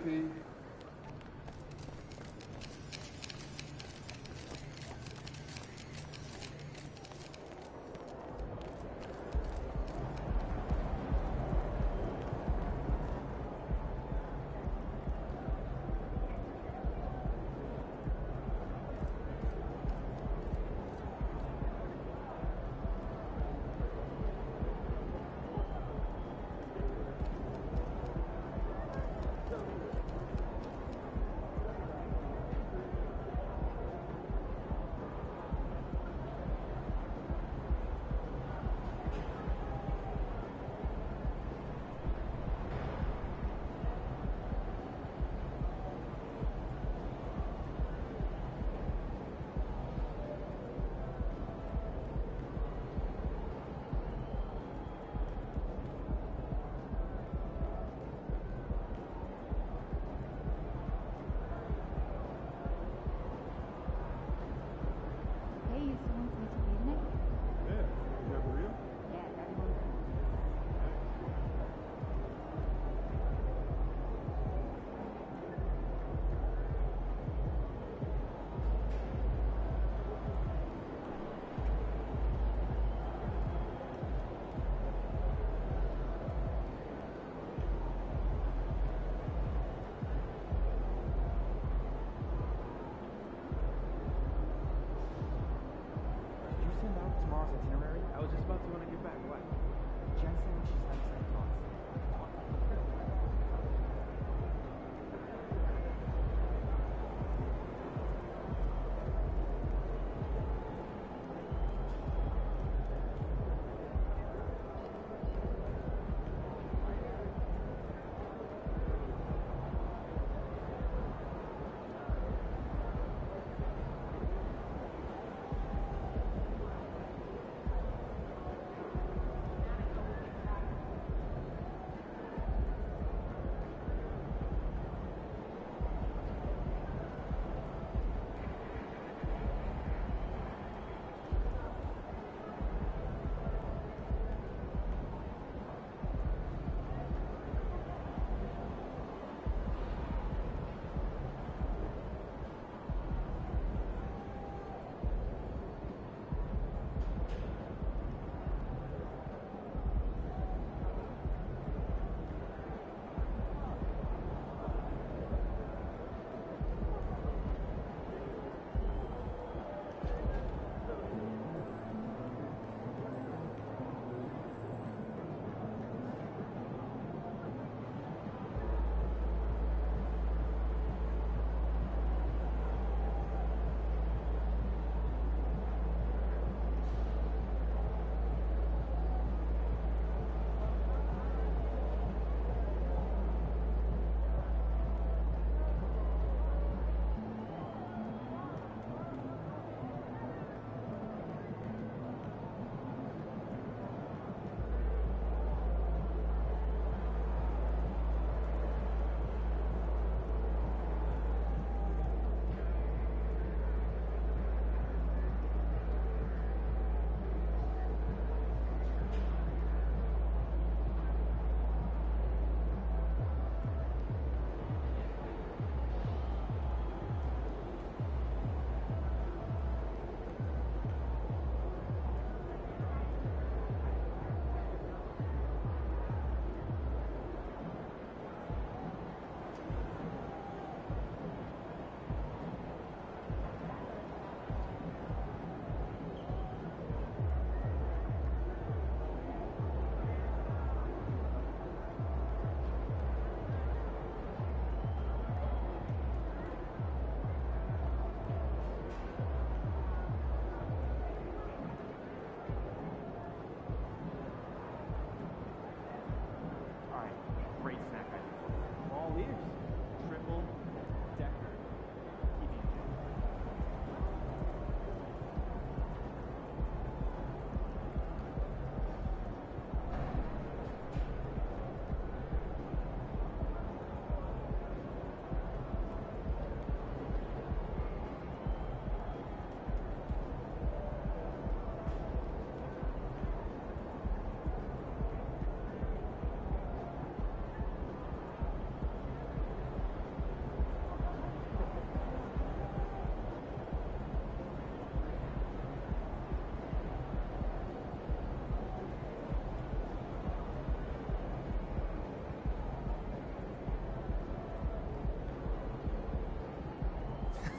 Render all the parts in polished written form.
P.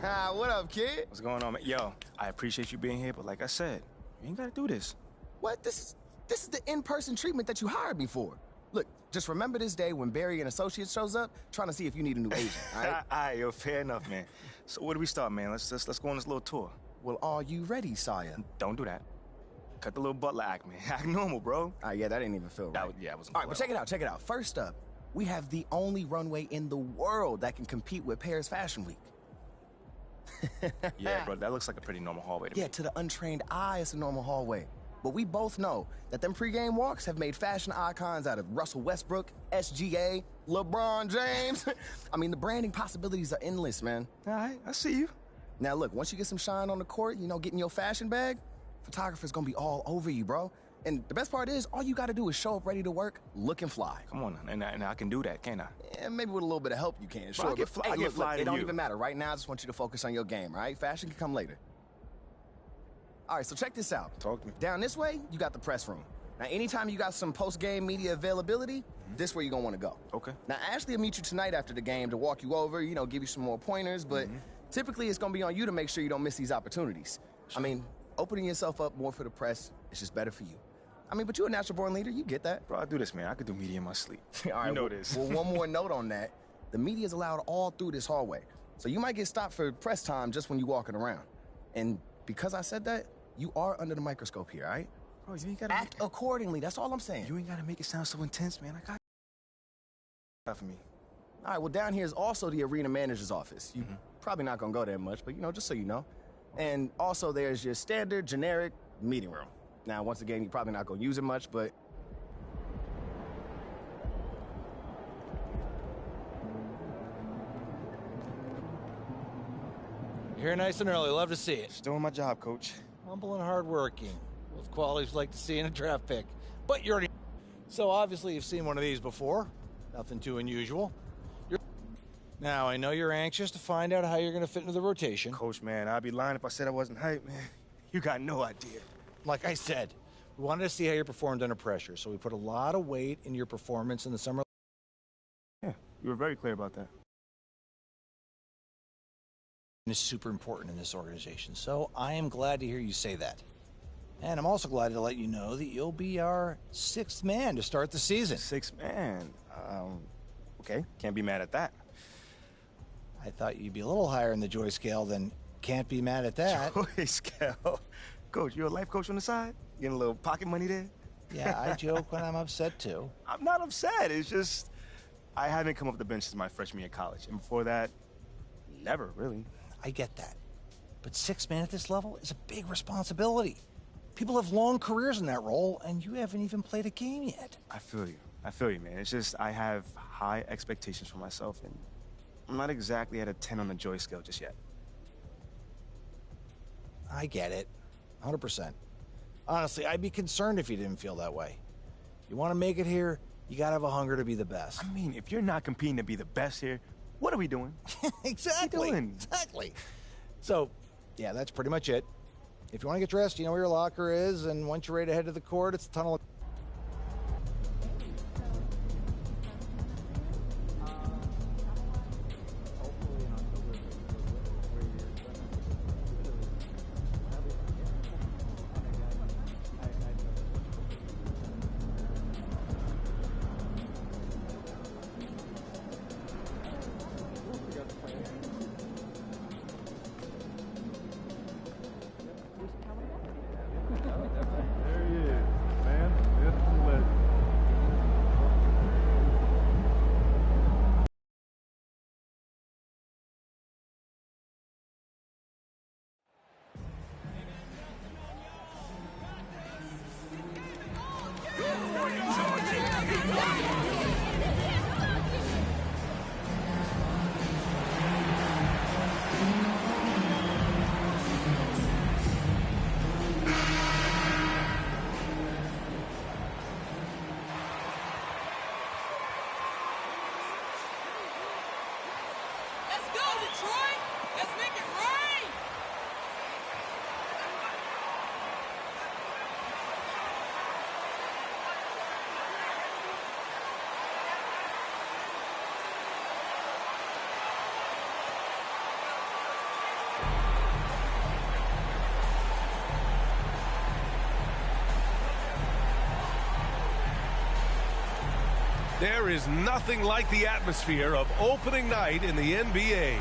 What up, kid? What's going on, man? Yo, I appreciate you being here, but like I said, you ain't gotta do this. What? This is the in-person treatment that you hired me for. Look, just remember this day when Barry and Associates shows up, trying to see if you need a new agent, all right? All right, yo, fair enough, man. So where do we start, man? Let's go on this little tour. Well, are you ready, Sire? Don't do that. Cut the little butler act, man. Act normal, bro. Yeah, that didn't even feel right. Yeah, it wasn't. All right, but check it out. First up, we have the only runway in the world that can compete with Paris Fashion Week. Yeah, bro, that looks like a pretty normal hallway to me. Yeah, to the untrained eye, it's a normal hallway. But we both know that them pregame walks have made fashion icons out of Russell Westbrook, SGA, LeBron James. I mean, the branding possibilities are endless, man. All right, I see you. Now, look, once you get some shine on the court, getting your fashion bag, photographer's gonna be all over you, bro. And the best part is, all you gotta do is show up ready to work, looking fly. Come on, and I can do that, can't I? Yeah, maybe with a little bit of help you can, sure. Bro, I get fly, hey, look, to it don't you. even matter. Right now, I just want you to focus on your game, all right? Fashion can come later. All right, so check this out. Talk to me. Down this way, you got the press room. Now, anytime you got some post-game media availability, this where you're gonna wanna go. Okay. Now, Ashley will meet you tonight after the game to walk you over, give you some more pointers, but typically it's gonna be on you to make sure you don't miss these opportunities. Sure. I mean, opening yourself up more for the press is just better for you. I mean, but you're a natural-born leader, you get that. Bro, I do this, man. I could do media in my sleep. All right, you know this. Well, one more note on that. The media is allowed all through this hallway. So you might get stopped for press time just when you're walking around. And because I said that, you are under the microscope here, all right? Bro, you ain't gotta act accordingly, that's all I'm saying. You ain't gotta make it sound so intense, man. I got for me. All right, well, down here is also the arena manager's office. You're probably not gonna go there much, but just so you know. And also there's your standard, generic meeting room. Now, once again, you're probably not gonna use it much, but... You're here nice and early. Love to see it. Just doing my job, coach. Humble and hardworking. Those qualities we like to see in a draft pick. But you're already... So obviously you've seen one of these before. Nothing too unusual. Now, I know you're anxious to find out how you're going to fit into the rotation. Coach, man, I'd be lying if I said I wasn't hyped, man. You got no idea. Like I said, we wanted to see how you performed under pressure, so we put a lot of weight in your performance in the summer. Yeah, you were very clear about that. Is super important in this organization, so I am glad to hear you say that. And I'm also glad to let you know that you'll be our 6th man to start the season. 6th man? Okay, can't be mad at that. I thought you'd be a little higher in the joy scale than can't be mad at that. Joy scale? Coach, you're a life coach on the side? Getting a little pocket money there? Yeah, I joke when I'm upset, too. I'm not upset. It's just I haven't come up the bench since my freshman year of college. And before that, never, really. I get that. But 6th man at this level is a big responsibility. People have long careers in that role, and you haven't even played a game yet. I feel you, man. It's just I have high expectations for myself, and I'm not exactly at a 10 on the joy scale just yet. I get it. 100%. Honestly, I'd be concerned if you didn't feel that way. You want to make it here, you gotta have a hunger to be the best. I mean, if you're not competing to be the best here, what are we doing? Exactly. What are we doing? Exactly. So, yeah, that's pretty much it. If you want to get dressed, you know where your locker is, and once you're ready to head to the court, it's a tunnel of... There is nothing like the atmosphere of opening night in the NBA.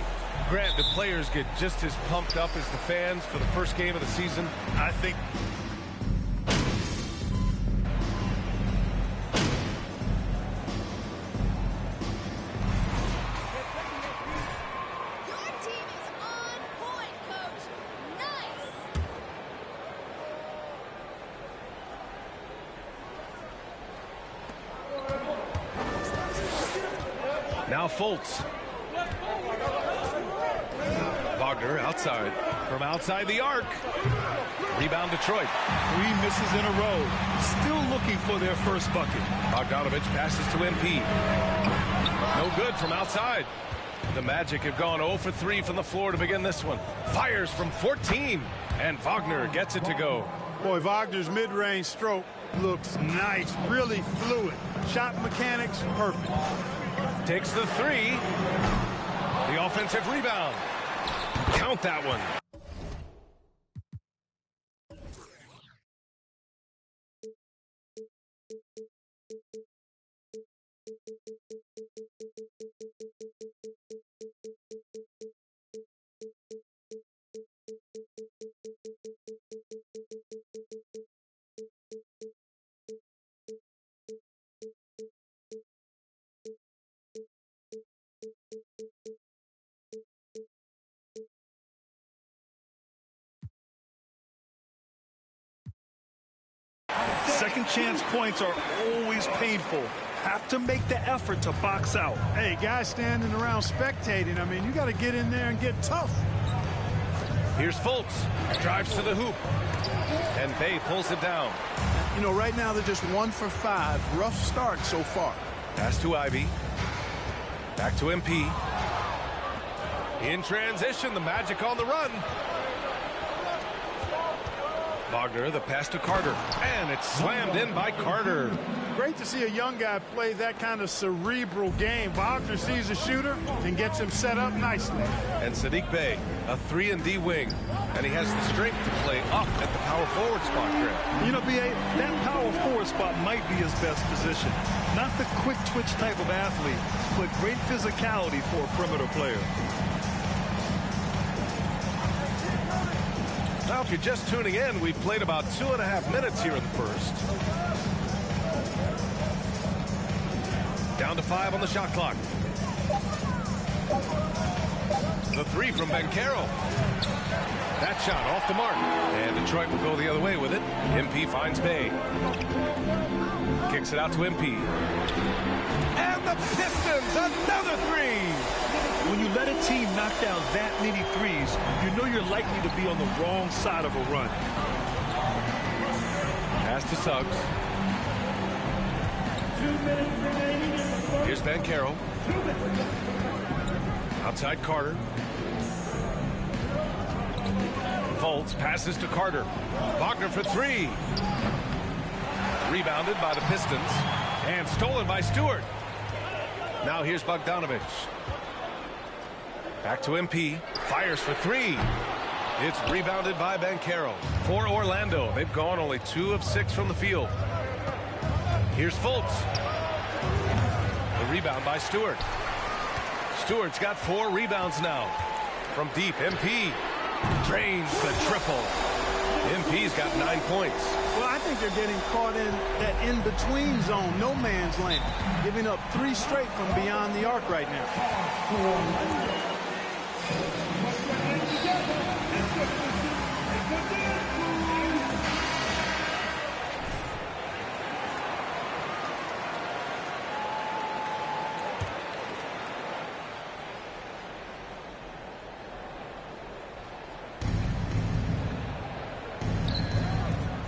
Grant, the players get just as pumped up as the fans for the first game of the season? I think. Your team is on point, Coach. Nice. Now Fultz. Wagner outside. From outside the arc. Rebound Detroit. 3 misses in a row. Still looking for their first bucket. Bogdanovich passes to MP. No good from outside. The Magic have gone 0 for 3 from the floor to begin this one. Fires from 14. And Wagner gets it to go. Boy, Wagner's mid-range stroke looks nice. Really fluid. Shot mechanics, perfect. Takes the 3. The offensive rebound. Count that one. Second chance points are always painful. Have to make the effort to box out. Hey, guys standing around spectating, I mean, you got to get in there and get tough. Here's Fultz. Drives to the hoop. And Bay pulls it down. You know, right now they're just 1 for 5. Rough start so far. Pass to Ivy. Back to MP. In transition, the Magic on the run. Wagner, the pass to Carter. And it's slammed in by Carter. Great to see a young guy play that kind of cerebral game. Wagner sees a shooter and gets him set up nicely. And Saddiq Bey, a 3-and-D wing. And he has the strength to play up at the power forward spot, Grant. You know, B.A., that power forward spot might be his best position. Not the quick twitch type of athlete, but great physicality for a perimeter player. Now, if you're just tuning in, we've played about 2.5 minutes here in the first. Down to 5 on the shot clock. The 3 from Banchero. That shot off the mark. And Detroit will go the other way with it. MP finds Bay. Kicks it out to MP. And the Pistons, another 3. When you let a team knock down that many threes, you know you're likely to be on the wrong side of a run. Pass to Suggs. Here's Banchero. Outside Carter. Fultz passes to Carter. Wagner for 3. Rebounded by the Pistons. And stolen by Stewart. Now here's Bogdanovich. Back to MP. Fires for 3. It's rebounded by Banchero. For Orlando, they've gone only 2 of 6 from the field. Here's Fultz. The rebound by Stewart. Stewart's got 4 rebounds now. From deep, MP drains the triple. MP's got 9 points. Well, I think they're getting caught in that in-between zone, no man's land, giving up 3 straight from beyond the arc right now.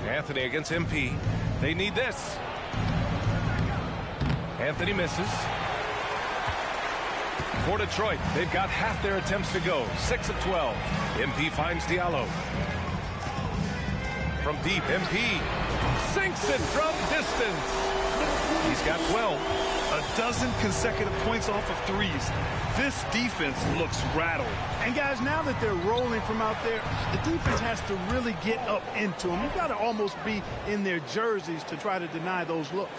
Anthony against MP. They need this. Anthony misses. For Detroit, they've got half their attempts to go. 6 of 12. MP finds Diallo. From deep, MP sinks it from distance. He's got 12. A dozen consecutive points off of threes. This defense looks rattled. And guys, now that they're rolling from out there, the defense has to really get up into them. You've got to almost be in their jerseys to try to deny those looks.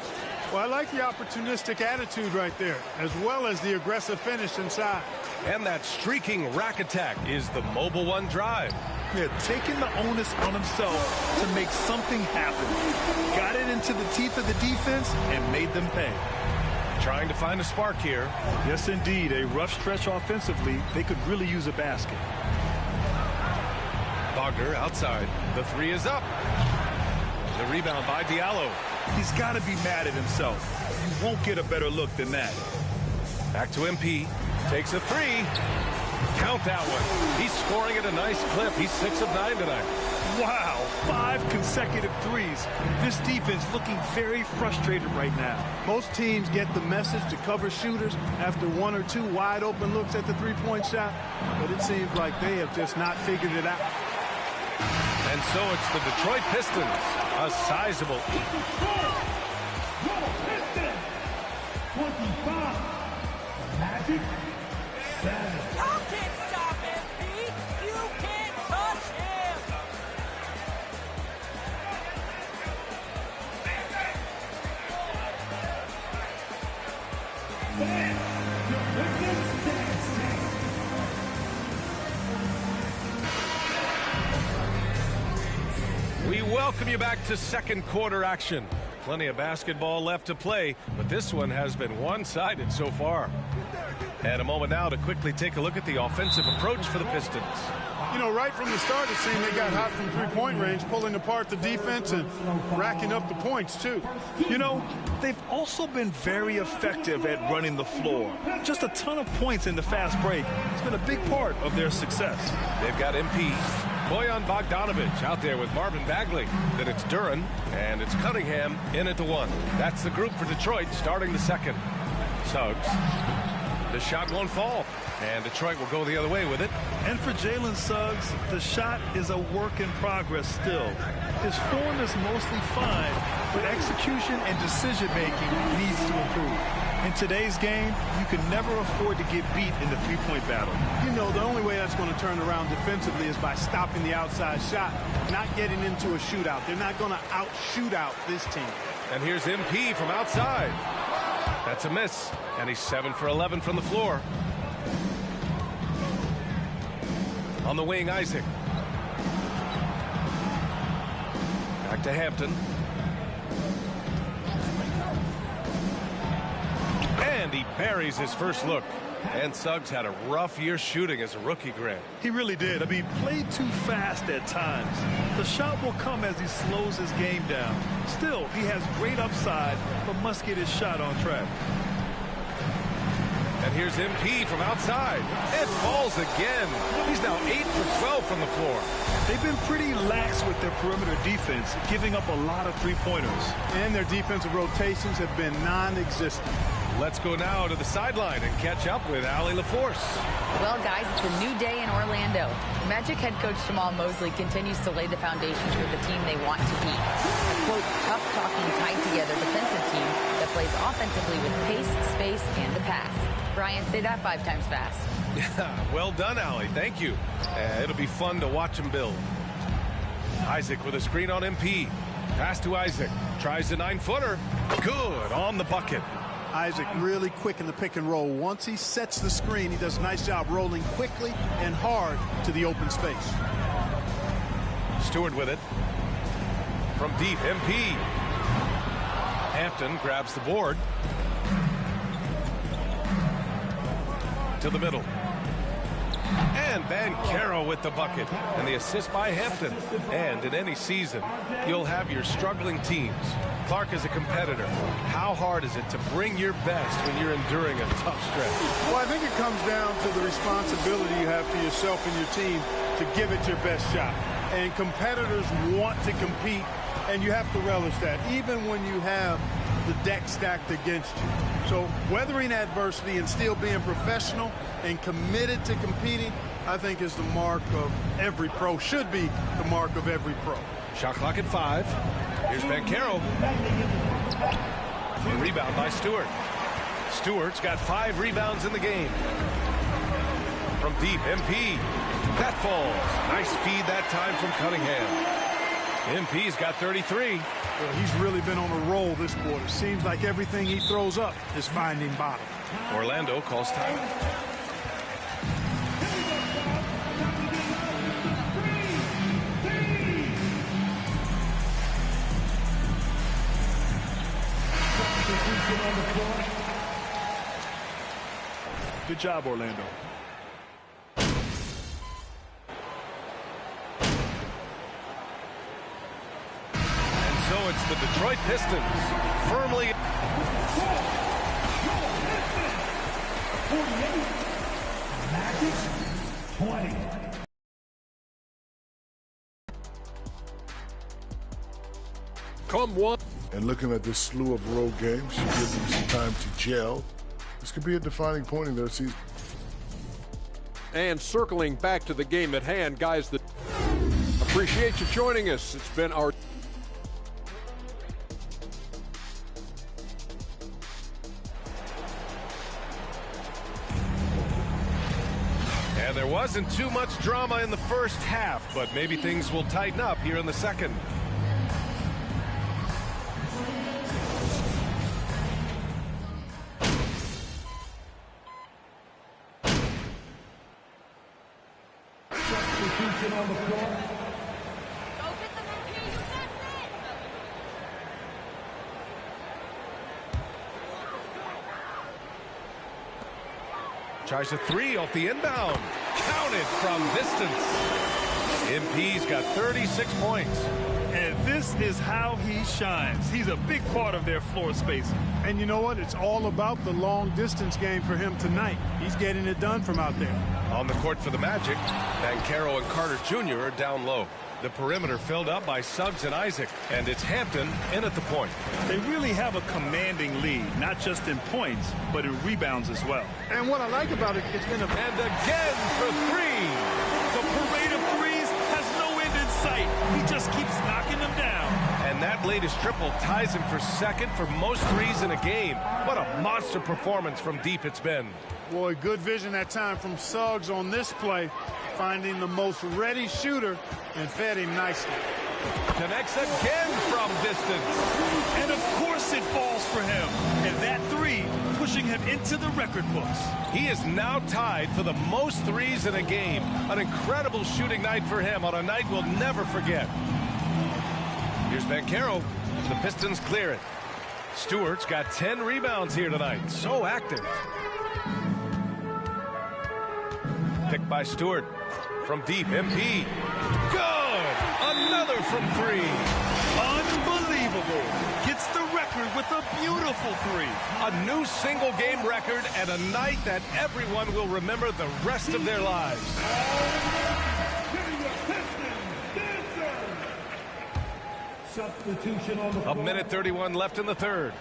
Well, I like the opportunistic attitude right there, as well as the aggressive finish inside. And that streaking rack attack is the Mobile One drive. Yeah, taking the onus on himself to make something happen. Got it into the teeth of the defense and made them pay. Trying to find a spark here. Yes, indeed. A rough stretch offensively. They could really use a basket. Wagner outside. The three is up. The rebound by Diallo. He's got to be mad at himself. You won't get a better look than that. Back to MP. Takes a three. Count that one. He's scoring at a nice clip. He's 6 of 9 tonight. Wow, 5 consecutive threes. This defense looking very frustrated right now. Most teams get the message to cover shooters after 1 or 2 wide open looks at the three-point shot, but it seems like they have just not figured it out. And so it's the Detroit Pistons, a sizable 25. Magic 7. You can't stop him, Pete. You can't touch him. We welcome you back to second quarter action. Plenty of basketball left to play, but this one has been one-sided so far. And a moment now to quickly take a look at the offensive approach for the Pistons. You know, right from the start, it seemed they got hot from three-point range, pulling apart the defense and racking up the points, too. You know, they've also been very effective at running the floor. Just a ton of points in the fast break. It's been a big part of their success. They've got MP, Bojan Bogdanovic out there with Marvin Bagley. Then it's Duran, and it's Cunningham in at the 1. That's the group for Detroit starting the second. Suggs. The shot won't fall, and Detroit will go the other way with it. And for Jalen Suggs, the shot is a work in progress still. His form is mostly fine, but execution and decision-making needs to improve. In today's game, you can never afford to get beat in the three-point battle. You know, the only way that's going to turn around defensively is by stopping the outside shot, not getting into a shootout. They're not going to out-shootout this team. And here's MP from outside. That's a miss, and he's 7 for 11 from the floor. On the wing, Isaac. Back to Hampton. And he buries his first look. And Suggs had a rough year shooting as a rookie, Grant. He really did. I mean, played too fast at times. The shot will come as he slows his game down. Still, he has great upside, but must get his shot on track. And here's MP from outside. It falls again. He's now 8 for 12 from the floor. They've been pretty lax with their perimeter defense, giving up a lot of three-pointers. And their defensive rotations have been non-existent. Let's go now to the sideline and catch up with Allie LaForce. Well, guys, it's a new day in Orlando. Magic head coach Jamal Mosley continues to lay the foundations for the team they want to be. A, quote, tough-talking, tied-together defensive team that plays offensively with pace, space, and the pass. Brian, say that 5 times fast. Well done, Allie. Thank you. It'll be fun to watch him build. Isaac with a screen on MP. Pass to Isaac. Tries the 9-footer. Good on the bucket. Isaac really quick in the pick and roll. Once he sets the screen, he does a nice job rolling quickly and hard to the open space. Stewart with it. From deep, MP. Hampton grabs the board. To the middle. And Banchero with the bucket. And the assist by Hampton. And in any season, you'll have your struggling teams. Clark is a competitor. How hard is it to bring your best when you're enduring a tough stretch? Well, I think it comes down to the responsibility you have to yourself and your team to give it your best shot. And competitors want to compete, and you have to relish that, even when you have the deck stacked against you. So weathering adversity and still being professional and committed to competing, I think is the mark of every pro, should be the mark of every pro. Shot clock at 5. Here's Banchero. A rebound by Stewart. Stewart's got 5 rebounds in the game. From deep, MP. That falls. Nice feed that time from Cunningham. MP's got 33. Well, he's really been on a roll this quarter. Seems like everything he throws up is finding bottom. Orlando calls time. Good job, Orlando. And so it's the Detroit Pistons firmly. 48. Magic 20. Come one. And looking at this slew of road games, she gives them some time to gel. This could be a defining point in their season. And circling back to the game at hand, guys, that appreciate you joining us. It's been our And there wasn't too much drama in the first half, but maybe things will tighten up here in the second. Substitution on the floor. Tries a three off the inbound. Counted from distance. MP's got 36 points. And this is how he shines. He's a big part of their floor spacing. And you know what? It's all about the long distance game for him tonight. He's getting it done from out there. On the court for the Magic, Banchero and Carter Jr. are down low. The perimeter filled up by Suggs and Isaac, and it's Hampton in at the point. They really have a commanding lead, not just in points, but in rebounds as well. And what I like about it, it's been a... And again for three. The parade of threes has no end in sight. He just keeps knocking them down. And that latest triple ties him for second for most threes in a game. What a monster performance from deep it's been. Boy, good vision that time from Suggs on this play, finding the most ready shooter and fed him nicely. Connects again from distance. And of course it falls for him. And that three pushing him into the record books. He is now tied for the most threes in a game. An incredible shooting night for him on a night we'll never forget. Here's Banchero. The Pistons clear it. Stewart's got 10 rebounds here tonight. So active. Picked by Stewart. From deep, MP. Good! Another from three. Unbelievable. Gets the record with a beautiful three. A new single-game record and a night that everyone will remember the rest of their lives. Substitution on the floor. A minute 31 left in the third.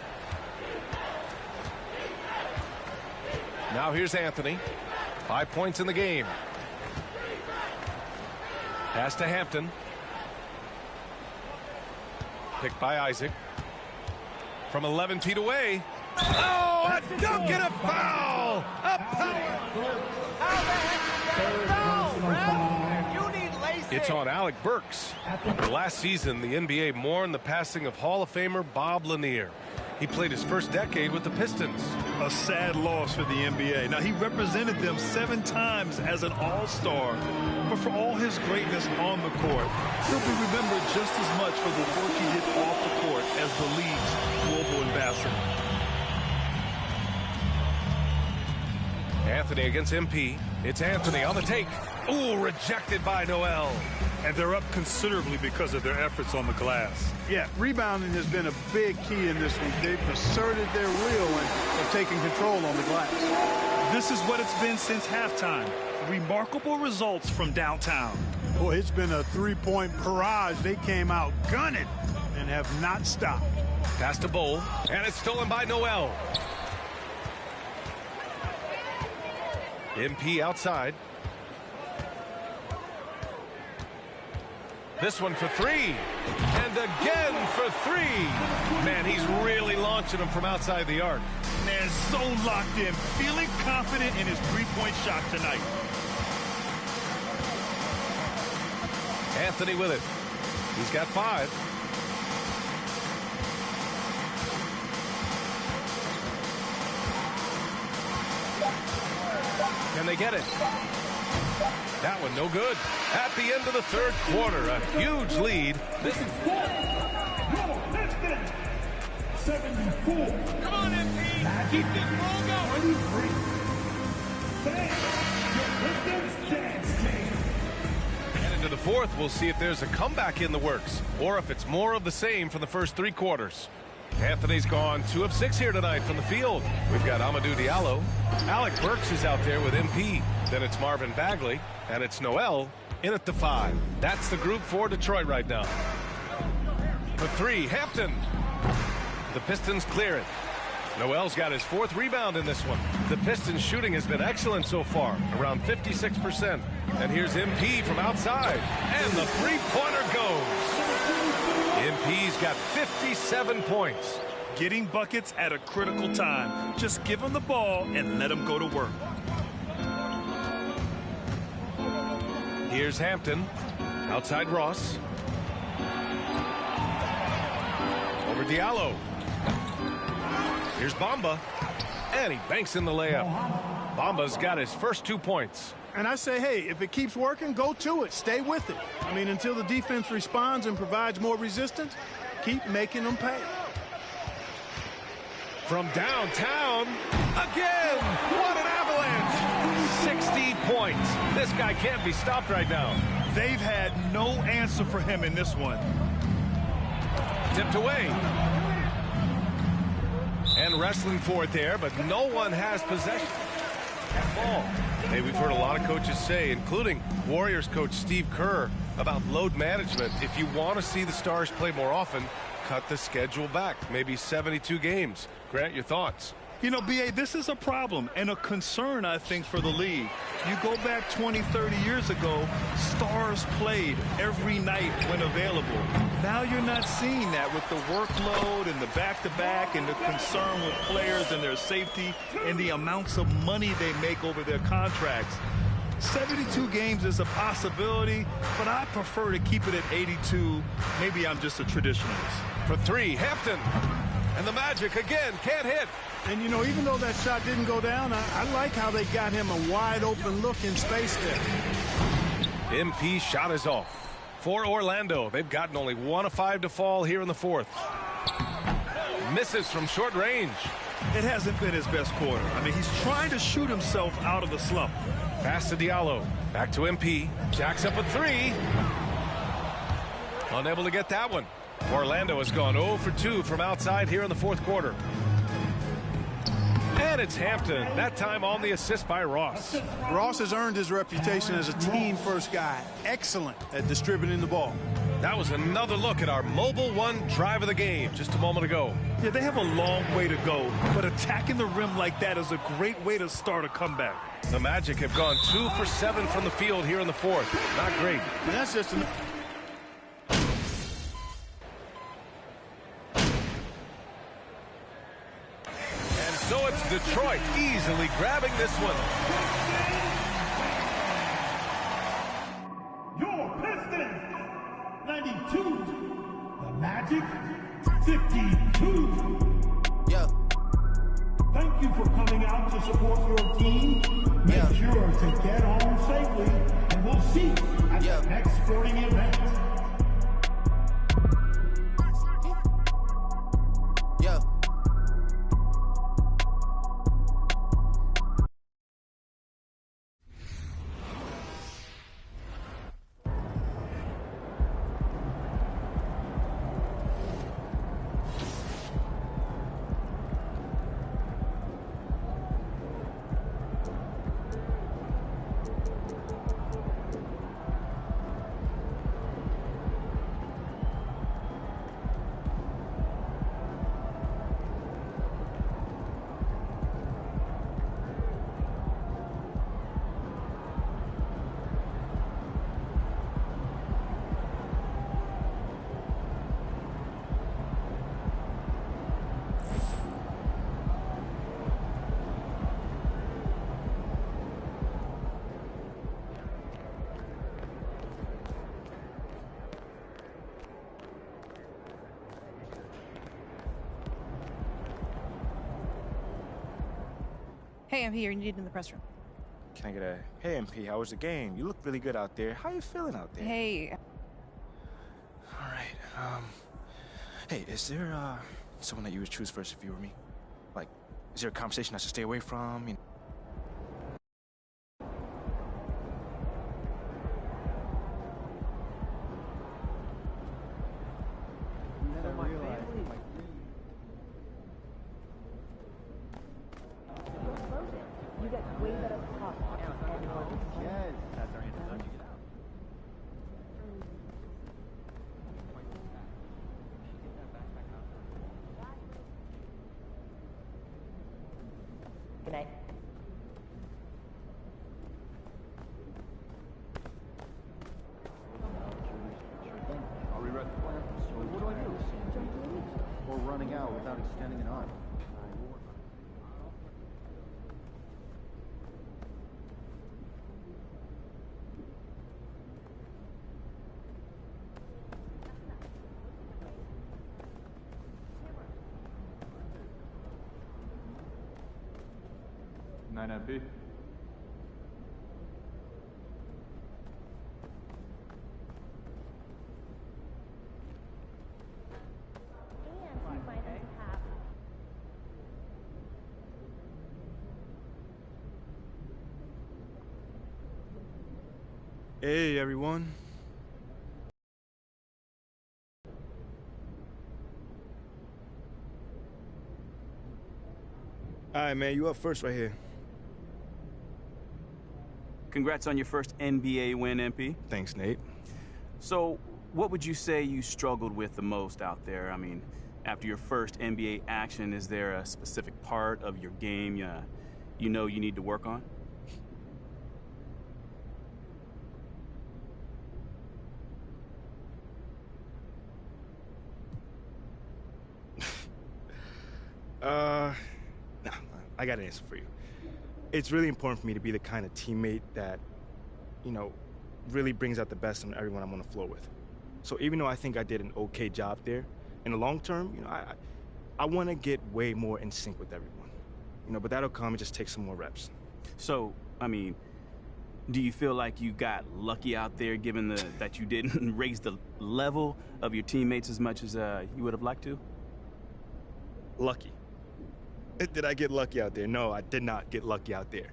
Now here's Anthony. 5 points in the game. Pass to Hampton. Picked by Isaac. From 11 feet away. Oh, a dunk and a foul! A power! How the heck did that go, ref? You need laces. It's on Alec Burks. Last season, the NBA mourned the passing of Hall of Famer Bob Lanier. He played his first decade with the Pistons. A sad loss for the NBA. Now, he represented them 7 times as an all-star, but for all his greatness on the court, he'll be remembered just as much for the work he did off the court as the league's global ambassador. Anthony against MP. It's Anthony on the take. Ooh, rejected by Noel. And they're up considerably because of their efforts on the glass. Yeah, rebounding has been a big key in this one. They've asserted their will and have taken control on the glass. This is what it's been since halftime. Remarkable results from downtown. Boy, it's been a three-point barrage. They came out gunning and have not stopped. Pass to Bowl, and it's stolen by Noel. MP outside. This one for three. And again for three. Man, he's really launching them from outside the arc. Man, so locked in, feeling confident in his three-point shot tonight. Anthony with it. He's got 5. Can they get it? That one no good. At the end of the third quarter, a huge lead. This is your Pistons 74. Come on, MP. Keep this ball going. 33. Thanks. Your Pistons dance team. And into the fourth, we'll see if there's a comeback in the works or if it's more of the same from the first 3 quarters. Anthony's gone 2 of 6 here tonight from the field. We've got Amadou Diallo. Alec Burks is out there with MP. Then it's Marvin Bagley. And it's Noel in at the 5. That's the group for Detroit right now. For 3, Hampton. The Pistons clear it. Noel's got his 4th rebound in this one. The Pistons shooting has been excellent so far, around 56%. And here's MP from outside. And the three-pointer goes. MP's got 57 points. Getting buckets at a critical time. Just give him the ball and let him go to work. Here's Hampton. Outside Ross. Over Diallo. Here's Bamba. And he banks in the layup. Bamba's got his first 2 points. And I say, hey, if it keeps working, go to it. Stay with it. I mean, until the defense responds and provides more resistance, keep making them pay. From downtown, again, what an avalanche. 60 points. This guy can't be stopped right now. They've had no answer for him in this one. Tipped away. And wrestling for it there, but no one has possession at ball. Hey, we've heard a lot of coaches say, including Warriors coach Steve Kerr, about load management. If you want to see the Stars play more often, cut the schedule back, maybe 72 games. Grant, your thoughts? You know, B.A., this is a problem and a concern, I think, for the league. You go back 20, 30 years ago, Stars played every night when available. Now you're not seeing that with the workload and the back-to-back and the concern with players and their safety and the amounts of money they make over their contracts. 72 games is a possibility, but I prefer to keep it at 82. Maybe I'm just a traditionalist. For 3, Hampton. And the Magic again can't hit. And, you know, even though that shot didn't go down, I like how they got him a wide-open look in space there. MP's shot is off. For Orlando, they've gotten only 1 of 5 to fall here in the fourth. Misses from short range. It hasn't been his best quarter. I mean, he's trying to shoot himself out of the slump. Pass to Diallo. Back to MP. Jacks up a 3. Unable to get that one. Orlando has gone 0 for 2 from outside here in the fourth quarter. And it's Hampton, that time on the assist by Ross. Ross has earned his reputation as a team-first guy. Excellent at distributing the ball. That was another look at our Mobile One drive of the game just a moment ago. Yeah, they have a long way to go, but attacking the rim like that is a great way to start a comeback. The Magic have gone 2 for 7 from the field here in the fourth. Not great. And that's just an... So it's Detroit easily grabbing this one. Your Pistons 92. The Magic 52. Yeah. Thank you for coming out to support your team. Make sure to get home safely, and we'll see you at the next sporting event. Yeah. Hey, I'm here. You need in the press room. Can I get a, hey, MP, how was the game? You look really good out there. How you feeling out there? Hey. All right, hey, is there, someone that you would choose first if you were me? Like, is there a conversation I should stay away from? You know? You get way better talk. Yes, that's our introduction. Good night. I'll rewrite the plan. So what do I do? Or running out without extending an arm. Nine MP. Hey, everyone. All right, man, you up first right here. Congrats on your first NBA win, MP. Thanks, Nate. So, what would you say you struggled with the most out there? I mean, after your first NBA action, is there a specific part of your game you know you need to work on? Nah, I got an answer for you. It's really important for me to be the kind of teammate that, you know, really brings out the best in everyone I'm on the floor with. So even though I think I did an okay job there, in the long term, you know, I want to get way more in sync with everyone. You know, but that'll come, it just takes some more reps. So, I mean, do you feel like you got lucky out there given that you didn't raise the level of your teammates as much as you would have liked to? Lucky. Did I get lucky out there? No, I did not get lucky out there.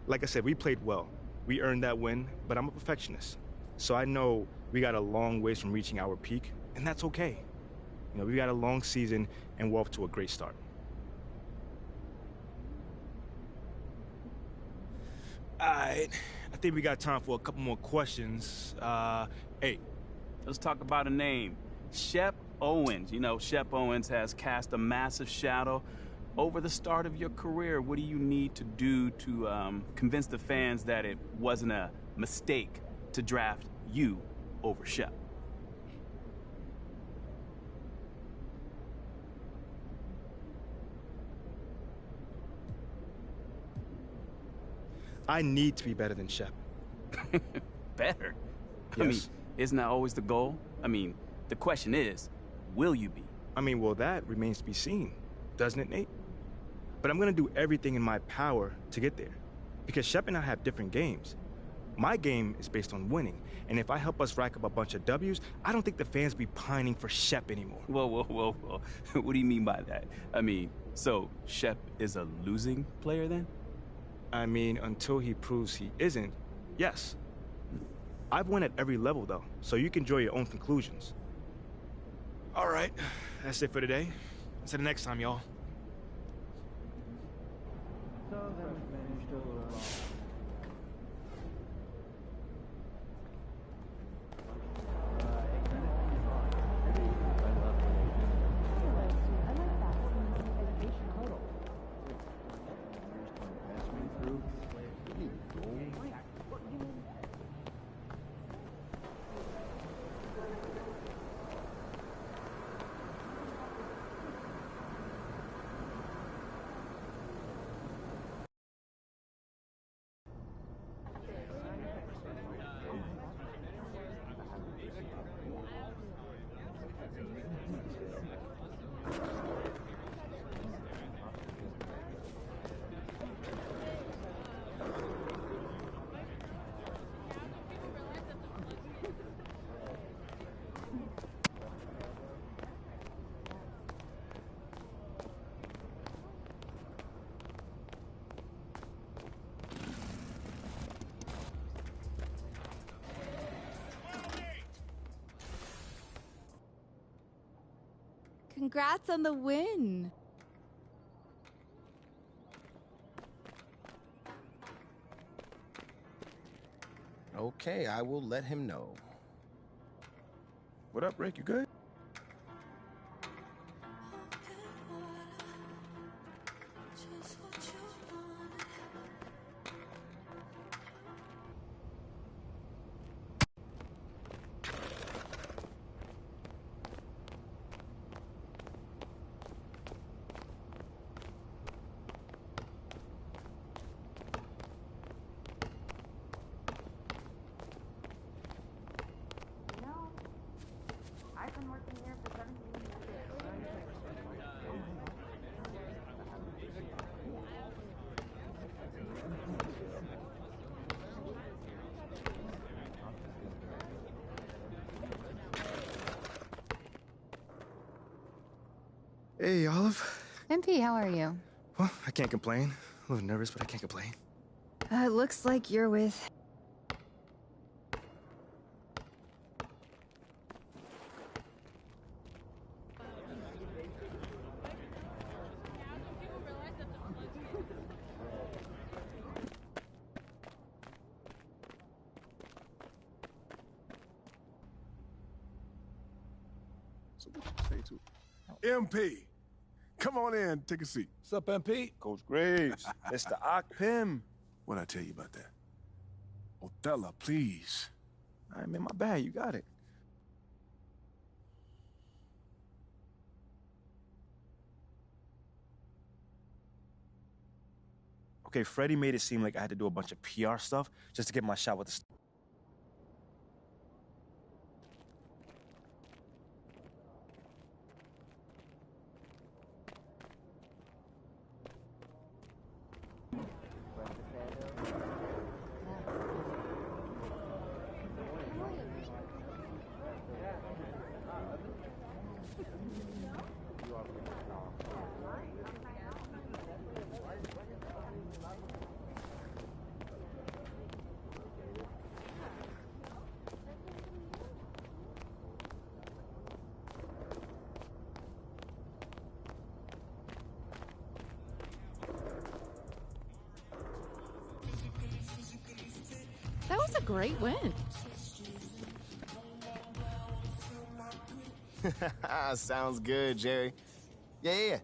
Like I said, we played well. We earned that win, but I'm a perfectionist. So I know we got a long ways from reaching our peak, and that's okay. You know, we got a long season, and we're off to a great start. All right, I think we got time for a couple more questions. Hey. Let's talk about a name. Shep Owens. You know, Shep Owens has cast a massive shadow over the start of your career. What do you need to do to convince the fans that it wasn't a mistake to draft you over Shep? I need to be better than Shep. Better? Yes. I mean, isn't that always the goal? I mean, the question is, will you be? I mean, well, that remains to be seen, doesn't it, Nate? But I'm gonna do everything in my power to get there. Because Shep and I have different games. My game is based on winning, and if I help us rack up a bunch of W's, I don't think the fans be pining for Shep anymore. Whoa. What do you mean by that? I mean, so Shep is a losing player then? I mean, until he proves he isn't, yes. I've won at every level, though, so you can draw your own conclusions. All right, that's it for today. Until the next time, y'all. So then we managed to Congrats on the win. Okay, I will let him know. What up, Rick? You good? I've been working here for 17 years. Hey, Olive. MP, how are you? Well, I can't complain. A little nervous, but I can't complain. It looks like you're with... So what you say to MP? Come on in, take a seat. What's up, MP? Coach Graves, Mr. Akpim. What'd I tell you about that? Othello, please. All right, man, my bad. You got it. Okay, Freddie made it seem like I had to do a bunch of PR stuff just to get my shot with the... That was a great win. Sounds good, Jerry. Yeah,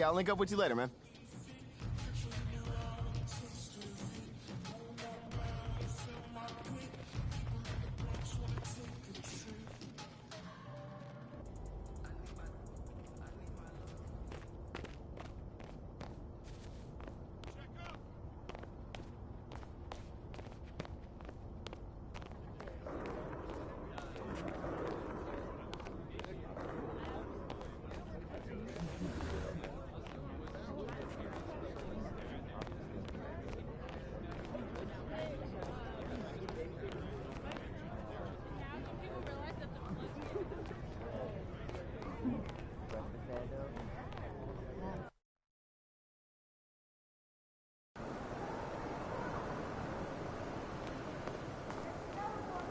I'll link up with you later, man.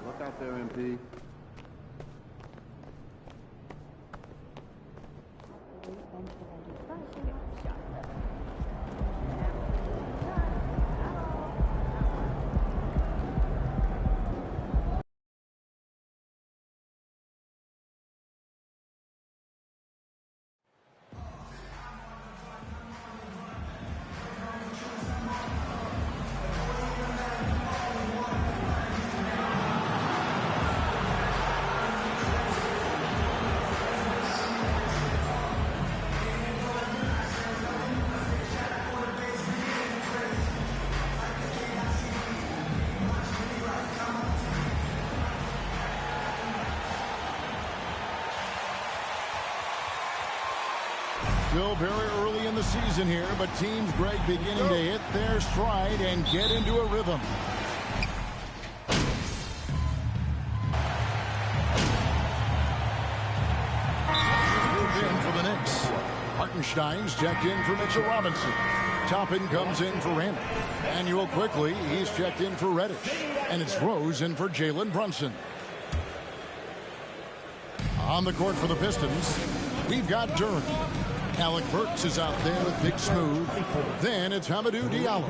Look out there, MP. Still very early in the season here, but Team Greg beginning to hit their stride and get into a rhythm. Moved in for the Knicks. Hartenstein's checked in for Mitchell Robinson. Toppin comes in for Randall. Manuel quickly, he's checked in for Reddish. And it's Rose in for Jalen Brunson. On the court for the Pistons, we've got Durham. Alec Burks is out there with Big Smooth. Then it's Hamidou Diallo.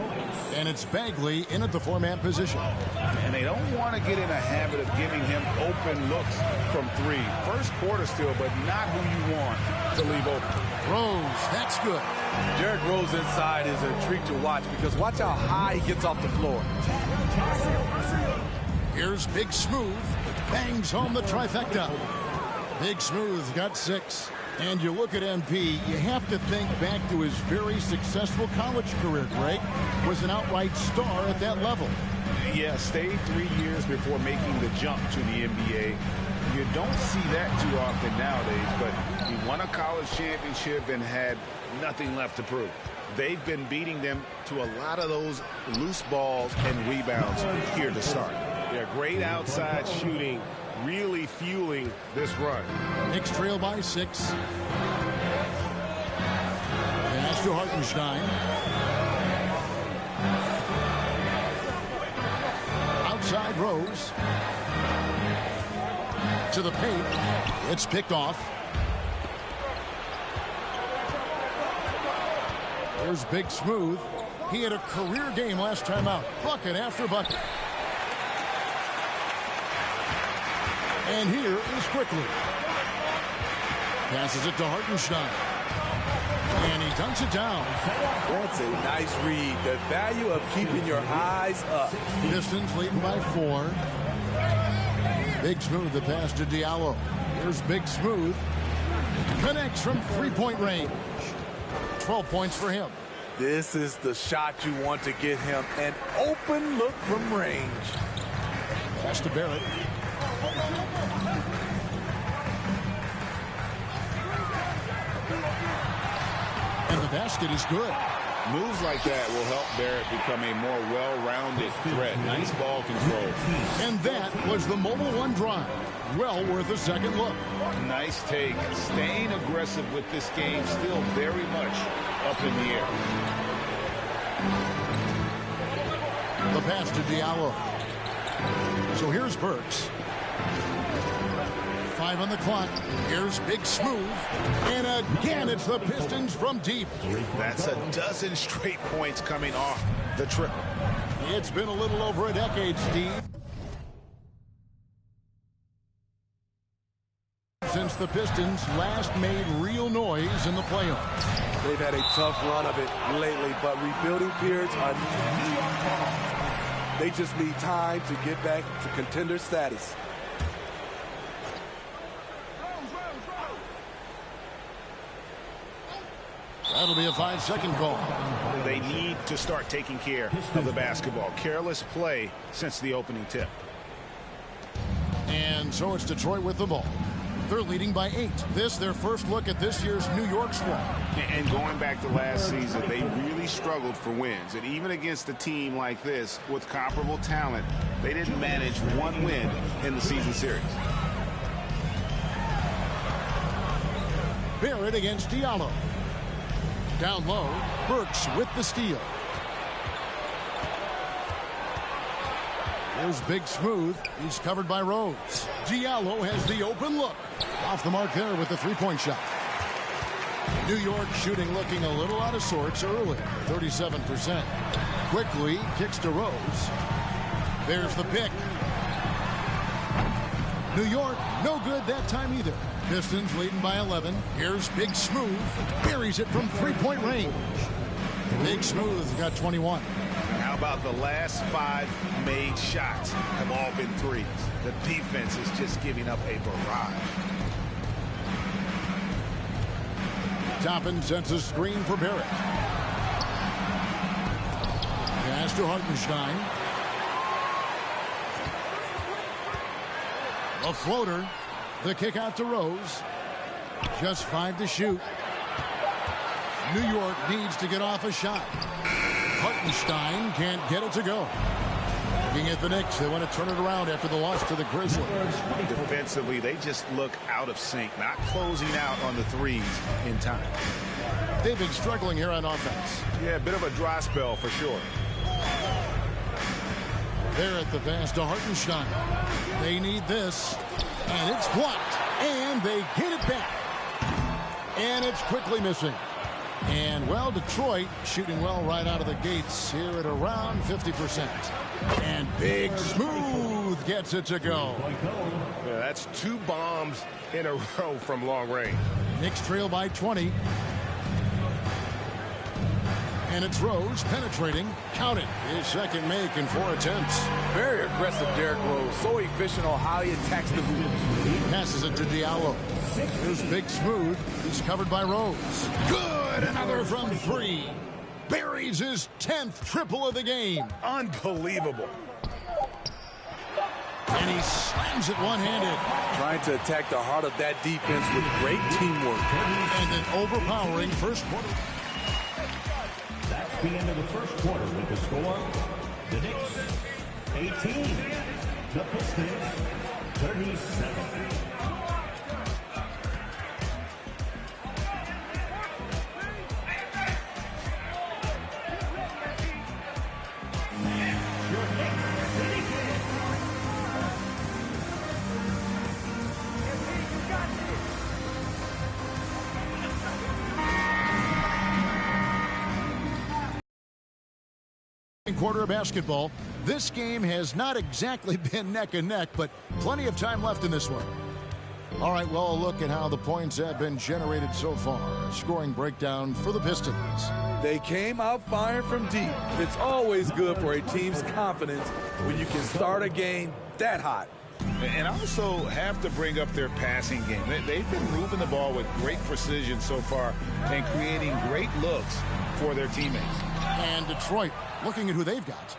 And it's Bagley in at the 4-man position. And they don't want to get in a habit of giving him open looks from 3. First quarter still, but not who you want to leave open. Rose, that's good. Derrick Rose inside is a treat to watch because watch how high he gets off the floor. Here's Big Smooth. Bangs home the trifecta. Big Smooth got 6. And you look at MP, you have to think back to his very successful college career, Greg. Was an outright star at that level. Yeah, stayed 3 years before making the jump to the NBA. You don't see that too often nowadays, but he won a college championship and had nothing left to prove. They've been beating them to a lot of those loose balls and rebounds here to start. Yeah, great outside shooting, really fueling this run. Knicks trail by 6. Pass to Hartenstein. Outside Rose. To the paint. It's picked off. There's Big Smooth. He had a career game last time out. Bucket after bucket. And here is Quickly. Passes it to Hartenstein. And he dunks it down. That's a nice read. The value of keeping your eyes up. Pistons leading by 4. Big Smooth, the pass to Diallo. Here's Big Smooth. Connects from 3-point range. 12 points for him. This is the shot you want to get him. An open look from range. Pass to Barrett. And the basket is good. Moves like that will help Barrett become a more well-rounded threat. Nice ball control. And that was the Mobile One drive. Well worth a second look. Nice take. Staying aggressive with this game, still very much up in the air. The pass to Diallo. So here's Burks. 5 on the clock. Here's Big Smooth. And again, it's the Pistons from deep. That's a dozen straight points coming off the triple. It's been a little over a decade, Steve, since the Pistons last made real noise in the playoffs. They've had a tough run of it lately, but rebuilding periods are... They just need time to get back to contender status. That'll be a 5-second call. They need to start taking care of the basketball. Careless play since the opening tip. And so it's Detroit with the ball. They're leading by 8. This, their first look at this year's New York squad. And going back to last season, they really struggled for wins. And even against a team like this with comparable talent, they didn't manage one win in the season series. Barrett against Diallo. Down low, Burks with the steal. Here's Big Smooth. He's covered by Rose. Diallo has the open look. Off the mark there with the 3-point shot. New York shooting looking a little out of sorts early. 37%. Quickly kicks to Rose. There's the pick. New York, no good that time either. Pistons leading by 11. Here's Big Smooth. Buries it from 3-point range. Big Smooth got 21. How about the last 5 made shots have all been threes? The defense is just giving up a barrage. Toppin sends a screen for Barrett. Pass to Hartenstein. A floater. The kick out to Rose. Just 5 to shoot. New York needs to get off a shot. Hartenstein can't get it to go. Looking at the Knicks, they want to turn it around after the loss to the Grizzlies. Defensively, they just look out of sync, not closing out on the threes in time. They've been struggling here on offense. Yeah, a bit of a dry spell for sure. Barrett the pass to Hartenstein. They need this. And it's blocked. And they get it back. And it's quickly missing. And, well, Detroit shooting well right out of the gates here at around 50%. And Big Smooth gets it to go. Yeah, that's 2 bombs in a row from long range. Knicks trail by 20. And it's Rose penetrating. Count it. His second make in 4 attempts. Very aggressive, Derrick Rose. So efficient on how he attacks the hoop. He passes it to Diallo. Here's Big Smooth. He's covered by Rose. Good. Another from 3. Buries his 10th triple of the game. Unbelievable. And he slams it one-handed. Trying to attack the heart of that defense with great teamwork. And an overpowering first quarter. That's the end of the first quarter with the score. The Knicks 18. The Pistons 37. Quarter of basketball. This game has not exactly been neck and neck, but plenty of time left in this one. All right, well, a look at how the points have been generated so far. A scoring breakdown for the Pistons. They came out firing from deep. It's always good for a team's confidence when you can start a game that hot. And also have to bring up their passing game. They've been moving the ball with great precision so far and creating great looks for their teammates. And Detroit, looking at who they've got.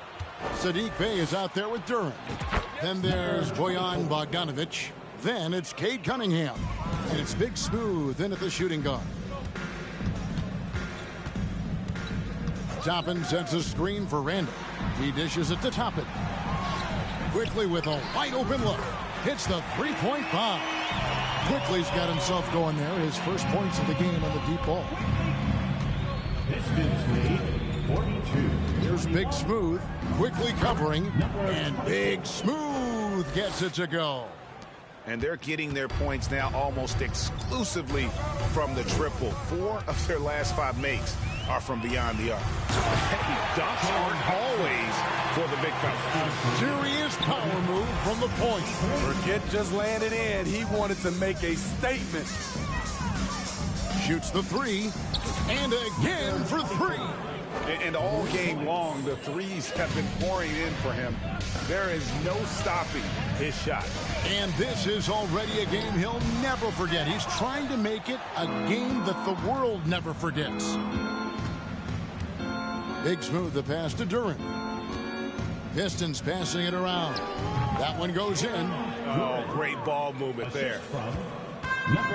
Saddiq Bey is out there with Duran. Then there's Bojan Bogdanovic. Then it's Cade Cunningham. And it's Big Smooth in at the shooting guard. Toppin sets a screen for Randall. He dishes it to Toppin. Quickly with a wide open look. Hits the three-point bomb. Quickly's got himself going there. His first points of the game on the deep ball. Pistons lead 42. Here's Big Smooth quickly covering. And Big Smooth gets it to go. And they're getting their points now almost exclusively from the triple. 4 of their last 5 makes are from beyond the arc. Dunks aren't always for the big fella. Serious power move from the point. Forget just laying it in. He wanted to make a statement. Shoots the 3. And again for 3. And all game long, the threes have been pouring in for him. There is no stopping his shot. And this is already a game he'll never forget. He's trying to make it a game that the world never forgets. Big Smooth the pass to Duran. Pistons passing it around. That one goes in. Oh, great ball movement there.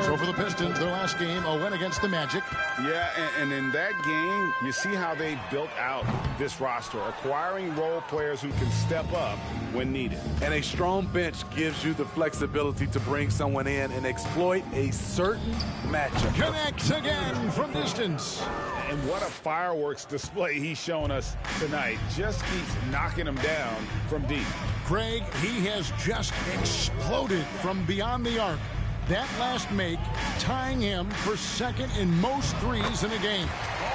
So for the Pistons, their last game, a win against the Magic. Yeah, and in that game, you see how they built out this roster, acquiring role players who can step up when needed. And a strong bench gives you the flexibility to bring someone in and exploit a certain matchup. Connects again from distance. And what a fireworks display he's shown us tonight. Just keeps knocking them down from deep. Craig, he has just exploded from beyond the arc. That last make tying him for second in most threes in a game.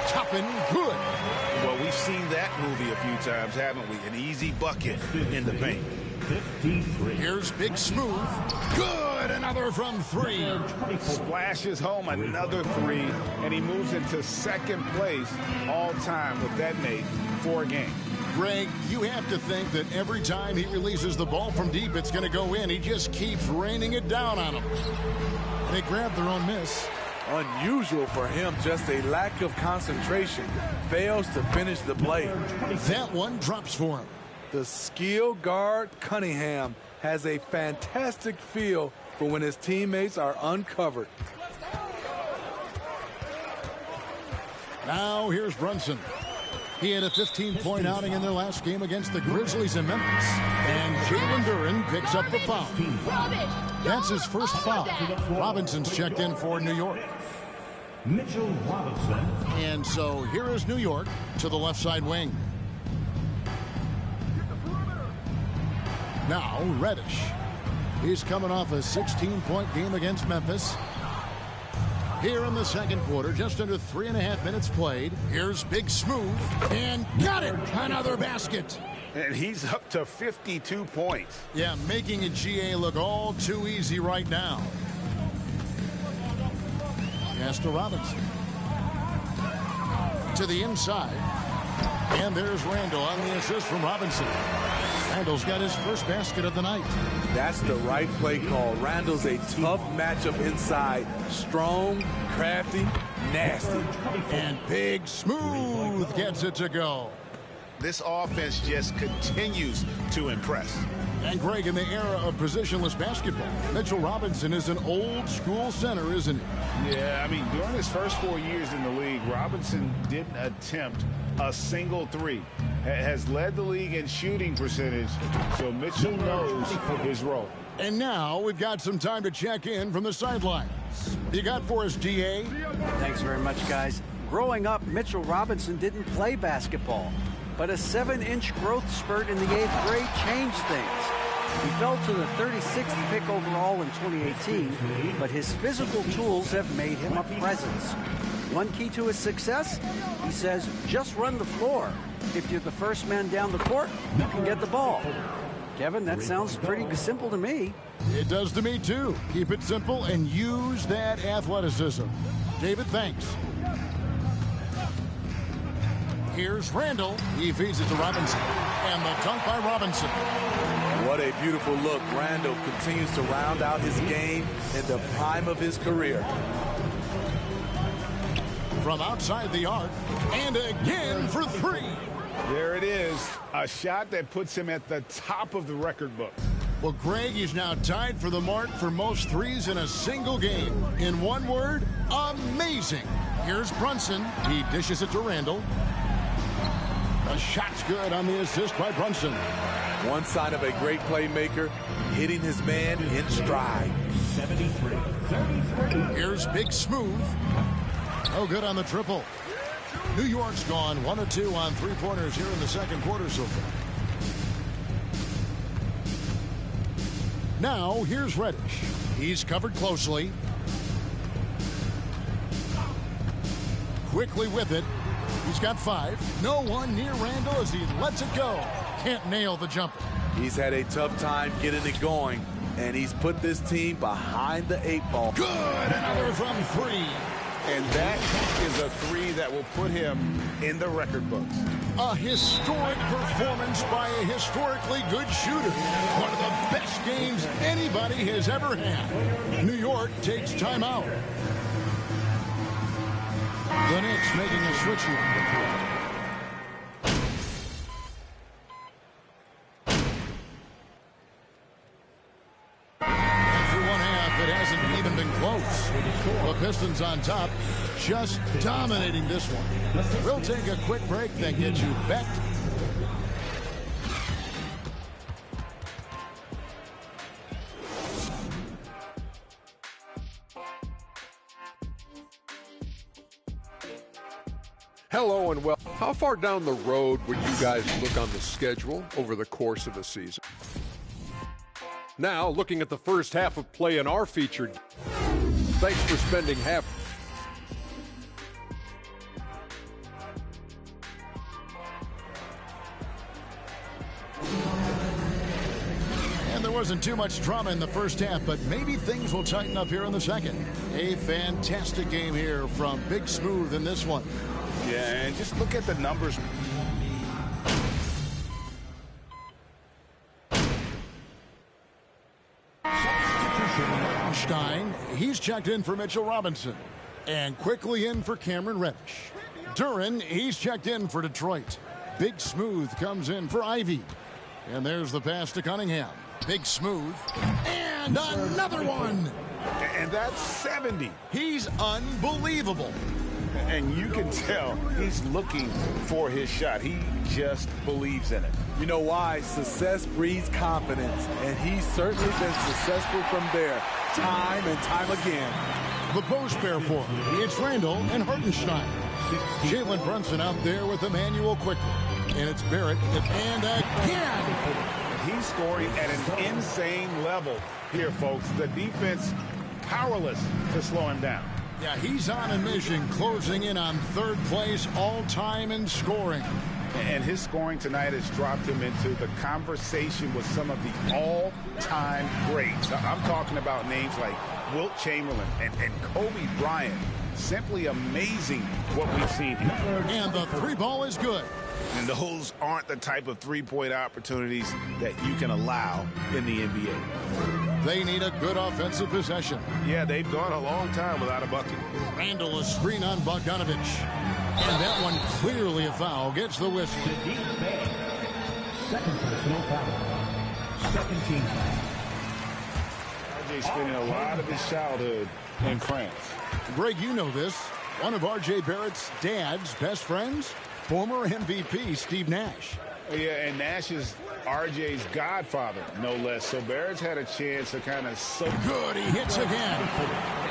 Toppin good. Well, we've seen that movie a few times, haven't we? An easy bucket in the paint. 53. Here's Big Smooth. Good. Another from 3. Splashes home another 3, and he moves into second place all time with that make for a game. Greg, you have to think that every time he releases the ball from deep, it's going to go in. He just keeps raining it down on them. They grab their own miss. Unusual for him, just a lack of concentration. Fails to finish the play. That one drops for him. The skill guard Cunningham has a fantastic feel for when his teammates are uncovered. Now here's Brunson. He had a 15-point outing in their last game against the Grizzlies in Memphis. And Jalen Duran picks up the foul. That's his first foul. Robinson's checked in for New York. Mitchell Robinson. And so here is New York to the left side wing. Now Reddish. He's coming off a 16-point game against Memphis. Here in the second quarter, just under 3.5 minutes played. Here's Big Smooth, and got it! Another basket. And he's up to 52 points. Yeah, making a GA look all too easy right now. Pass to Robinson. To the inside. And there's Randall on the assist from Robinson. Randall's got his first basket of the night. That's the right play call. Randall's a tough matchup inside. Strong, crafty, nasty. And Big Smooth gets it to go. This offense just continues to impress. And Greg, in the era of positionless basketball, Mitchell Robinson is an old school center, isn't he? Yeah, I mean, during his first 4 years in the league, Robinson didn't attempt a single three. Has led the league in shooting percentage, so Mitchell knows his role. And now we've got some time to check in from the sidelines. You got for us, DA? Thanks very much, guys. Growing up, Mitchell Robinson didn't play basketball, but a 7-inch growth spurt in the 8th grade changed things. He fell to the 36th pick overall in 2018, but his physical tools have made him a presence. One key to his success, he says, just run the floor. If you're the first man down the court, you can get the ball. Kevin, that sounds pretty simple to me. It does to me, too. Keep it simple and use that athleticism. David, thanks. Here's Randall. He feeds it to Robinson. And the dunk by Robinson. What a beautiful look. Randall continues to round out his game in the prime of his career. From outside the arc, and again for three. There it is, a shot that puts him at the top of the record book. Well, Greg is now tied for the mark for most threes in a single game. In one word, amazing. Here's Brunson. He dishes it to Randall. The shot's good on the assist by Brunson. One sign of a great playmaker, hitting his man in stride. 73-33. Here's Big Smooth. No good on the triple. New York's gone 1 of 2 on three-pointers here in the second quarter so far. Now, here's Reddish. He's covered closely. Quickly with it. He's got 5. No one near Randall as he lets it go. Can't nail the jumper. He's had a tough time getting it going, and he's put this team behind the 8 ball. Good! Another from 3. And that is a 3 that will put him in the record books. A historic performance by a historically good shooter. One of the best games anybody has ever had. New York takes timeout. The Knicks making a switch here. The Pistons on top, just dominating this one. We'll take a quick break, then get you back. Hello and well. How far down the road would you guys look on the schedule over the course of a season? Now, looking at the first half of play in our featured. Thanks for spending half. And there wasn't too much drama in the first half, but maybe things will tighten up here in the second. A fantastic game here from Big Smooth in this one. Yeah, and just look at the numbers. Stein, he's checked in for Mitchell Robinson. And quickly in for Cameron Reddish. Duran, he's checked in for Detroit. Big Smooth comes in for Ivy. And there's the pass to Cunningham. Big Smooth. And another one! And that's 70. He's unbelievable. And you can tell he's looking for his shot. He just believes in it. You know why? Success breeds confidence, and he's certainly been successful from there, time and time again. The post pair for him. It's Randall and Hartenstein. Jalen Brunson out there with Emmanuel quickly. And it's Barrett. And again! He's scoring at an insane level here, folks. The defense powerless to slow him down. Yeah, he's on a mission, closing in on third place all-time in scoring. And his scoring tonight has dropped him into the conversation with some of the all-time greats. I'm talking about names like Wilt Chamberlain and Kobe Bryant. Simply amazing what we've seen here. And the three ball is good. And those aren't the type of three-point opportunities that you can allow in the NBA. They need a good offensive possession. Yeah, they've gone a long time without a bucket. Randall, a screen on Bogdanovich. And that one clearly a foul. Gets the whistle. Second personal foul. Second team foul. RJ spending a lot of his childhood in France. Greg, you know this. One of R.J. Barrett's dad's best friends, former MVP Steve Nash. Yeah, and Nash is RJ's godfather, no less. So Barrett's had a chance to kind of soak. Good, he hits again.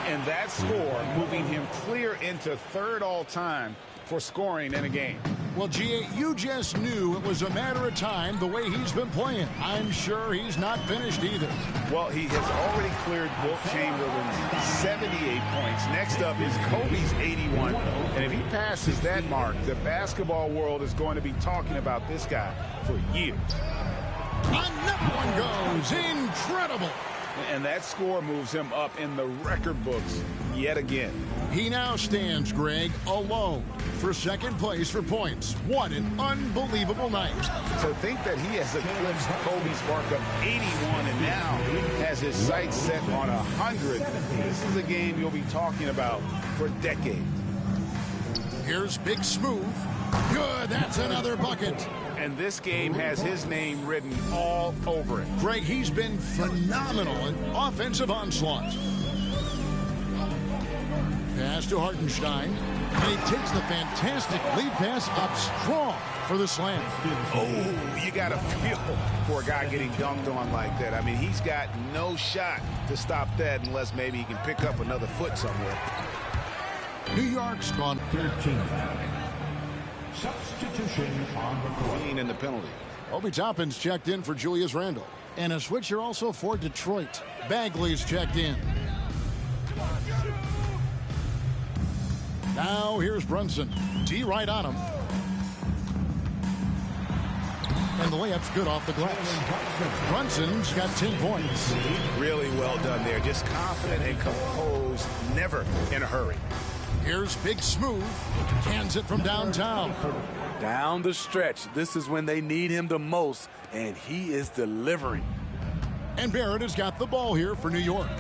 And that score moving him clear into third all-time for scoring in a game. Well, G.A., you just knew it was a matter of time the way he's been playing. I'm sure he's not finished either. Well, he has already cleared Wilt Chamberlain's 78 points. Next up is Kobe's 81. And if he passes that mark, the basketball world is going to be talking about this guy for years. Another one goes. Incredible. And that score moves him up in the record books yet again. He now stands, Greg, alone for second place for points. What an unbelievable night. To think that he has eclipsed Kobe's mark of 81 and now has his sights set on 100. This is a game you'll be talking about for decades. Here's Big Smooth. Good, that's another bucket. And this game has his name written all over it. Greg, he's been phenomenal in offensive onslaught. Pass to Hartenstein. And he takes the fantastic lead pass up strong for the slam. Oh, you got to feel for a guy getting dunked on like that. I mean, he's got no shot to stop that unless maybe he can pick up another foot somewhere. New York's gone 13. Substitution on the court. In the penalty. Obi Toppin's checked in for Julius Randle. And a switcher also for Detroit. Bagley's checked in. Now here's Brunson. D right on him. And the layup's good off the glass. Brunson's got 10 points. Really well done there. Just confident and composed. Never in a hurry. Here's Big Smooth. Cans it from downtown. Down the stretch. This is when they need him the most, and he is delivering. And Barrett has got the ball here for New York.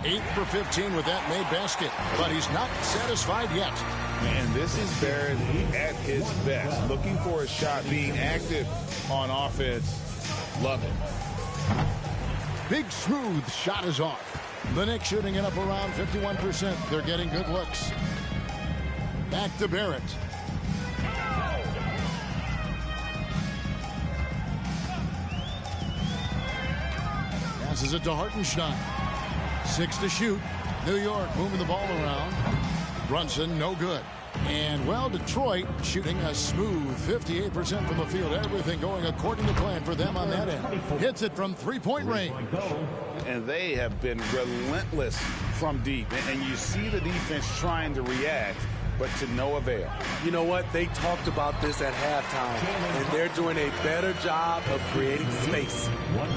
8 for 15 with that made basket, but he's not satisfied yet. And this is Barrett at his best. Looking for a shot, being active on offense. Love it. Big Smooth shot is off. The Knicks shooting it up around 51%. They're getting good looks. Back to Barrett. Passes it to Hartenstein. 6 to shoot. New York moving the ball around. Brunson, no good. And, well, Detroit shooting a smooth 58% from the field. Everything going according to plan for them on that end. Hits it from three-point range. And they have been relentless from deep. And you see the defense trying to react, but to no avail. You know what? They talked about this at halftime, and they're doing a better job of creating space.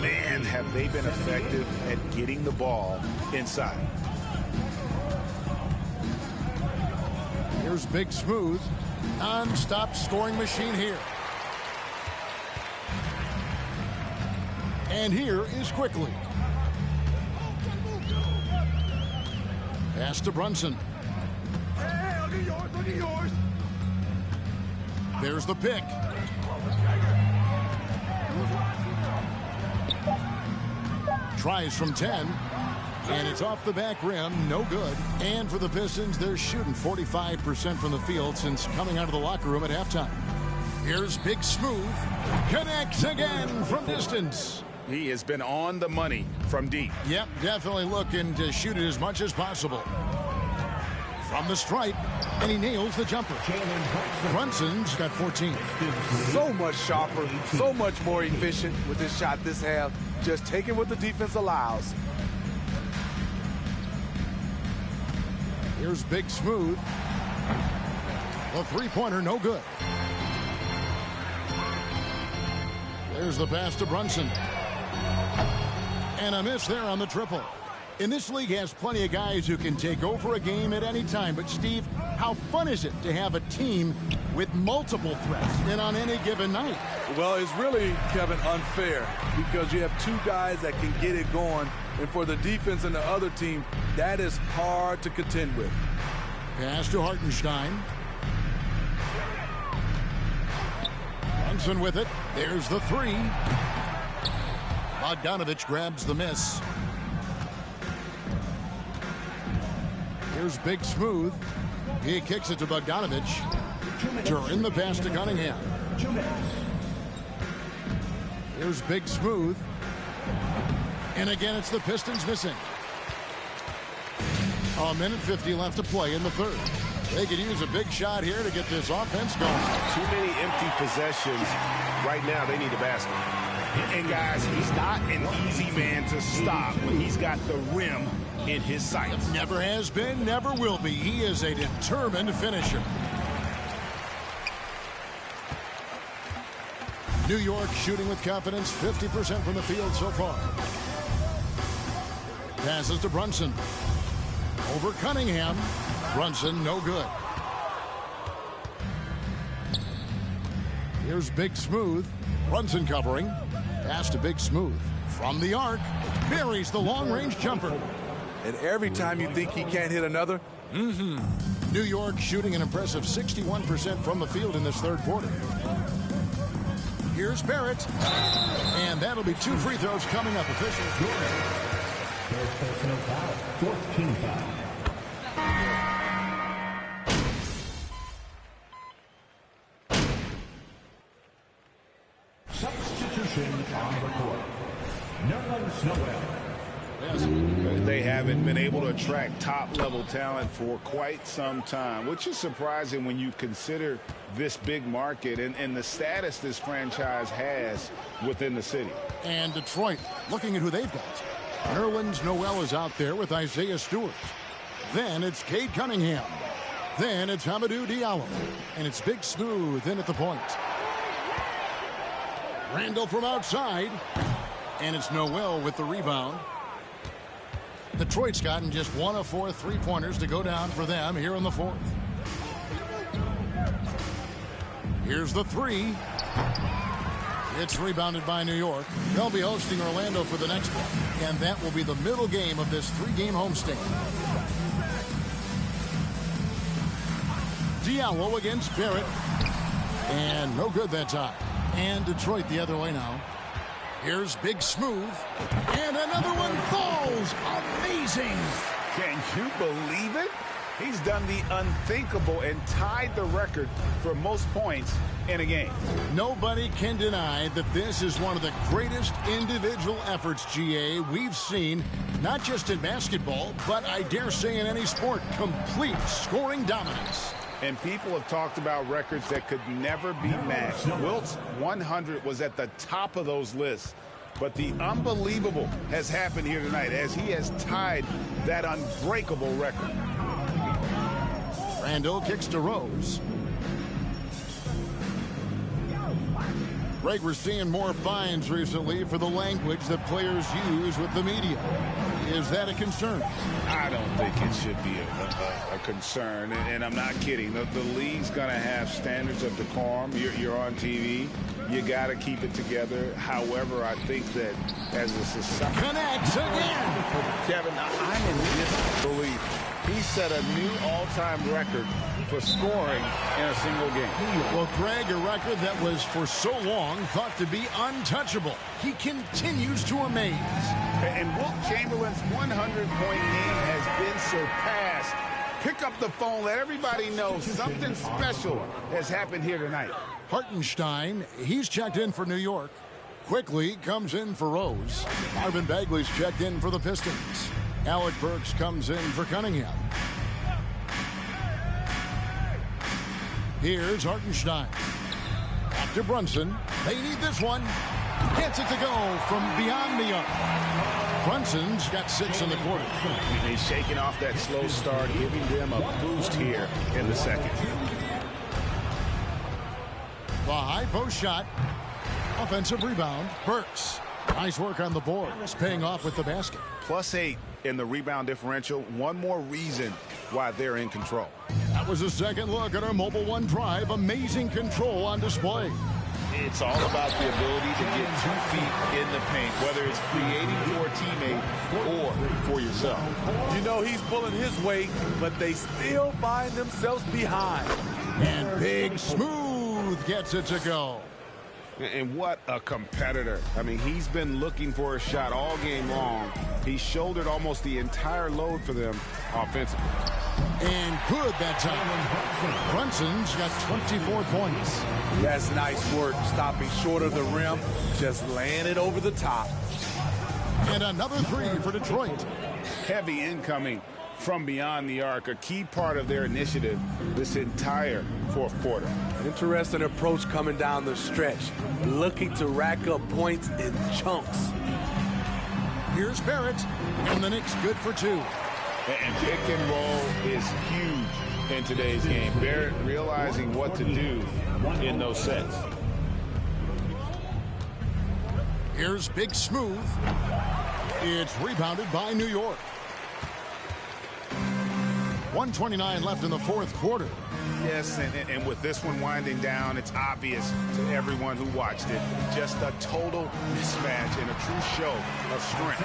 Man, have they been effective at getting the ball inside. Here's Big Smooth. Non-stop scoring machine here. And here is Quickly. Pass to Brunson. Hey, look at yours, look at yours. There's the pick. Tries from 10. And it's off the back rim, no good. And for the Pistons, they're shooting 45% from the field since coming out of the locker room at halftime. Here's Big Smooth. Connects again from distance. He has been on the money from deep. Yep, definitely looking to shoot it as much as possible. from the stripe, and he nails the jumper. Brunson's got 14. So much sharper, so much more efficient with his shot this half. Just taking what the defense allows. Here's Big Smooth. The three-pointer, no good. There's the pass to Brunson. And a miss there on the triple. And this league has plenty of guys who can take over a game at any time. But, Steve, how fun is it to have a team with multiple threats and on any given night? Well, it's really, Kevin, unfair because you have two guys that can get it going. And for the defense and the other team, that is hard to contend with. Pass to Hartenstein. Brunson with it. There's the three. Bogdanovich grabs the miss. Here's Big Smooth. He kicks it to Bogdanovich. Durin the pass to Cunningham. Here's Big Smooth. And again, it's the Pistons missing. A minute 50 left to play in the third. They could use a big shot here to get this offense going. Too many empty possessions. Right now, they need a basket. And, guys, he's not an easy man to stop when he's got the rim in his sights. Never has been, never will be. He is a determined finisher. New York shooting with confidence, 50% from the field so far. Passes to Brunson. Over Cunningham. Brunson, no good. Here's Big Smooth. Brunson covering. Pass to Big Smooth. From the arc. Buries the long-range jumper. And every time you think he can't hit another, New York shooting an impressive 61% from the field in this third quarter. Here's Barrett. And that'll be 2 free throws coming up. Official. First personal foul, 14 foul. Substitution on the court. Nerlens Noel. They haven't been able to attract top-level talent for quite some time, which is surprising when you consider this big market and the status this franchise has within the city. And Detroit, looking at who they've got. Nerlens Noel is out there with Isaiah Stewart. Then it's Cade Cunningham. Then it's Hamidou Diallo. And it's Big Smooth in at the point. Randall from outside. And it's Noel with the rebound. Detroit's gotten just 1 of 4 three-pointers to go down for them here in the fourth. Here's the three. It's rebounded by New York. They'll be hosting Orlando for the next one, and that will be the middle game of this 3-game homestand. Diallo against Barrett. And no good that time. And Detroit the other way now. Here's Big Smooth. And another one falls. Amazing. Can you believe it? He's done the unthinkable and tied the record for most points in a game. Nobody can deny that this is one of the greatest individual efforts, GA, we've seen, not just in basketball, but I dare say in any sport. Complete scoring dominance. And people have talked about records that could never be matched. Wilt's 100 was at the top of those lists. But the unbelievable has happened here tonight as he has tied that unbreakable record. Randall kicks to Rose. Greg, we're seeing more fines recently for the language that players use with the media. Is that a concern? I don't think it should be a concern, and I'm not kidding. The league's going to have standards of decorum. You're on TV. You got to keep it together. However, I think that as a society... Connects again! Kevin, I'm in disbelief. He set a new all-time record for scoring in a single game. Well, Greg, a record that was for so long thought to be untouchable. He continues to amaze. And Wilt Chamberlain's 100-point game has been surpassed. Pick up the phone, let everybody know something special has happened here tonight. Hartenstein, he's checked in for New York. Quickly comes in for Rose. Marvin Bagley's checked in for the Pistons. Alec Burks comes in for Cunningham. Here's Hartenstein. Back to Brunson. They need this one. Gets it to go from beyond the arc. Brunson's got 6 in the quarter. He's shaking off that slow start, giving them a boost here in the second. The high post shot. Offensive rebound. Burks. Nice work on the boards, paying off with the basket. +8 in the rebound differential. One more reason why they're in control. That was a second look at our Mobile One Drive. Amazing control on display. It's all about the ability to get 2 feet in the paint, whether it's creating for a teammate or for yourself. You know he's pulling his weight, but they still find themselves behind. And Big Smooth gets it to go. And what a competitor. I mean, he's been looking for a shot all game long. He shouldered almost the entire load for them offensively. And good that time. Brunson's got 24 points. That's nice work, stopping short of the rim, just laying it over the top. And another 3 for Detroit. Heavy incoming from beyond the arc, a key part of their initiative this entire fourth quarter. Interesting approach coming down the stretch, looking to rack up points in chunks. Here's Barrett, and the Knicks good for 2. And pick and roll is huge in today's game. Barrett realizing what to do in those sets. Here's Big Smooth. It's rebounded by New York. 1:29 left in the fourth quarter. Yes, and with this one winding down, it's obvious to everyone who watched it. Just a total mismatch and a true show of strength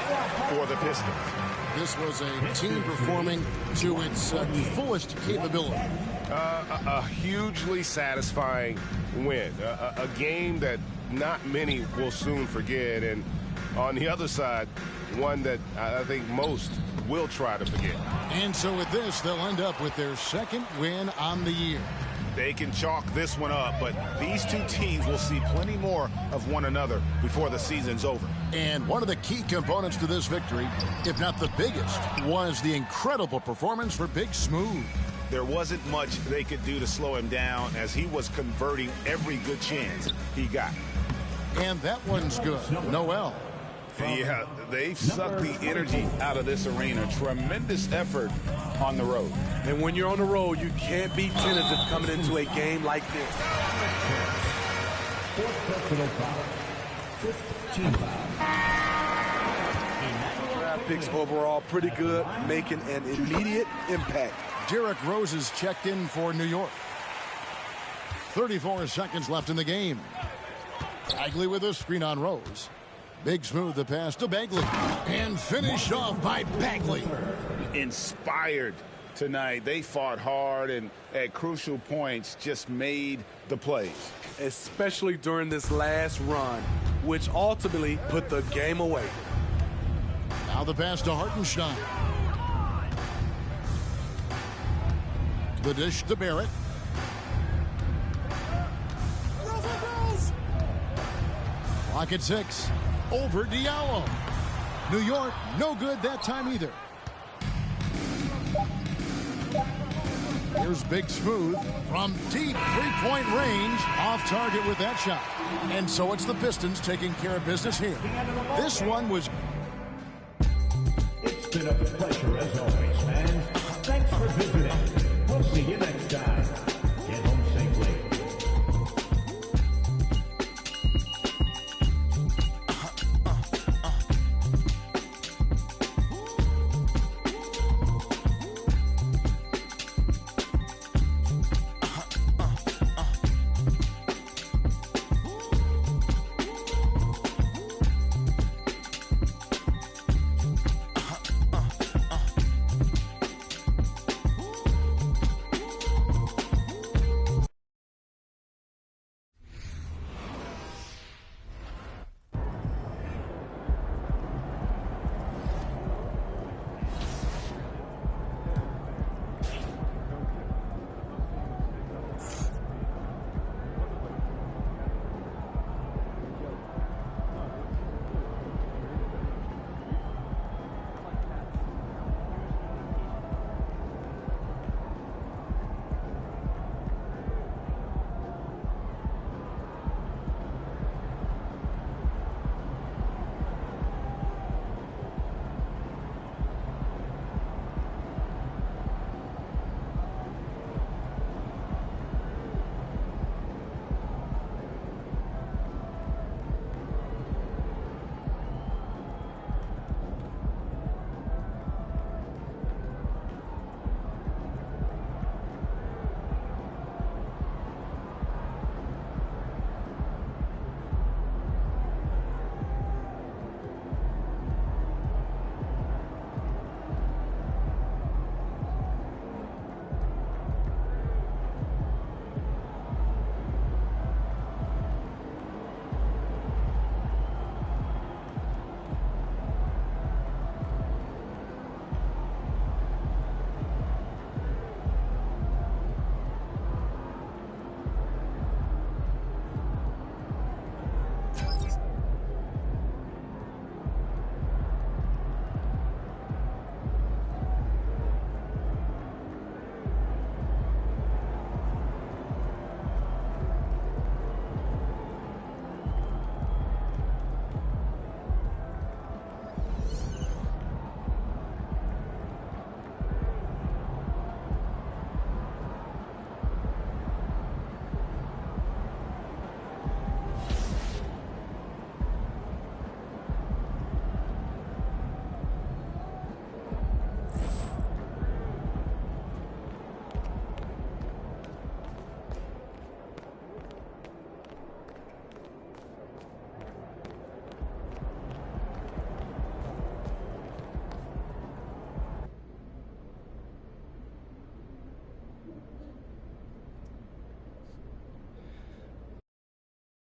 for the Pistons. This was a team performing to its fullest capability. A hugely satisfying win. A game that not many will soon forget. And on the other side, one that I think most will try to forget. And so with this, they'll end up with their second win on the year. They can chalk this one up, but these two teams will see plenty more of one another before the season's over. And one of the key components to this victory, if not the biggest, was the incredible performance for Big Smooth. There wasn't much they could do to slow him down as he was converting every good chance he got. And that one's good. Noel. Yeah, they've sucked the energy out of this arena. Tremendous effort on the road. And when you're on the road, you can't be tentative coming into a game like this. Draft picks overall pretty good, making an immediate impact. Derrick Rose is checked in for New York. 34 seconds left in the game. Bagley with a screen on Rose. Big Smooth the pass to Bagley. And finished off by Bagley. Inspired tonight. They fought hard and at crucial points just made the plays. Especially during this last run, which ultimately put the game away. Now the pass to Hartenstein. The dish to Barrett. Clock at 6. Over Diallo. New York, no good that time either. Here's Big Smooth from deep three-point range. Off target with that shot. And so it's the Pistons taking care of business here. This one was... It's been a pleasure as always, fans. Thanks for visiting. We'll see you next time. Get home safely.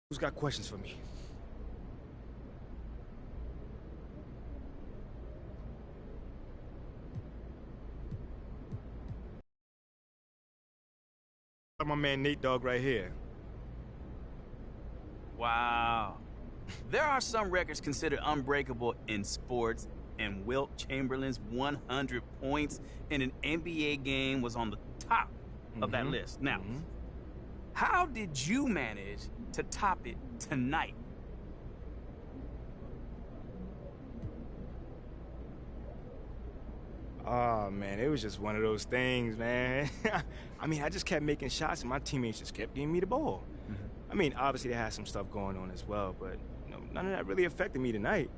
Who's got questions for me? My man Nate Dogg right here. Wow. There are some records considered unbreakable in sports, and Wilt Chamberlain's 100 points in an NBA game was on the top of that list. Now, how did you manage to top it tonight? Oh, man, it was just one of those things, man. I mean, I just kept making shots, and my teammates just kept giving me the ball. I mean, obviously, they had some stuff going on as well, but none of that really affected me tonight.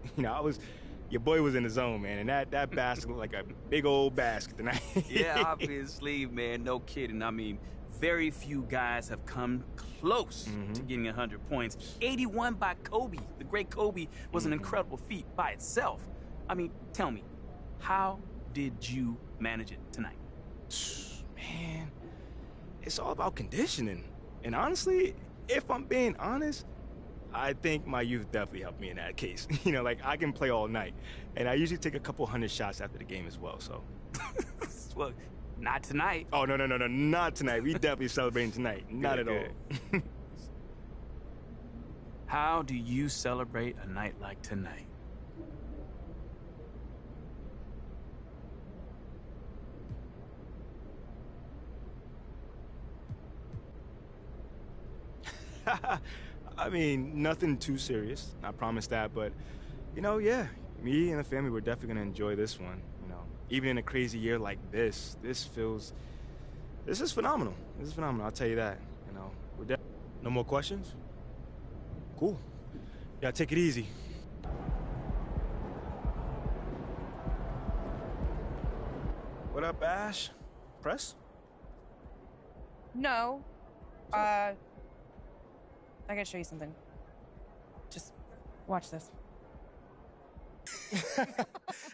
Your boy was in the zone, man, and that basket looked like a big old basket tonight. Yeah, obviously, man, no kidding. I mean, very few guys have come close to getting 100 points. 81 by Kobe. The great Kobe was an incredible feat by itself. I mean, tell me, how did you manage it tonight? Man, it's all about conditioning. And honestly, if I'm being honest, I think my youth definitely helped me in that case. I can play all night. And I usually take a couple 100 shots after the game as well, so. Well, not tonight. Oh, no, not tonight. We definitely celebrating tonight. Not at all. How do you celebrate a night like tonight? I mean, nothing too serious. I promise that, but, yeah, me and the family, we're definitely gonna enjoy this one, Even in a crazy year like this is phenomenal. This is phenomenal, I'll tell you that, No more questions? Cool. Yeah, take it easy. What up, Ash? Press? No. I gotta show you something. Just watch this.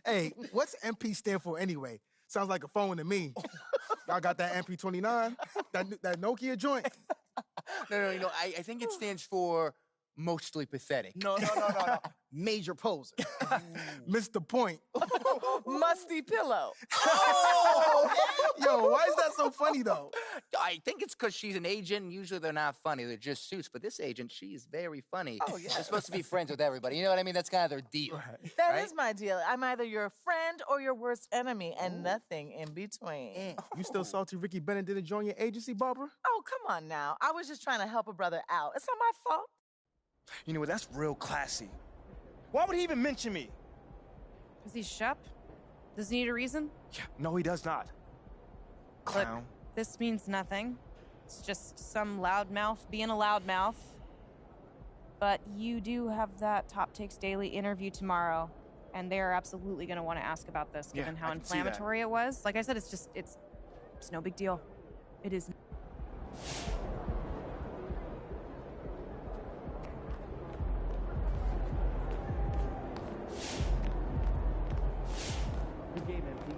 Hey, what's MP stand for anyway? Sounds like a phone to me. Y'all got that MP29? That Nokia joint? No. I think it stands for mostly pathetic. No. Major poser. Missed the point. Musty pillow. Yo, why is that so funny, though? I think it's because she's an agent, and usually they're not funny. They're just suits. But this agent, she's very funny. Oh, yeah. They're supposed to be friends with everybody. You know what I mean? That's kind of their deal. That is my deal. I'm either your friend or your worst enemy, and nothing in between. You still salty Ricky Bennett didn't join your agency, Barbara? Oh, come on now. I was just trying to help a brother out. It's not my fault. You know what? That's real classy. Why would he even mention me? Is he Shep? Does he need a reason? Yeah, no, he does not. Clown. Look, this means nothing. It's just some loudmouth being a loudmouth. But you do have that Top Takes Daily interview tomorrow, and they're absolutely going to want to ask about this, given how inflammatory it was. Like I said, it's no big deal. It is. Good game, MP.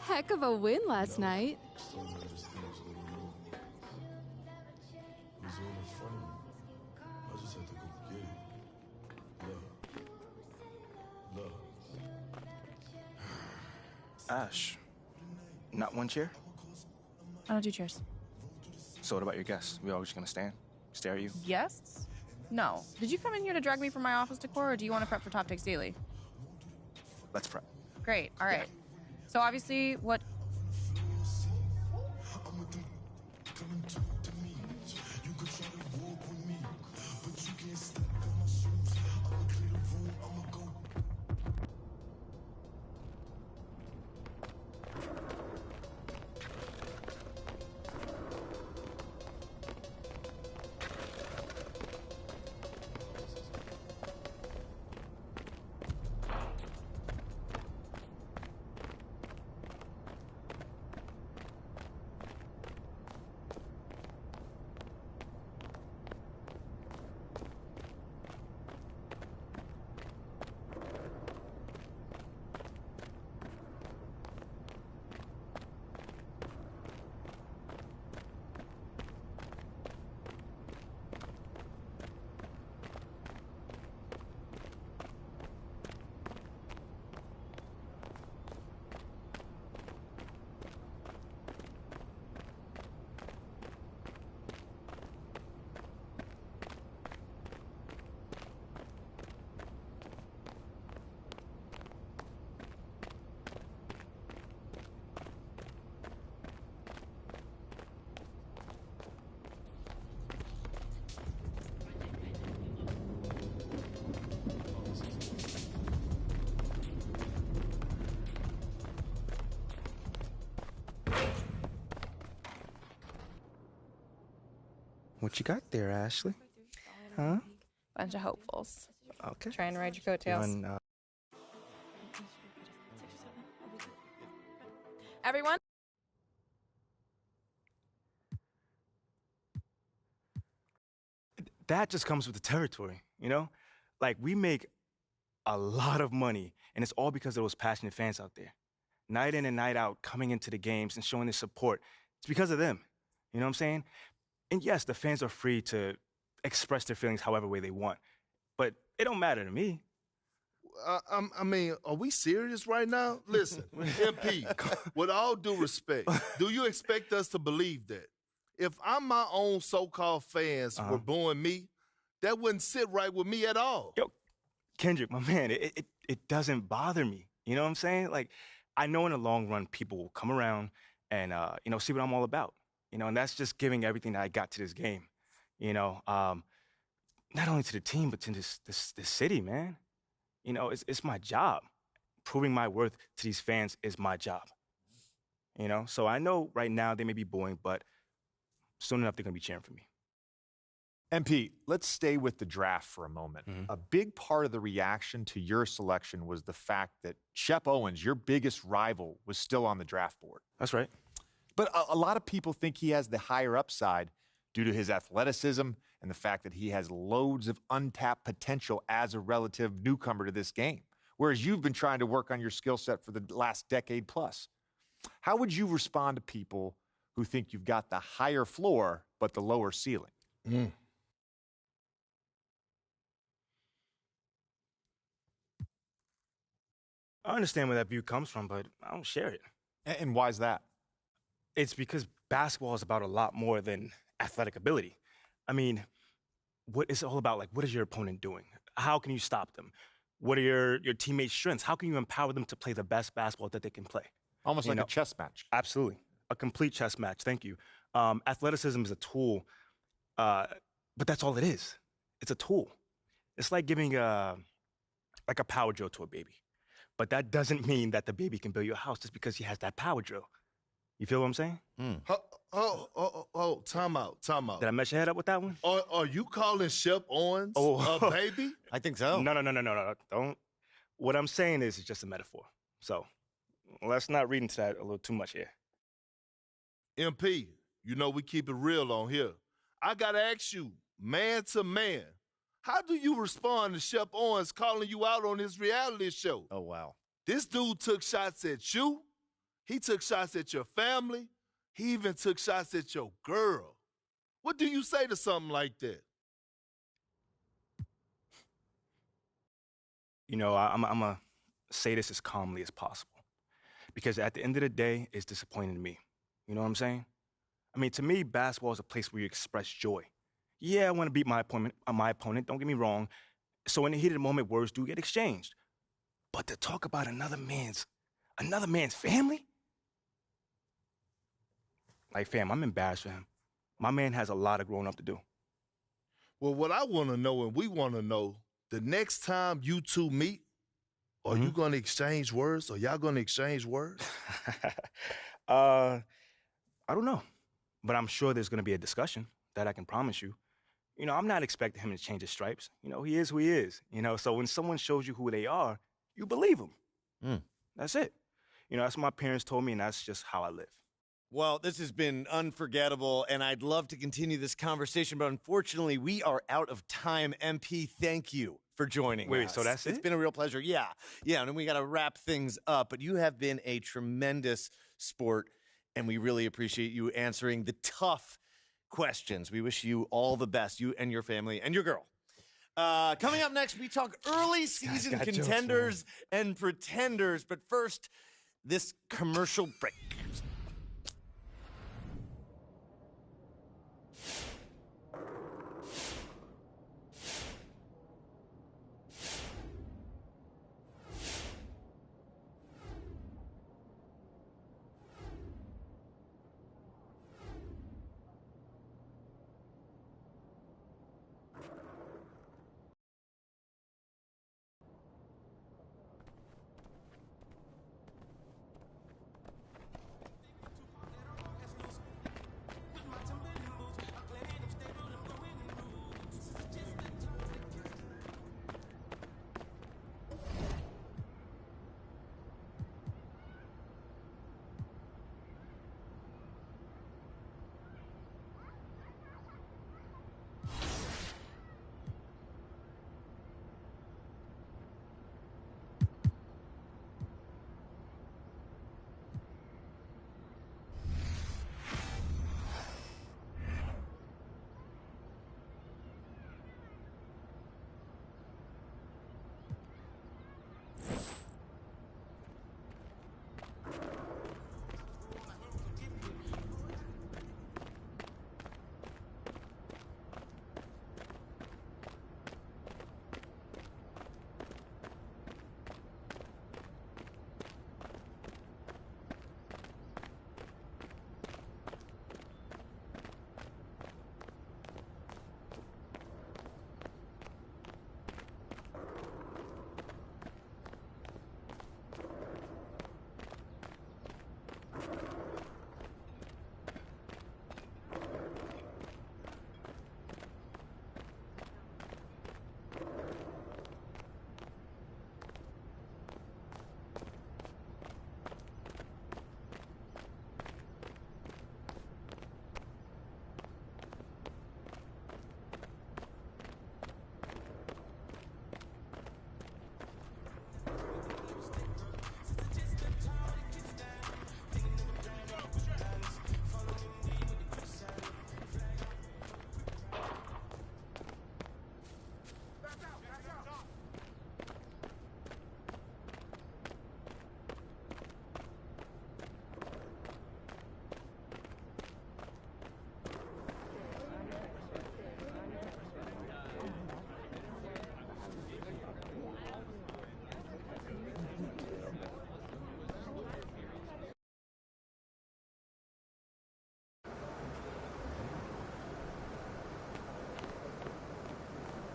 Heck of a win last night. Ash, not one chair? I don't do chairs. So what about your guests? We all just gonna stare at you? Guests? No. Did you come in here to drag me from my office decor, or do you want to prep for Top Takes Daily? Let's prep. Great. All right. So obviously, what What you got there, Ashley? Huh? bunch of hopefuls Okay. trying to ride your coattails. Everyone. That just comes with the territory, you know? Like, we make a lot of money, and it's all because of those passionate fans out there. Night in and night out, coming into the games and showing their support. It's because of them. You know what I'm saying? And yes, the fans are free to express their feelings however way they want, but it don't matter to me. I mean, are we serious right now? Listen, MP, with all due respect, do you expect us to believe that? If I'm my own so-called fans were booing me, that wouldn't sit right with me at all. Yo, Kendrick, my man, it doesn't bother me. You know what I'm saying? Like, I know in the long run, people will come around and, see what I'm all about. You know, and that's just giving everything that I got to this game. You know, not only to the team, but to this city, man. You know, it's my job. Proving my worth to these fans is my job. You know, so I know right now they may be booing, but soon enough they're going to be cheering for me. MP, let's stay with the draft for a moment. A big part of the reaction to your selection was the fact that Shep Owens, your biggest rival, was still on the draft board. That's right. But a lot of people think he has the higher upside due to his athleticism and the fact that he has loads of untapped potential as a relative newcomer to this game, whereas you've been trying to work on your skill set for the last decade plus. How would you respond to people who think you've got the higher floor but the lower ceiling? I understand where that view comes from, but I don't share it. And why is that? It's because basketball is about a lot more than athletic ability. I mean, what it's all about, like, what is your opponent doing? How can you stop them? What are your teammates' strengths? How can you empower them to play the best basketball that they can play? Almost like a chess match. Absolutely. A complete chess match. Thank you. Athleticism is a tool, but that's all it is. It's a tool. It's like giving a power drill to a baby. But that doesn't mean that the baby can build you a house just because he has that power drill. You feel what I'm saying? Time out. Did I mess your head up with that one? Are you calling Shep Owens a baby? I think so. No. Don't. What I'm saying is it's just a metaphor. So let's not read into that a little too much here. MP, you know we keep it real on here. I got to ask you, man to man, how do you respond to Shep Owens calling you out on his reality show? Oh, wow. This dude took shots at you. He took shots at your family. He even took shots at your girl. What do you say to something like that? You know, I'm going to say this as calmly as possible. Because at the end of the day, it's disappointing to me. You know what I'm saying? I mean, to me, basketball is a place where you express joy. Yeah, I want to beat my opponent, don't get me wrong. So in the heat of the moment, words do get exchanged. But to talk about another man's Another man's family? Like, fam, I'm embarrassed for him. My man has a lot of growing up to do. Well, what I want to know and we want to know, the next time you two meet, are Mm-hmm. you going to exchange words? Are y'all going to exchange words? I don't know. But I'm sure there's going to be a discussion. That I can promise you. You know, I'm not expecting him to change his stripes. You know, he is who he is. You know, so when someone shows you who they are, you believe them. That's it. You know, that's what my parents told me, and that's just how I live. Well, this has been unforgettable, and I'd love to continue this conversation, but unfortunately, we are out of time. MP, thank you for joining us. Wait, so that's It's it? been a real pleasure. Yeah, and we got to wrap things up, but you have been a tremendous sport, and we really appreciate you answering the tough questions. We wish you all the best, you and your family and your girl. Coming up next, we talk early season got jokes, contenders and pretenders, but first, this commercial break.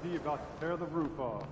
He about to tear the roof off.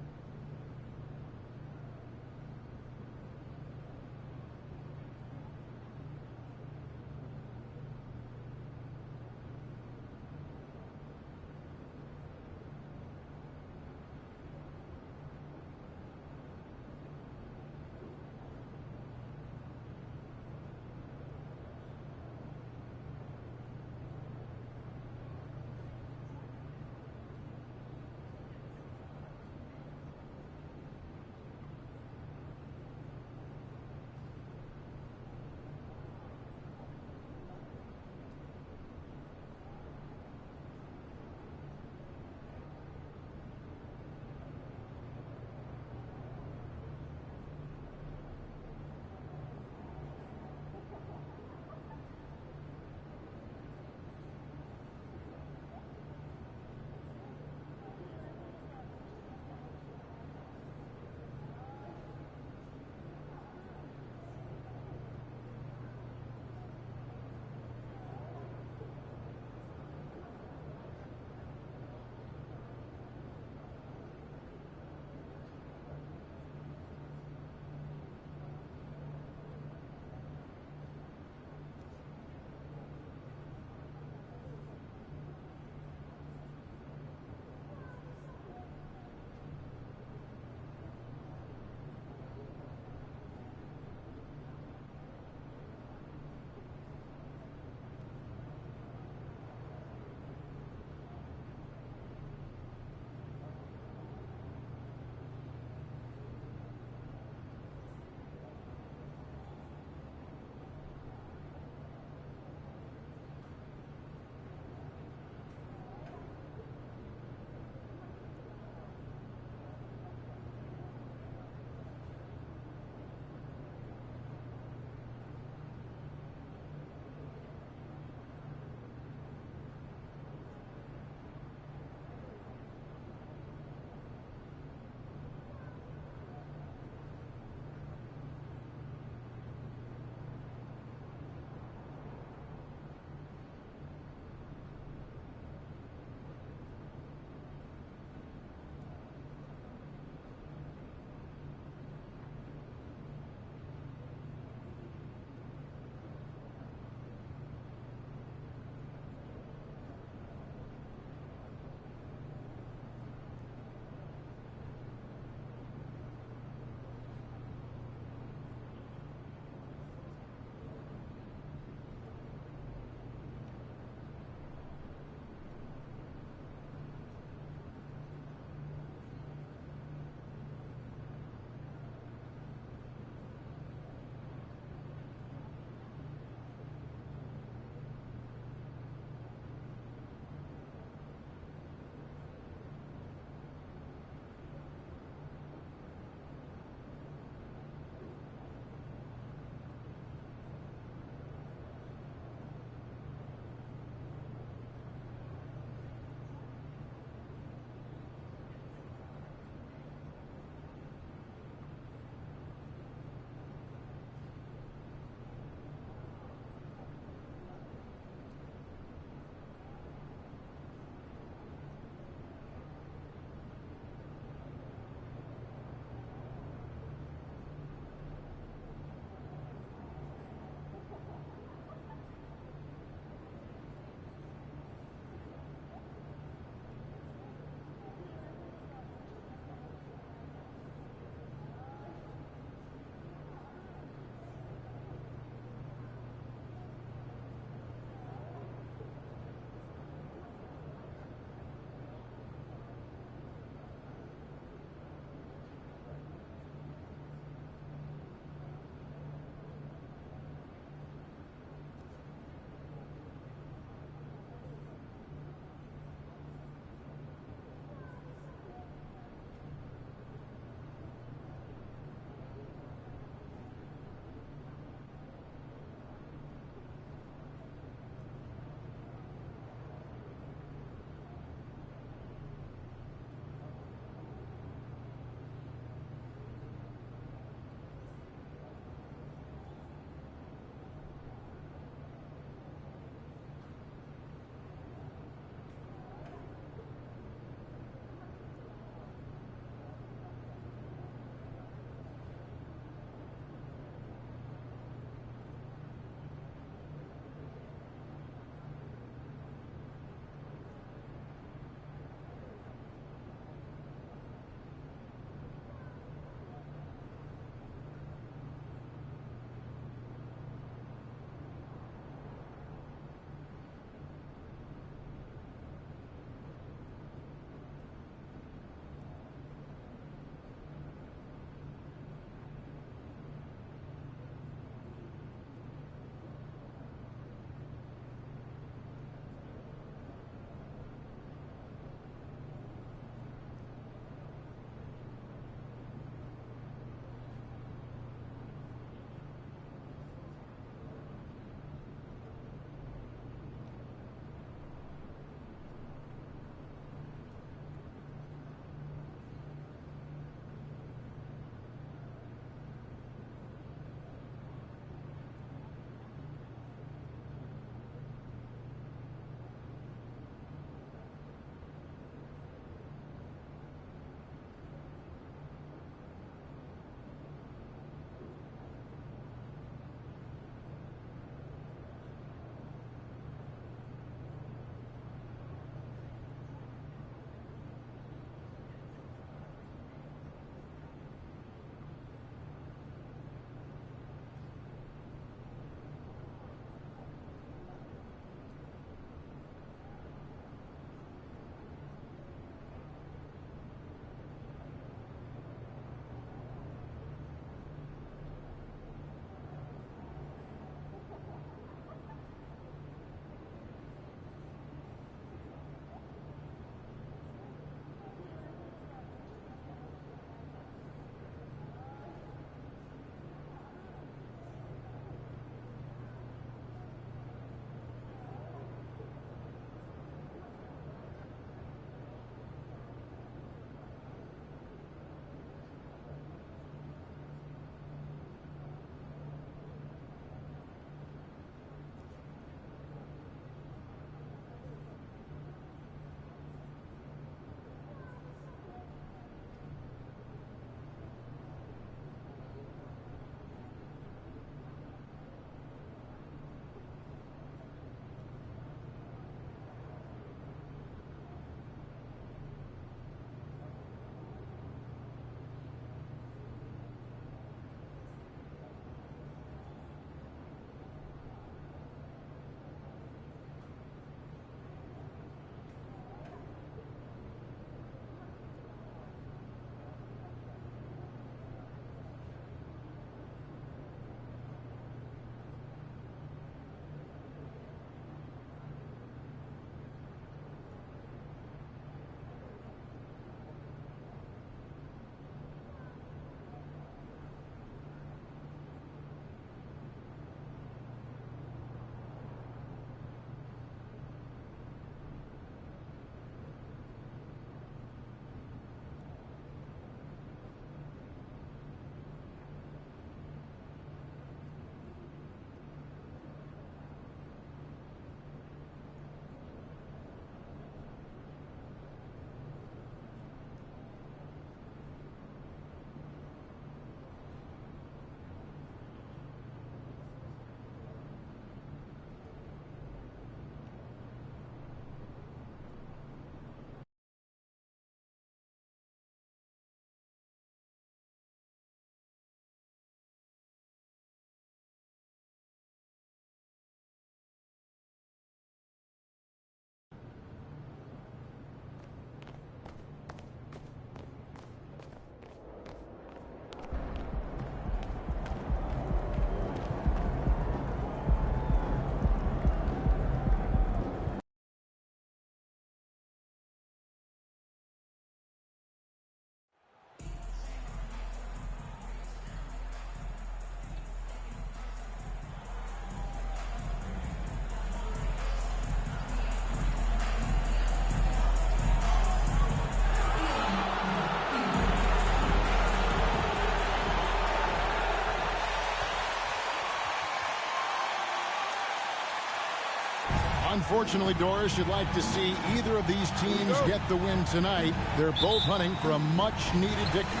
Unfortunately, Doris, you'd like to see either of these teams get the win tonight. They're both hunting for a much-needed victory.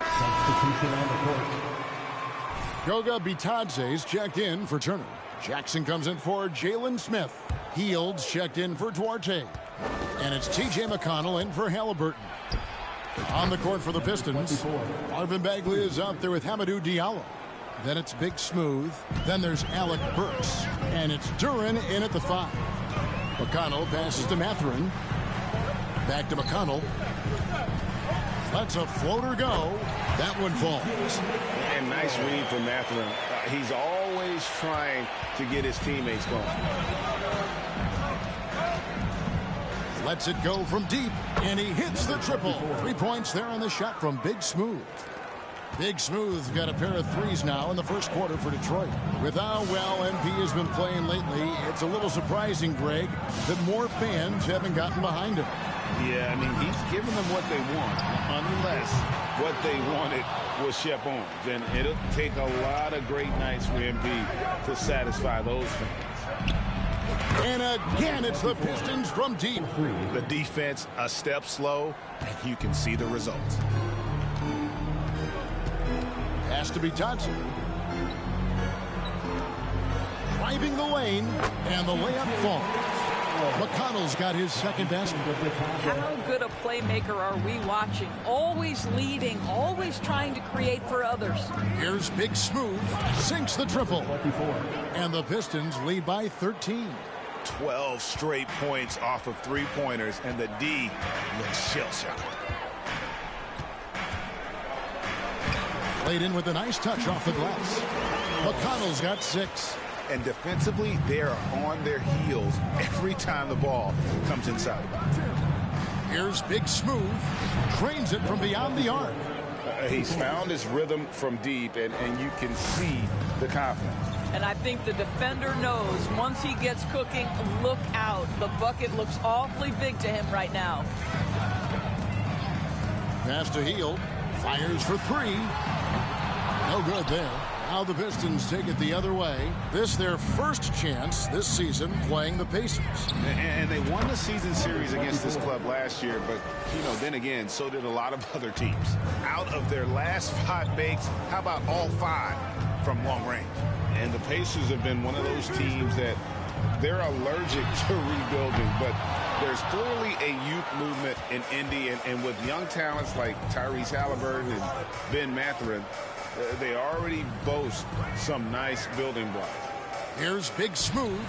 Substitution on the court. Goga Bitadze's checked in for Turner. Jackson comes in for Jalen Smith. Heald's checked in for Duarte. And it's T.J. McConnell in for Halliburton. On the court for the Pistons, Marvin Bagley is out there with Hamidou Diallo. Then it's Big Smooth. Then there's Alec Burks. And it's Duran in at the 5. McConnell passes to Mathurin. Back to McConnell. Lets a floater go. That one falls. And nice read from Mathurin. He's always trying to get his teammates going. Lets it go from deep, and he hits the triple. 3 points there on the shot from Big Smooth. Big Smooth got a pair of threes now in the first quarter for Detroit. With how well MP has been playing lately, it's a little surprising, Greg, that more fans haven't gotten behind him. Yeah, I mean, he's giving them what they want, unless what they wanted was Shep Owens. And it'll take a lot of great nights for MP to satisfy those fans. And again, it's the Pistons from deep. The defense a step slow, and you can see the results. Has to be Johnson. Driving the lane, and the layup falls. McConnell's got his second basket. How good a playmaker are we watching? Always leading, always trying to create for others. Here's Big Smooth, sinks the triple. And the Pistons lead by 13. 12 straight points off of three-pointers, and the D looks shell-shocked. Played in with a nice touch off the glass. McConnell's got 6. And defensively, they are on their heels every time the ball comes inside. Here's Big Smooth. Trains it from beyond the arc. He's found his rhythm from deep, and you can see the confidence. And I think the defender knows once he gets cooking, look out. The bucket looks awfully big to him right now. Pass to Hield. Fires for 3. No good there. Now the Pistons take it the other way. This their first chance this season playing the Pacers. And they won the season series against this club last year, but, then again, so did a lot of other teams. Out of their last 5 makes, how about all 5 from long range? And the Pacers have been one of those teams that they're allergic to rebuilding, but there's clearly a youth movement in Indy, and with young talents like Tyrese Halliburton and Ben Mathurin, they already boast some nice building blocks. Here's Big Smooth.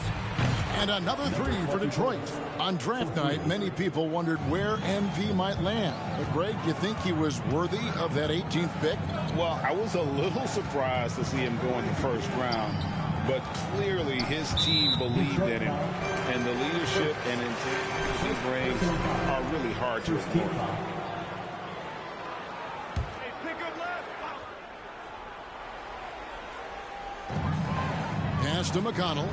And another 3 for Detroit. On draft night, many people wondered where MP might land. But, Greg, you think he was worthy of that 18th pick? Well, I was a little surprised to see him go in the first round. But clearly his team believed in him. And the leadership and integrity he brings are really hard to ignore. Pass to McConnell.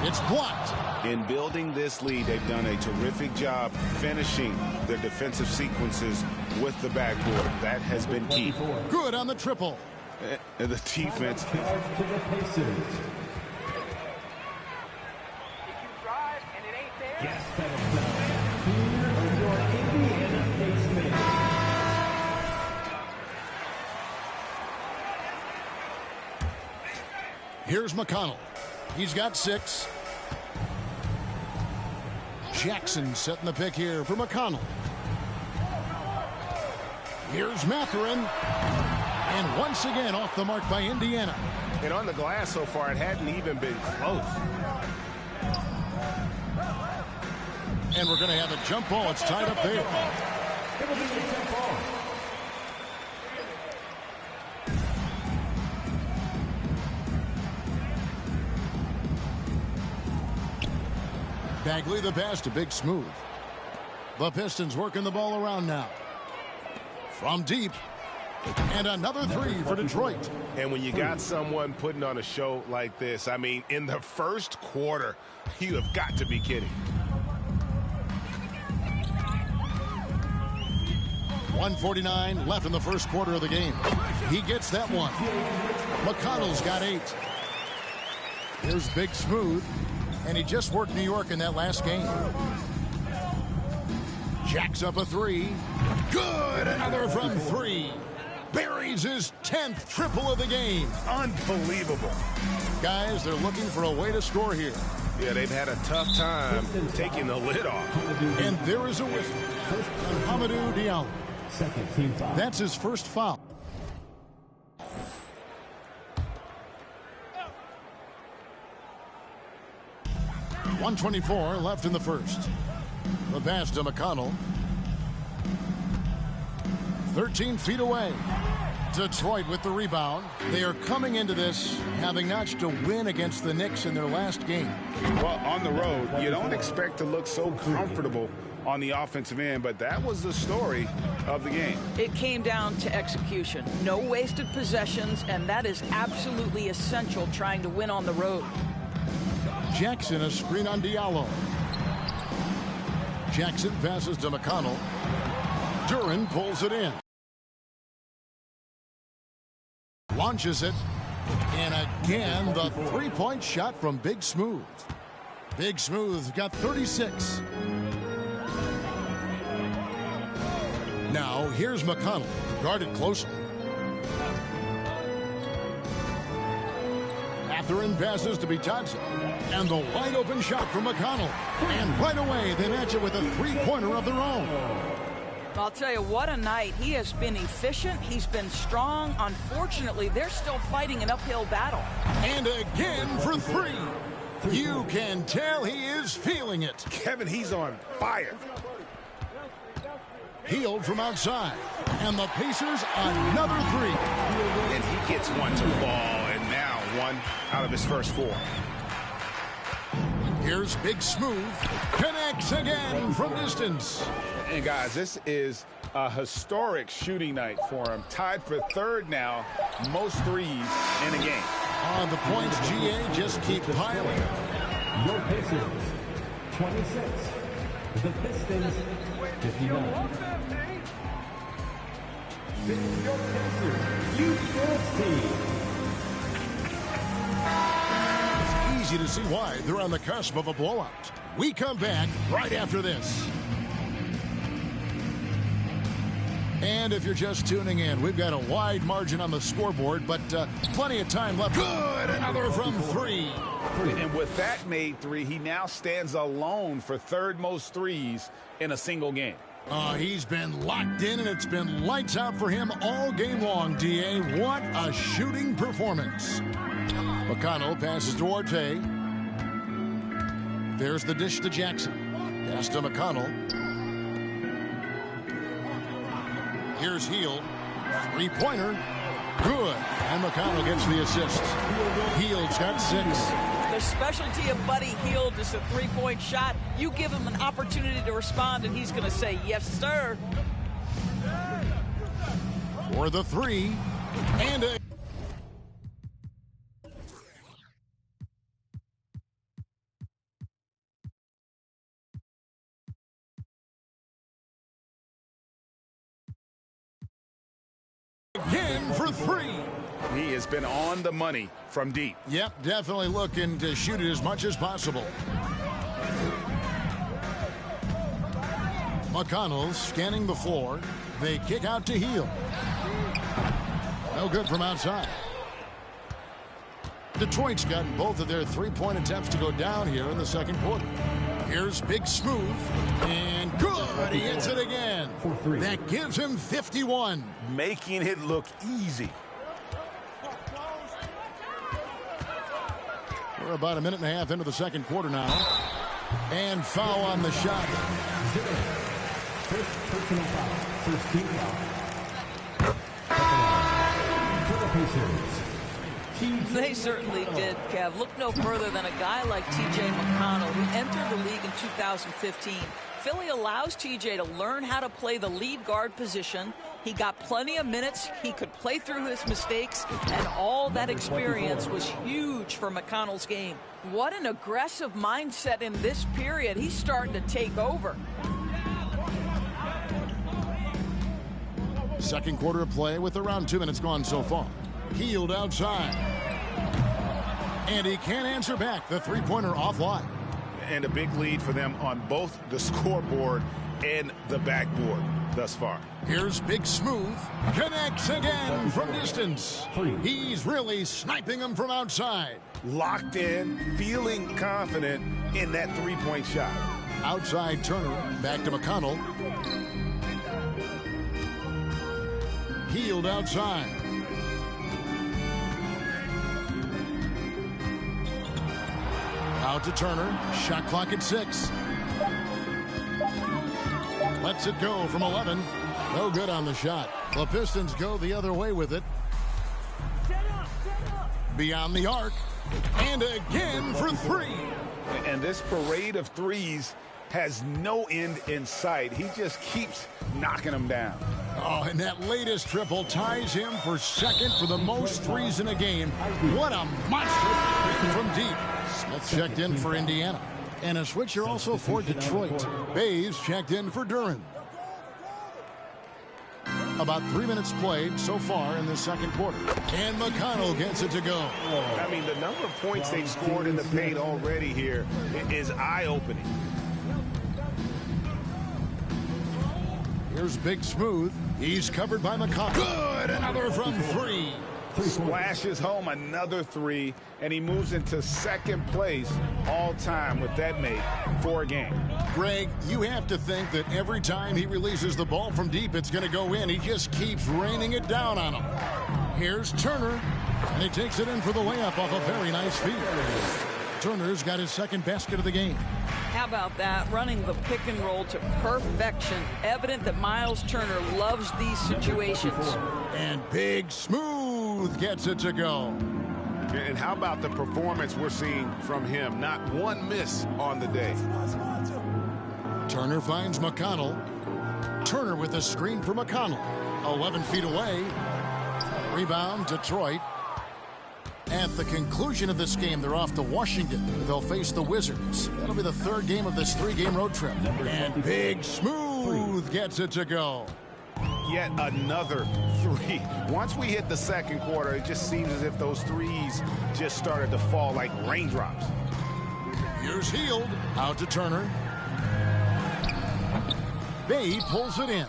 It's blocked. In building this lead, they've done a terrific job finishing their defensive sequences with the backboard. That has been key. Good on the triple. And the defense. Here's McConnell. He's got 6. Jackson setting the pick here for McConnell. Here's Mathurin. And once again off the mark by Indiana. And on the glass so far, it hadn't even been close. And we're going to have a jump ball. It's tied up there. It will be a jump ball. Bagley the pass to Big Smooth. The Pistons working the ball around now. From deep. And another 3 for Detroit. And when you got someone putting on a show like this, I mean, in the first quarter, you have got to be kidding. 1:49 left in the first quarter of the game. He gets that one. McConnell's got 8. Here's Big Smooth, and he just worked New York in that last game. Jacks up a 3. Good! Another from 3. Buries his 10th triple of the game. Unbelievable. Guys, they're looking for a way to score here. Yeah, they've had a tough time taking the lid off. And there is a whistle on Hamidou Diallo. Second team foul. That's his first foul. .124 left in the first. The pass to McConnell. 13 feet away. Detroit with the rebound. They are coming into this having notched a win against the Knicks in their last game. Well, on the road, you don't expect to look so comfortable on the offensive end, but that was the story of the game. It came down to execution. No wasted possessions, and that is absolutely essential trying to win on the road. Jackson, a screen on Diallo. Jackson passes to McConnell. Duran pulls it in. Launches it. And again, the three-point shot from Big Smooth. Big Smooth got 36. Now, here's McConnell, guarded closely. Mathurin passes to Bitadze. And the wide-open shot from McConnell. And right away, they match it with a three-pointer of their own. I'll tell you, what a night. He has been efficient. He's been strong. Unfortunately, they're still fighting an uphill battle. And again for 3. You can tell he is feeling it. Kevin, he's on fire. Healed from outside. And the Pacers another 3. And he gets one to fall, and now 1 out of his first 4. Here's Big Smooth. Connects again from distance. And guys, this is a historic shooting night for him. Tied for 3rd now, most threes in a game. On the points, GA just keep piling. Your Pacers, 26. The Pistons, 59. Your Pacers, Youth Sports Team. It's easy to see why they're on the cusp of a blowout. We come back right after this. And if you're just tuning in, we've got a wide margin on the scoreboard, but plenty of time left. Good! Another from 3. And with that made 3, he now stands alone for 3rd most threes in a single game. He's been locked in, and it's been lights out for him all game long, D.A. What a shooting performance. McConnell passes to Orte. There's the dish to Jackson. Pass to McConnell. Here's Hield. Three-pointer. Good. And McConnell gets the assist. Hield's got 6. The specialty of Buddy Hield is a three-point shot. You give him an opportunity to respond, and he's going to say, yes, sir. For the 3. And a... Again for 3. He has been on the money from deep. Yep, definitely looking to shoot it as much as possible. McConnell scanning the floor. They kick out to Hield. No good from outside. Detroit's gotten both of their three-point attempts to go down here in the second quarter. Here's Big Smooth. And good. He hits it again. That gives him 51. Making it look easy. We're about a minute and a half into the second quarter now. And foul on the shot. First personal foul. First team foul. For the Pacers. They certainly did, Kev. Look no further than a guy like T.J. McConnell, who entered the league in 2015. Philly allows T.J. to learn how to play the lead guard position. He got plenty of minutes. He could play through his mistakes, and all that experience was huge for McConnell's game. What an aggressive mindset in this period. He's starting to take over. Second quarter of play with around 2 minutes gone so far. Healed outside. And he can't answer back. The three-pointer offline. And a big lead for them on both the scoreboard and the backboard thus far. Here's Big Smooth. Connects again from distance. He's really sniping them from outside. Locked in, feeling confident in that three-point shot. Outside Turner, back to McConnell. Healed outside. Out to Turner, shot clock at 6. Lets it go from 11. No good on the shot. The Pistons go the other way with it. Beyond the arc. And again for 3. And this parade of threes has no end in sight. He just keeps knocking them down. Oh, and that latest triple ties him for second for the most threes in a game. What a monster from deep. Smith checked in for Indiana. And a switcher also for Detroit. Bays checked in for Durham. About 3 minutes played so far in the second quarter. And McConnell gets it to go. I mean, the number of points they've scored in the paint already here is eye-opening. Here's Big Smooth. He's covered by McConnell. Good! Another from 3. Splashes home another 3, and he moves into second place all time with that make for a game. Greg, you have to think that every time he releases the ball from deep, it's going to go in. He just keeps raining it down on him. Here's Turner, and he takes it in for the layup off a very nice feed. Turner's got his second basket of the game. How about that? Running the pick and roll to perfection. Evident that Miles Turner loves these situations. And Big Smooth gets it to go. And how about the performance we're seeing from him? Not one miss on the day. Turner finds McConnell. Turner with a screen for McConnell. 11 feet away. Rebound, Detroit. At the conclusion of this game, they're off to Washington. They'll face the Wizards. That'll be the third game of this 3-game road trip. And Big Smooth gets it to go. Yet another 3. Once we hit the second quarter, it just seems as if those threes just started to fall like raindrops. Here's Heald. Out to Turner. Bay pulls it in.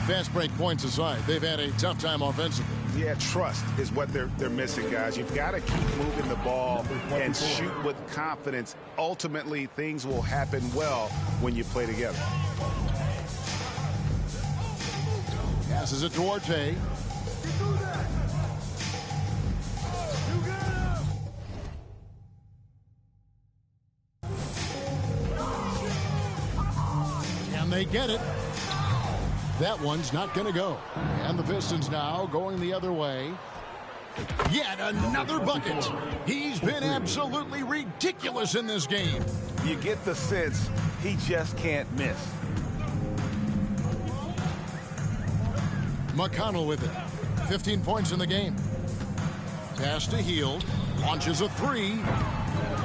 Fast break points aside, they've had a tough time offensively. Yeah, trust is what they're missing, guys. You've got to keep moving the ball and shoot with confidence. Ultimately, things will happen well when you play together. Passes it to Duarte. Can they get it? That one's not going to go. And the Pistons now going the other way. Yet another bucket. He's been absolutely ridiculous in this game. You get the sense he just can't miss. McConnell with it. 15 points in the game. Pass to Heald. Launches a 3.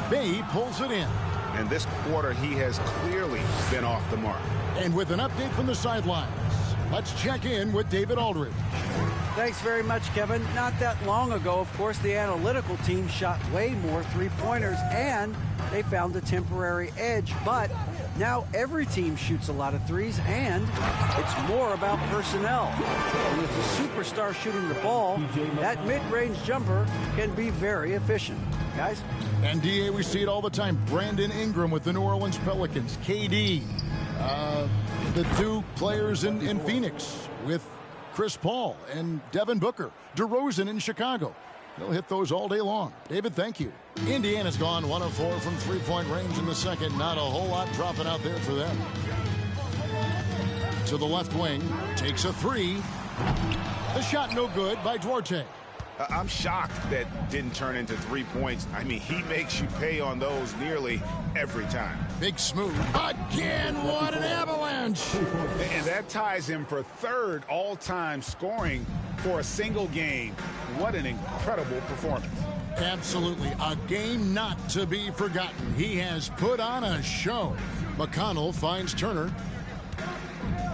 Bay pulls it in. And this quarter, he has clearly been off the mark. And with an update from the sidelines, let's check in with David Aldridge. Thanks very much, Kevin. Not that long ago, of course, the analytical team shot way more three-pointers, and they found a temporary edge. But now every team shoots a lot of threes, and it's more about personnel. And with a superstar shooting the ball, that mid-range jumper can be very efficient. Guys? And, D.A., we see it all the time. Brandon Ingram with the New Orleans Pelicans. KD. The 2 players in Phoenix with Chris Paul and Devin Booker. DeRozan in Chicago. They'll hit those all day long. David, thank you. Indiana's gone 1 of 4 from three-point range in the second. Not a whole lot dropping out there for them. To the left wing. Takes a 3. The shot no good by Duarte. I'm shocked that didn't turn into 3 points. I mean, he makes you pay on those nearly every time. Big Smooth. Again, what an avalanche. And that ties him for 3rd all-time scoring for a single game. What an incredible performance. Absolutely. A game not to be forgotten. He has put on a show. McConnell finds Turner.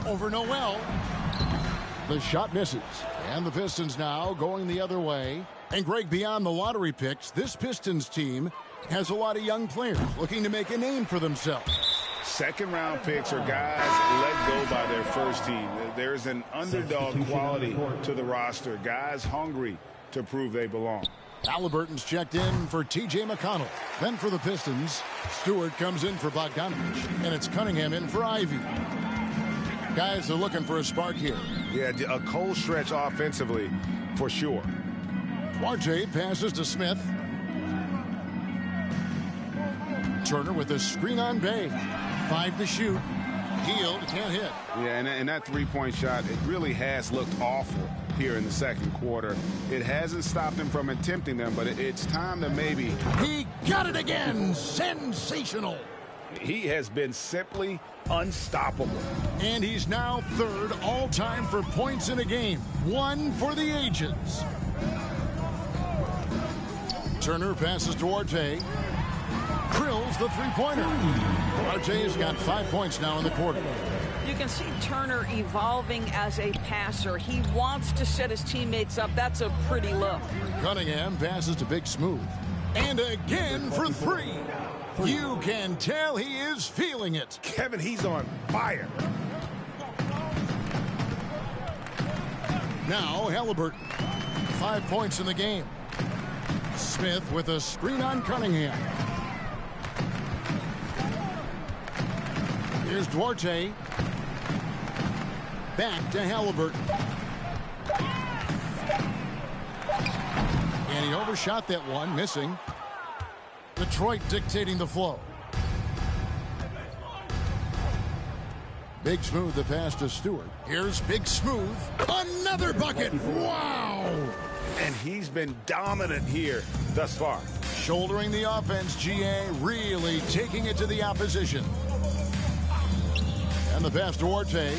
Over Noel. The shot misses. And the Pistons now going the other way. And Greg, beyond the lottery picks, this Pistons team has a lot of young players looking to make a name for themselves. Second-round picks are guys let go by their first team. There's an underdog quality to the roster. Guys hungry to prove they belong. Halliburton's checked in for T.J. McConnell. Then for the Pistons, Stewart comes in for Bogdanovich. And it's Cunningham in for Ivy. Guys are looking for a spark here. Yeah, a cold stretch offensively for sure. Duarte passes to Smith. Turner with a screen on Bay. 5 to shoot. Hield can't hit. Yeah, and that three-point shot, it really has looked awful here in the second quarter. It hasn't stopped him from attempting them, but it's time to maybe... He got it again! Sensational! He has been simply unstoppable. And he's now third all-time for points in a game. 1 for the ages. Turner passes to Duarte. Drills the three-pointer. Duarte's got 5 points now in the quarter. You can see Turner evolving as a passer. He wants to set his teammates up. That's a pretty look. Cunningham passes to Big Smooth. And again for 3. You can tell he is feeling it. Kevin, he's on fire. Now Halliburton. 5 points in the game. Smith with a screen on Cunningham. Here's Duarte. Back to Halliburton. And he overshot that one, missing. Detroit dictating the flow. Big Smooth the pass to Stewart. Here's Big Smooth. Another bucket. Wow. And he's been dominant here thus far. Shouldering the offense, GA really taking it to the opposition. And the pass to Duarte.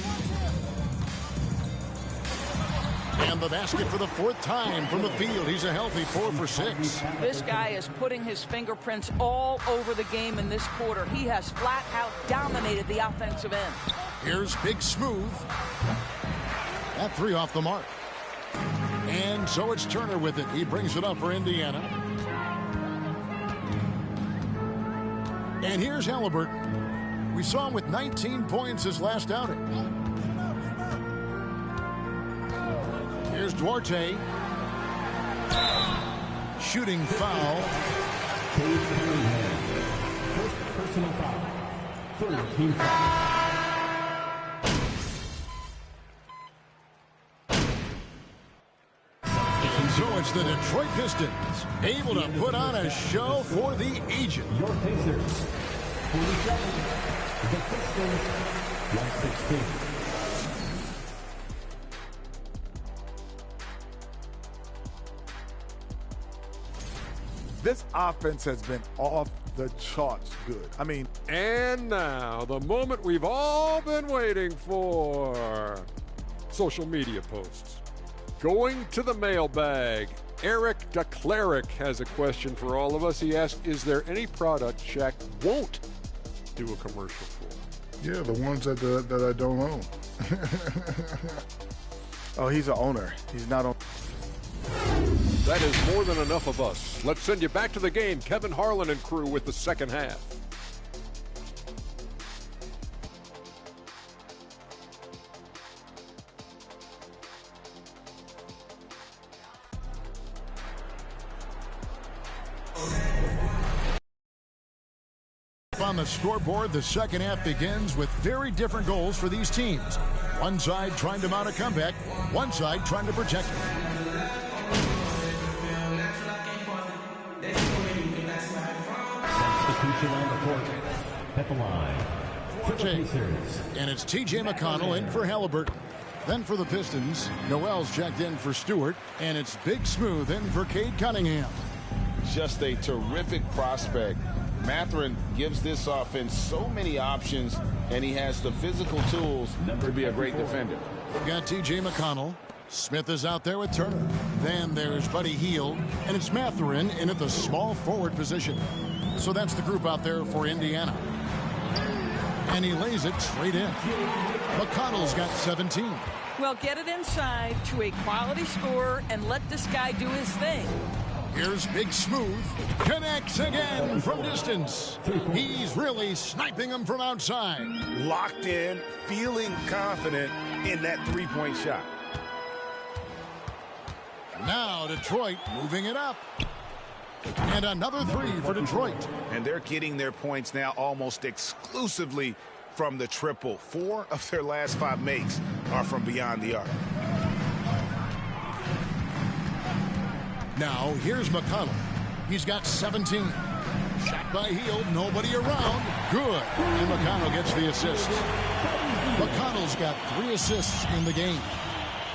And the basket for the 4th time from the field. He's a healthy 4 for 6. This guy is putting his fingerprints all over the game in this quarter. He has flat out dominated the offensive end. Here's Big Smooth. That 3 off the mark. And so it's Turner with it. He brings it up for Indiana. And here's Halliburton. We saw him with 19 points his last outing. Here's Duarte. Shooting foul. First personal foul. 3rd team foul. So it's the Detroit Pistons able to put on a show for the ages. Your Pacers. 47. The Pistons. 116. This offense has been off the charts good. I mean, and now the moment we've all been waiting for. Social media posts. Going to the mailbag. Eric DeCleric has a question for all of us. He asked, is there any product Shaq won't do a commercial for? Yeah, the ones that I don't own. Oh, he's an owner. He's not on. That is more than enough of us. Let's send you back to the game. Kevin Harlan and crew with the second half. On the scoreboard, the second half begins with very different goals for these teams. One side trying to mount a comeback, one side trying to protect it. Substitution on the court. At the line. For the Pacers. And it's T.J. McConnell in for Halliburton. Then for the Pistons, Noel's checked in for Stewart, and it's Big Smooth in for Cade Cunningham. Just a terrific prospect. Mathurin gives this offense so many options, and he has the physical tools to be a great defender. We've got T.J. McConnell. Smith is out there with Turner. Then there's Buddy Hield, and it's Mathurin in at the small forward position. So that's the group out there for Indiana. And he lays it straight in. McConnell's got 17. Well, get it inside to a quality scorer and let this guy do his thing. Here's Big Smooth. Connects again from distance. He's really sniping them from outside. Locked in, feeling confident in that three-point shot. Now Detroit moving it up. And another three for Detroit. And they're getting their points now almost exclusively from the triple. 4 of their last 5 makes are from beyond the arc. Now here's McConnell. He's got 17. Shot by Hield, nobody around. Good. And McConnell gets the assist. McConnell's got 3 assists in the game.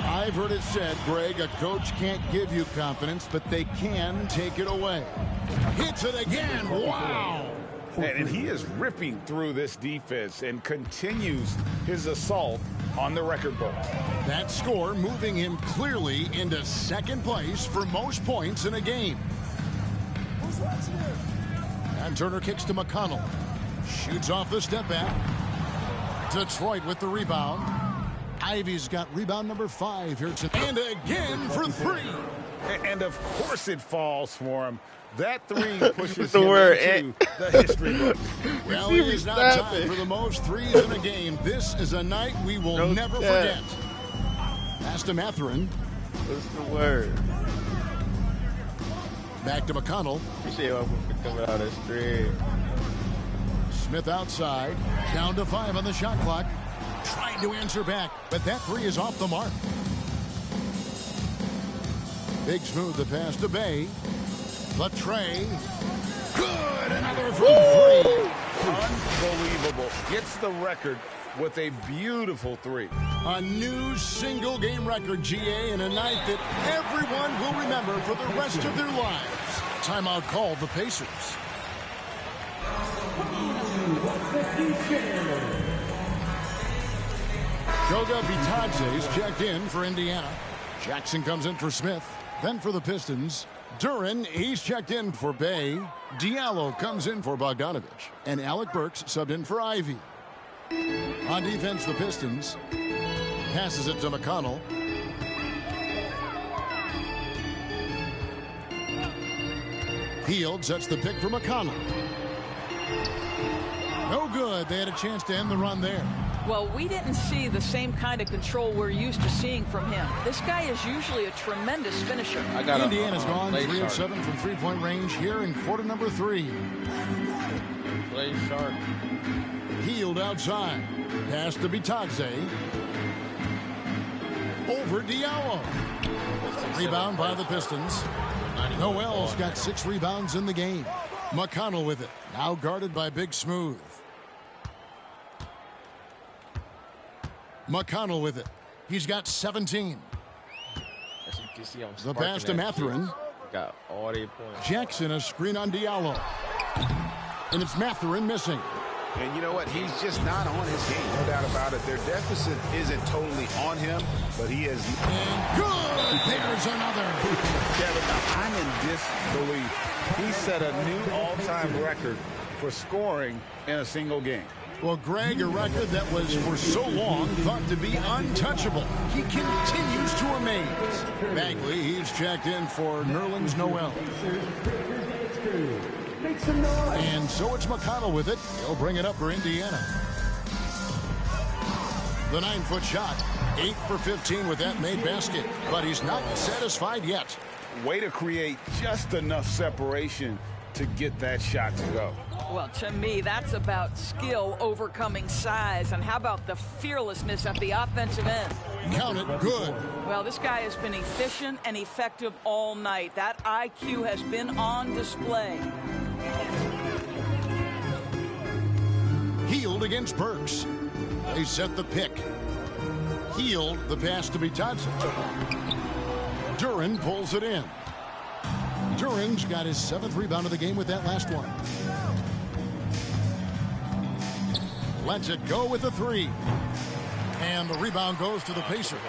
I've heard it said, Greg, a coach can't give you confidence, but they can take it away. Hits it again. Wow. And he is ripping through this defense and continues his assault on the record book. That score moving him clearly into second place for most points in a game. And Turner kicks to McConnell. Shoots off the step back. Detroit with the rebound. Ivy's got rebound number 5 here tonight. And again for 3. And of course it falls for him. That 3 pushes him into the history book. Well, it is now time for the most threes in a game. This is a night we will never forget. Pass to Mathurin. What's the word? Back to McConnell. Appreciate what coming out of the street. Smith outside. Down to 5 on the shot clock. Trying to answer back, but that 3 is off the mark. Big Smooth the pass to Bay. Latre. Good. Another from 3. Unbelievable. Gets the record with a beautiful 3. A new single game record, GA, in a night that everyone will remember for the rest of their lives. Timeout called the Pacers. Goga Bitadze's checked in for Indiana. Jackson comes in for Smith. Then for the Pistons, Duran, he's checked in for Bay. Diallo comes in for Bogdanovich. And Alec Burks subbed in for Ivy. On defense, the Pistons. Passes it to McConnell. Hield sets the pick for McConnell. No good. They had a chance to end the run there. Well, we didn't see the same kind of control we're used to seeing from him. This guy is usually a tremendous finisher. Indiana's gone 3 of 7 from three-point range here in quarter number 3. Play sharp. Hield outside. Pass to Bitadze. Over Diallo. Rebound by the Pistons. Noel's got 6 rebounds in the game. McConnell with it. Now guarded by Big Smooth. McConnell with it. He's got 17. The pass to Mathurin. Got all 8 points. Jackson a screen on Diallo. And it's Mathurin missing. And you know what? He's just not on his game. No doubt about it. Their deficit isn't totally on him, but he is. And good. There's another. Kevin, I'm in disbelief. He set a new all-time record for scoring in a single game. Well, Greg, a record that was for so long thought to be untouchable. He continues to amaze. Bagley, he's checked in for Nerlens Noel. And so it's McConnell with it. He'll bring it up for Indiana. The 9-foot shot. 8 for 15 with that made basket. But he's not satisfied yet. Way to create just enough separation to get that shot to go. Well, to me, that's about skill overcoming size. And how about the fearlessness at the offensive end? Count it. Good. Well, this guy has been efficient and effective all night. That IQ has been on display. Hield against Burks. They set the pick. Hield, the pass to Bitadze. Duran pulls it in. Duran's got his 7th rebound of the game with that last one. Lets it go with the 3. And the rebound goes to the Pacers.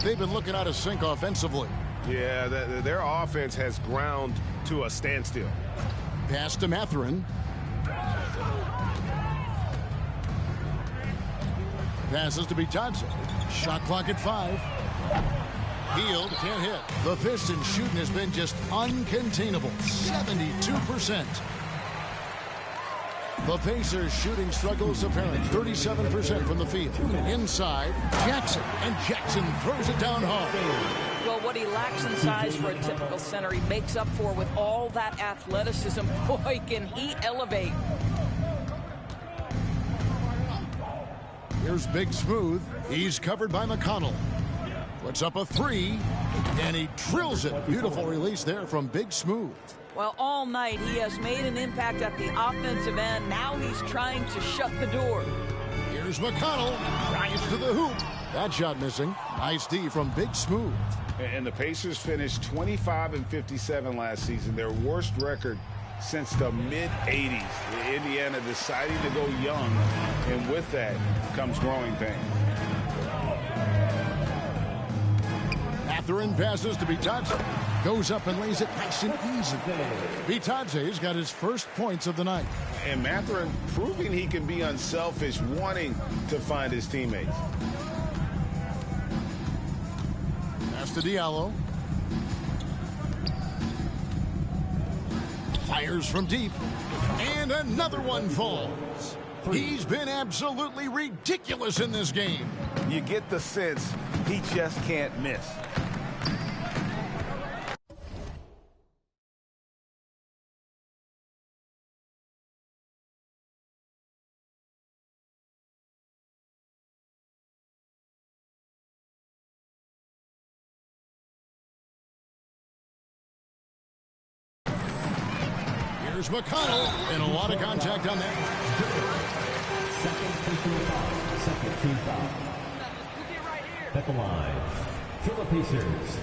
They've been looking out of sync offensively. Yeah, their offense has ground to a standstill. Pass to Mathurin. passes to Bitadze. Shot clock at 5. Hield can't hit. The Pistons shooting has been just uncontainable. 72%. The Pacers shooting struggles apparent. 37% from the field. Inside, Jackson. And Jackson throws it down hard. Well, what he lacks in size for a typical center, he makes up for with all that athleticism. Boy, can he elevate. Here's Big Smooth. He's covered by McConnell. Puts up a 3, and he drills it. Beautiful release there from Big Smooth. Well, all night he has made an impact at the offensive end. Now he's trying to shut the door. Here's McConnell. Drives to the hoop. That shot missing. Nice D from Big Smooth. And the Pacers finished 25-57 last season, their worst record since the mid-'80s. Indiana deciding to go young, and with that comes growing pains. Mathurin passes to Bitadze. Goes up and lays it nice and easy. Bitadze's got his first points of the night. And Mathurin proving he can be unselfish, wanting to find his teammates. Pass to Diallo. Fires from deep. And another one falls. He's been absolutely ridiculous in this game. You get the sense he just can't miss. Here's McConnell, and a lot of contact on that. Second team foul. At the line, for the Pacers,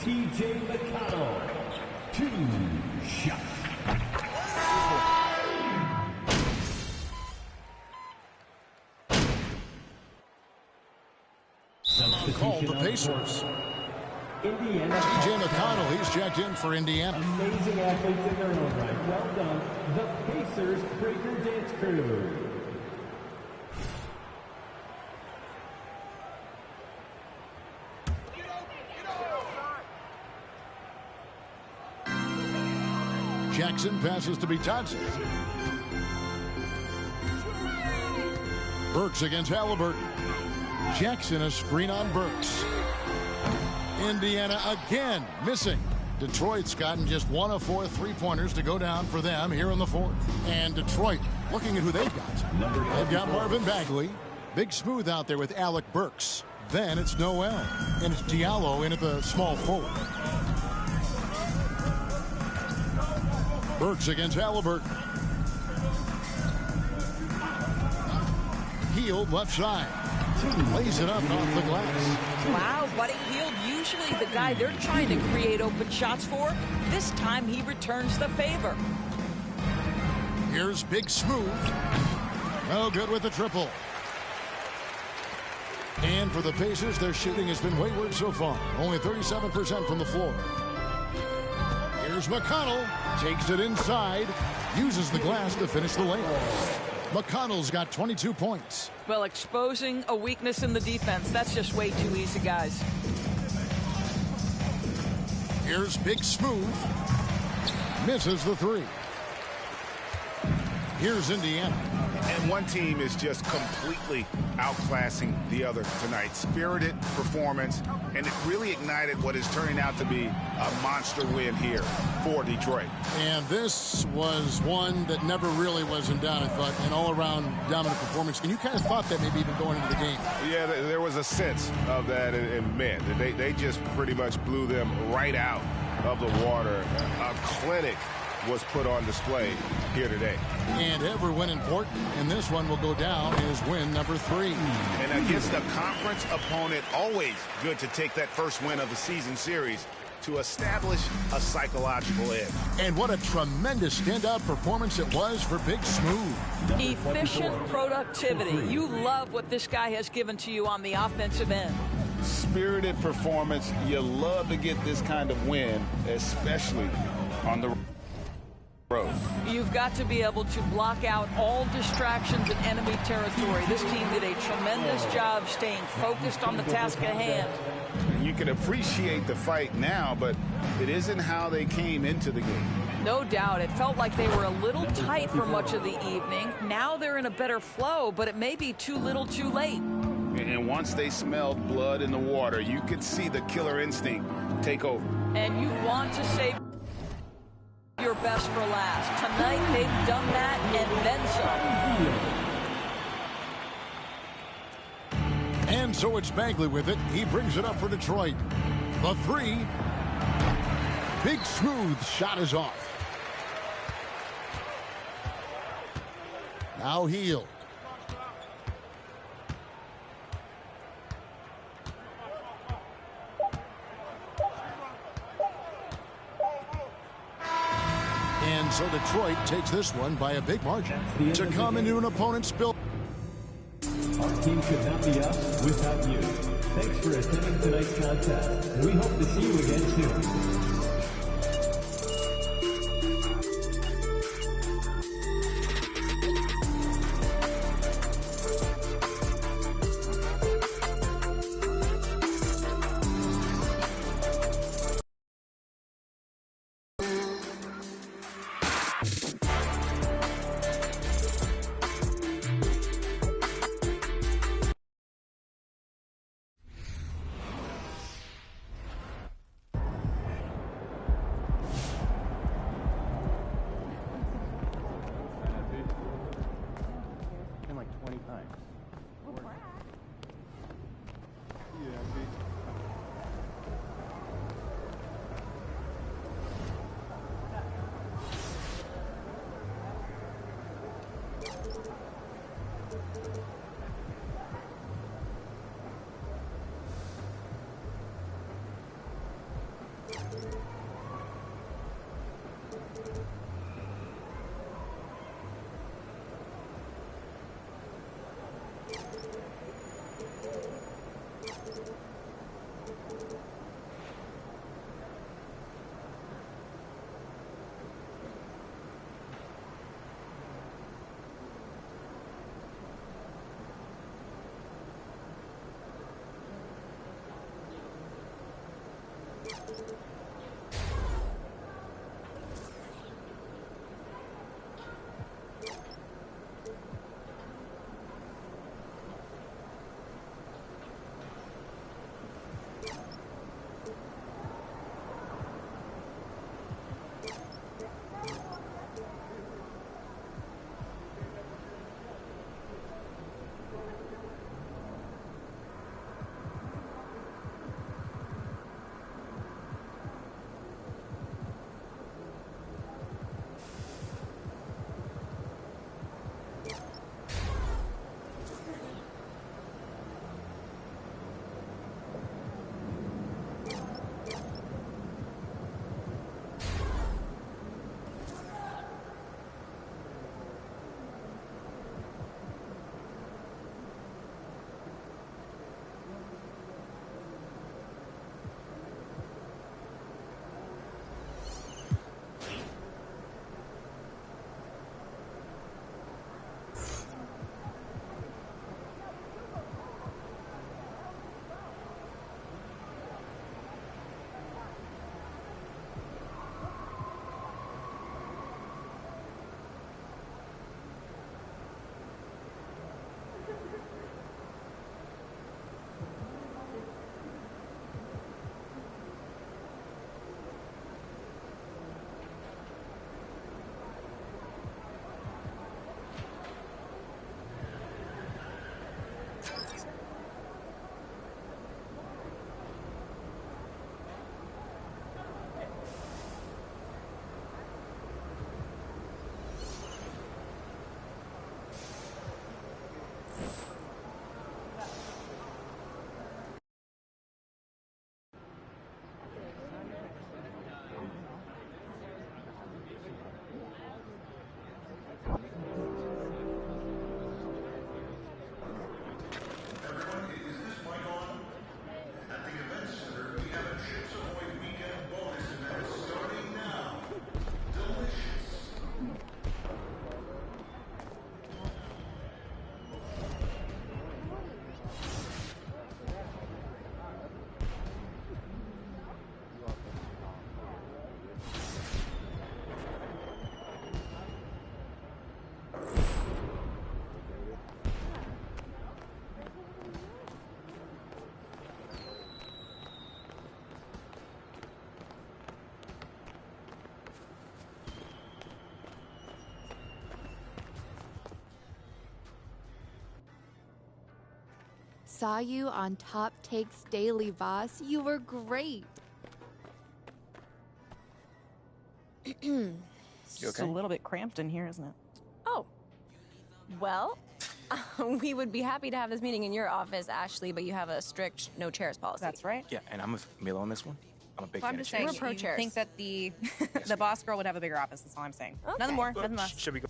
T.J. McConnell. 2 shots. Call the Pacers. Indiana. T.J. McConnell, he's checked in for Indiana. Amazing athletes in their own right. Well done, the Pacers Breaker Dance Crew. Jackson passes to Bitadze. Burks against Halliburton. Jackson a screen on Burks. Indiana again missing. Detroit's gotten just 1 of 4 3-pointers to go down for them here in the fourth. And Detroit looking at who they've got. They've got Marvin Bagley. Big Smooth out there with Alec Burks. Then it's Noel. And it's Diallo in at the small forward. Burks against Halliburton. Hield left side. Lays it up off the glass. Wow, Buddy Hield, usually the guy they're trying to create open shots for. This time he returns the favor. Here's Big Smooth. No good with the triple. And for the Pacers, their shooting has been wayward so far. Only 37% from the floor. Here's McConnell. Takes it inside. Uses the glass to finish the layup. McConnell's got 22 points. Well, exposing a weakness in the defense, that's just way too easy, guys. Here's Big Smooth. Misses the 3. Here's Indiana. And one team is just completely outclassing the other tonight. Spirited performance, and it really ignited what is turning out to be a monster win here for Detroit. And this was one that never really was in doubt, I thought, an all-around dominant performance. And you kind of thought that maybe even going into the game. Yeah, there was a sense of that, and man, they just pretty much blew them right out of the water. A clinic was put on display here today. And every win important, and this one will go down as win number 3. And against a conference opponent, always good to take that first win of the season series to establish a psychological edge. And what a tremendous standout performance it was for Big Smooth. Efficient productivity. You love what this guy has given to you on the offensive end. Spirited performance. You love to get this kind of win, especially on the You've got to be able to block out all distractions in enemy territory. This team did a tremendous job staying focused on the task at hand. And you can appreciate the fight now, but it isn't how they came into the game. No doubt. It felt like they were a little tight for much of the evening. Now they're in a better flow, but it may be too little too late. And once they smelled blood in the water, you could see the killer instinct take over. And you want to save your best for last. Tonight, they've done that and then some. And so it's Bagley with it. He brings it up for Detroit. The three. Big smooth shot is off. Now Heel. And so Detroit takes this one by a big margin to come into an opponent's build. Our team could not be us without you. Thanks for attending tonight's contest, and we hope to see you again soon. Saw you on Top Takes Daily, boss. You were great. It's a little bit cramped in here, isn't it? Oh. Well, we would be happy to have this meeting in your office, Ashley, but you have a strict no chairs policy. That's right. Yeah, and I'm a Milo on this one. I'm a big Well, fan I'm of just saying, chairs. you, pro you chairs. think that the the boss girl would have a bigger office. That's all I'm saying. Okay. Nothing more, nothing less. Should we go?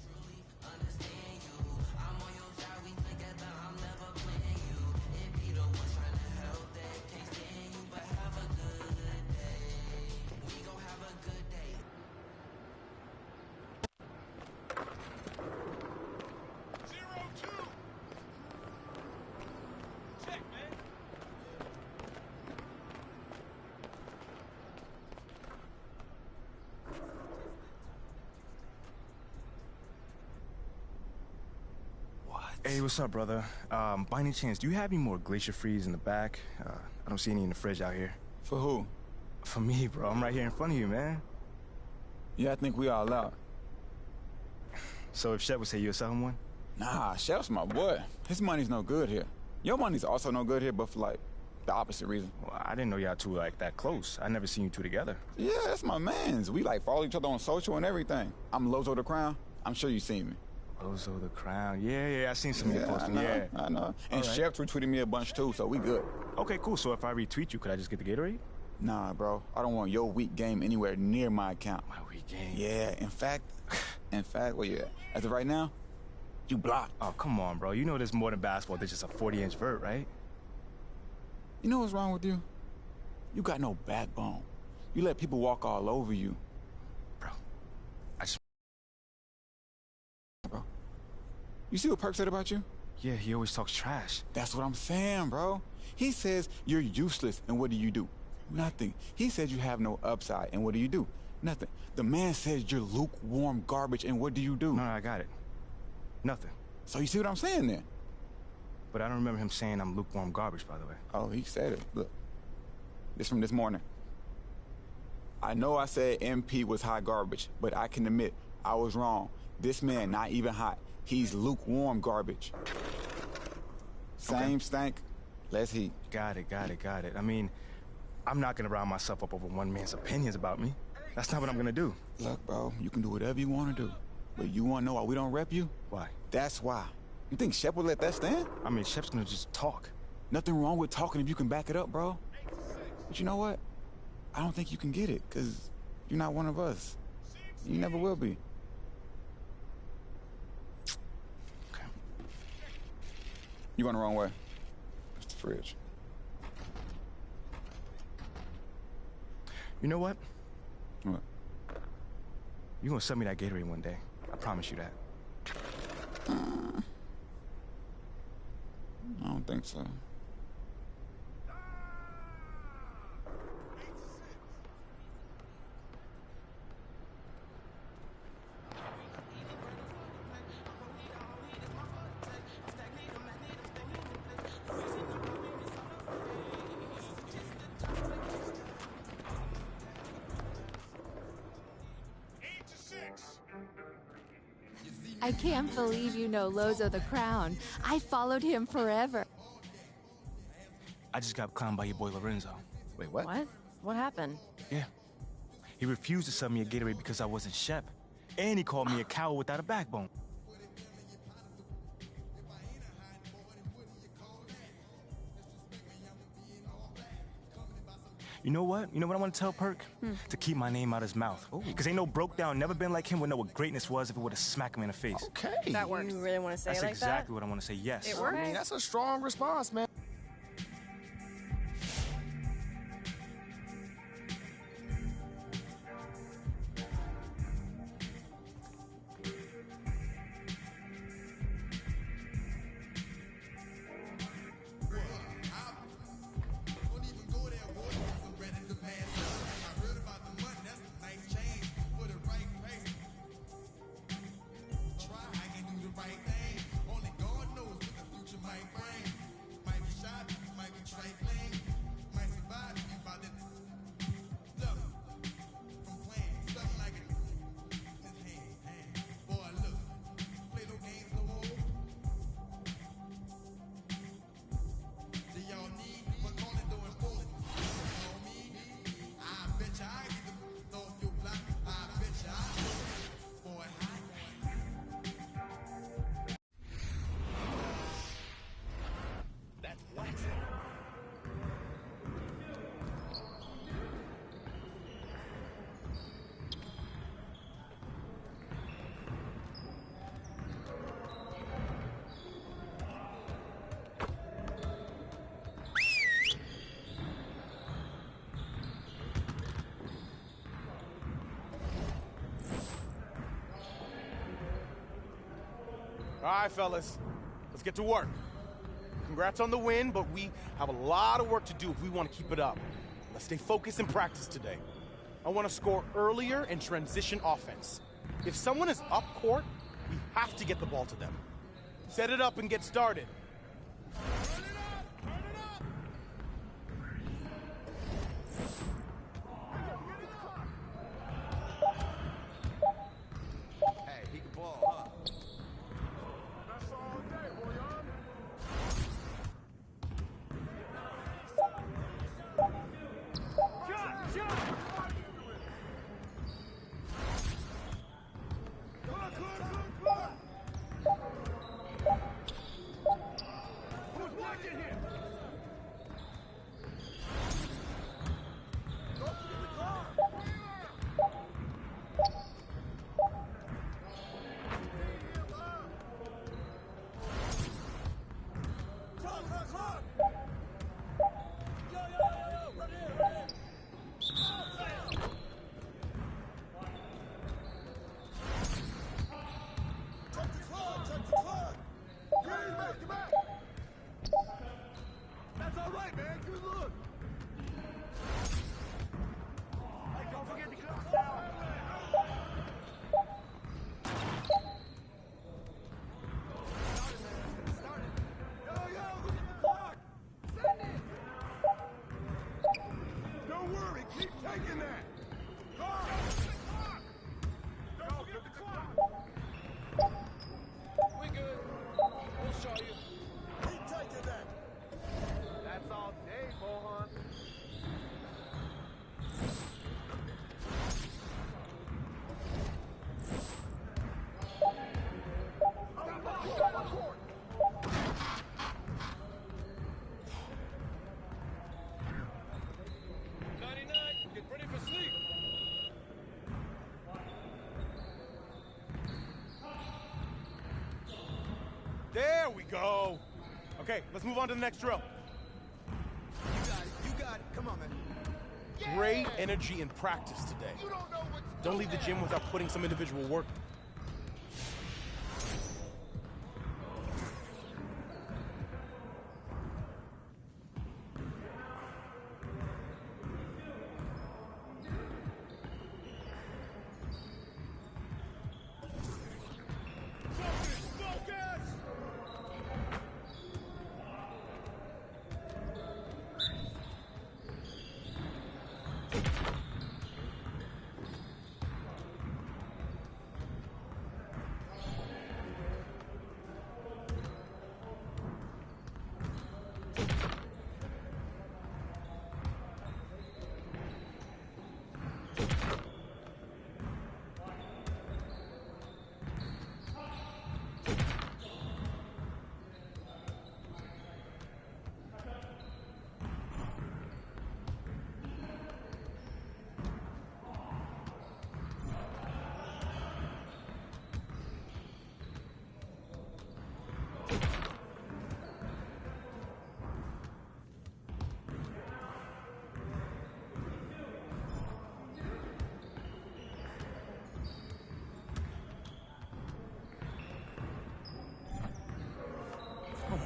Hey, what's up, brother? By any chance, do you have any more Glacier Freeze in the back? I don't see any in the fridge out here. For who? For me, bro. I'm right here in front of you, man. Yeah, I think we all out. So if Shep would say you're selling one? Nah, Shep's my boy. His money's no good here. Your money's also no good here, but for, like, the opposite reason. Well, I didn't know y'all two, like, that close. I never seen you two together. Yeah, that's my mans. We, like, follow each other on social and everything. I'm Lozo the Crown. I'm sure you seen me. Lozo the Crown. Yeah, I seen some of your posting. Yeah, I know. And right. Shep retweeted me a bunch, too, so we good. Okay, cool. So if I retweet you, could I just get the Gatorade? Nah, bro. I don't want your weak game anywhere near my account. My weak game? Yeah, in fact, where you at? As of right now, you blocked. Oh, come on, bro. You know there's more than basketball. There's just a 40-inch vert, right? You know what's wrong with you? You got no backbone. You let people walk all over you. Bro, Bro, you see what Perk said about you? Yeah, he always talks trash. That's what I'm saying, bro. He says you're useless, and what do? Nothing. He said you have no upside, and what do? Nothing. The man says you're lukewarm garbage, and what do? No, I got it. Nothing. So you see what I'm saying then? But I don't remember him saying I'm lukewarm garbage, by the way. Oh, he said it. Look, this from this morning. I know I said MP was hot garbage, but I can admit I was wrong. This man not even hot. He's lukewarm garbage. Same stank, less heat. Got it. I mean, I'm not gonna rile myself up over one man's opinions about me. That's not what I'm gonna do. Look, bro, you can do whatever you want to do. But you want to know why we don't rep you? Why? That's why. You think Shep would let that stand? I mean, Shep's gonna just talk. Nothing wrong with talking if you can back it up, bro. But you know what? I don't think you can get it, because you're not one of us. You never will be. Okay. You going the wrong way. It's the fridge. You know what? What? You're gonna sell me that Gatorade one day. I promise you that. I don't think so. I can't believe you know Lozo the Crown. I followed him forever. I just got clowned by your boy Lorenzo. Wait, what? What? What happened? Yeah. He refused to sell me a Gatorade because I wasn't Shep. And he called me a coward without a backbone. You know what? You know what I want to tell Perk? To keep my name out his mouth. Because ain't no broke down, never been like him would know what greatness was if it would have smacked him in the face. Okay. That works. You really want to say That's it like exactly what I want to say, yes. It works. I mean, that's a strong response, man. All right, fellas, let's get to work. Congrats on the win, but we have a lot of work to do if we want to keep it up. Let's stay focused in practice today. I want to score earlier and transition offense. If someone is up court, we have to get the ball to them. Set it up and get started. Hey, he can ball, huh? That's all day, boy. There we go. Okay, let's move on to the next drill. You got it. Come on, man. Great energy in practice today. Don't leave the gym without putting some individual work.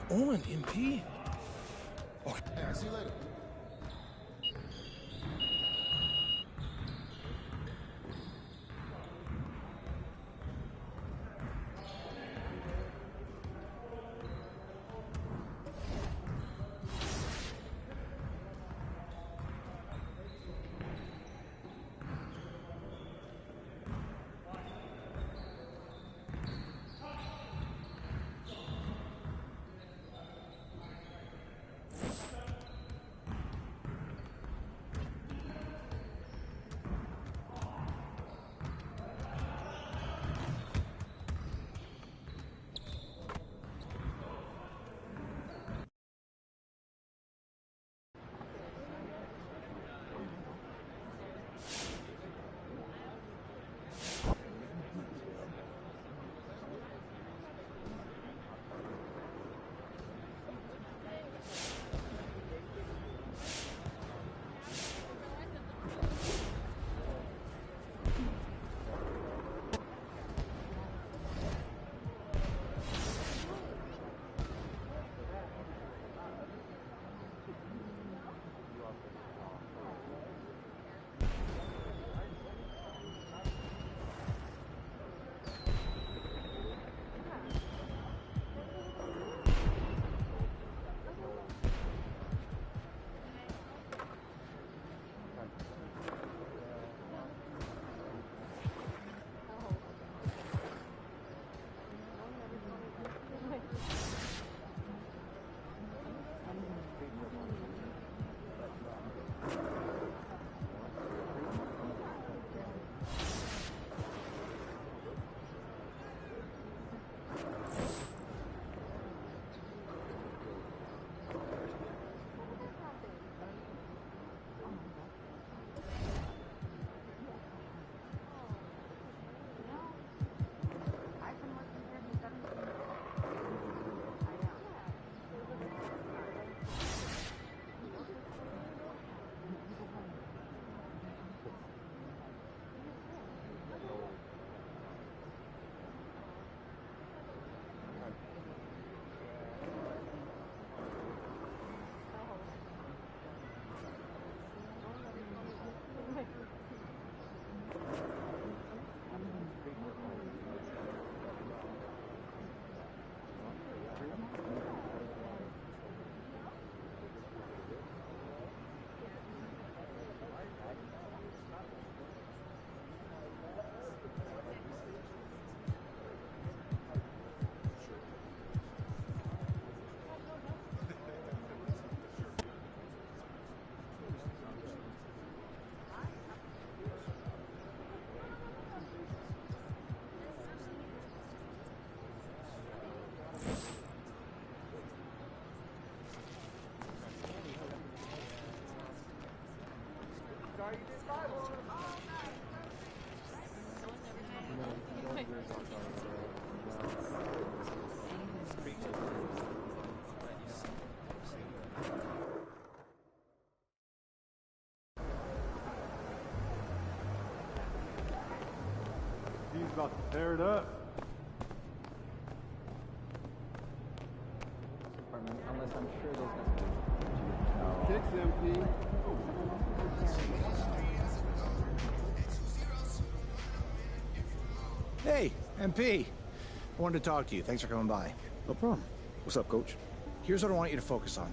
Come on, MP. Okay. Hey, I'll see you later. He's about to tear it up. Unless I'm sure there's Kicks, MP. Hey, MP. I wanted to talk to you. Thanks for coming by. No problem. What's up, Coach? Here's what I want you to focus on.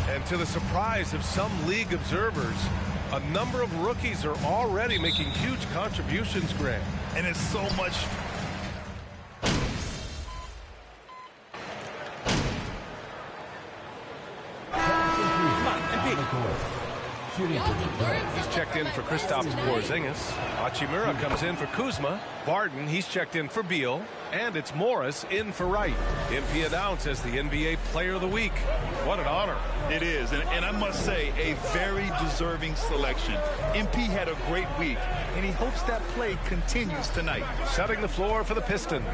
And to the surprise of some league observers, a number of rookies are already making huge contributions, Grant. And it's so much. He's checked in for Kristaps Porzingis. Hachimura comes in for Kuzma. Barton, he's checked in for Beal. And it's Morris in for Wright. MP announced as the NBA Player of the Week. What an honor. It is, and I must say, a very deserving selection. MP had a great week, and he hopes that play continues tonight. Setting the floor for the Pistons.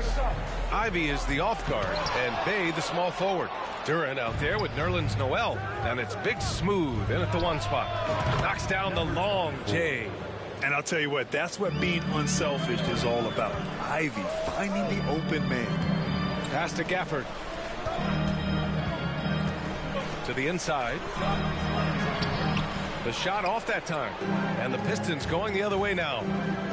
Ivy is the off guard, and Bay the small forward. Duran out there with Nerlens Noel, and it's Big Smooth in at the one spot. Knocks down the long J. And I'll tell you what, that's what being unselfish is all about. Ivy finding the open man. Pass to Gafford. To the inside. The shot off that time. And the Pistons going the other way now.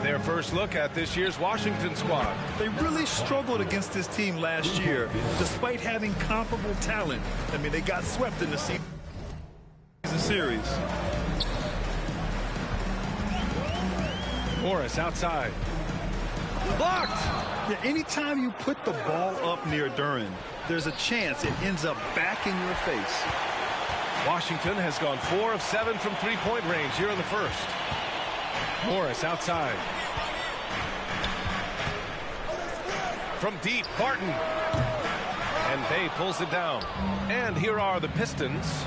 Their first look at this year's Washington squad. They really struggled against this team last year, despite having comparable talent. I mean, they got swept in the season series. Morris outside. Blocked! Yeah, anytime you put the ball up near Duran, there's a chance it ends up back in your face. Washington has gone 4 of 7 from three-point range here in the first. Morris outside. From deep, Barton. And Bay pulls it down. And here are the Pistons.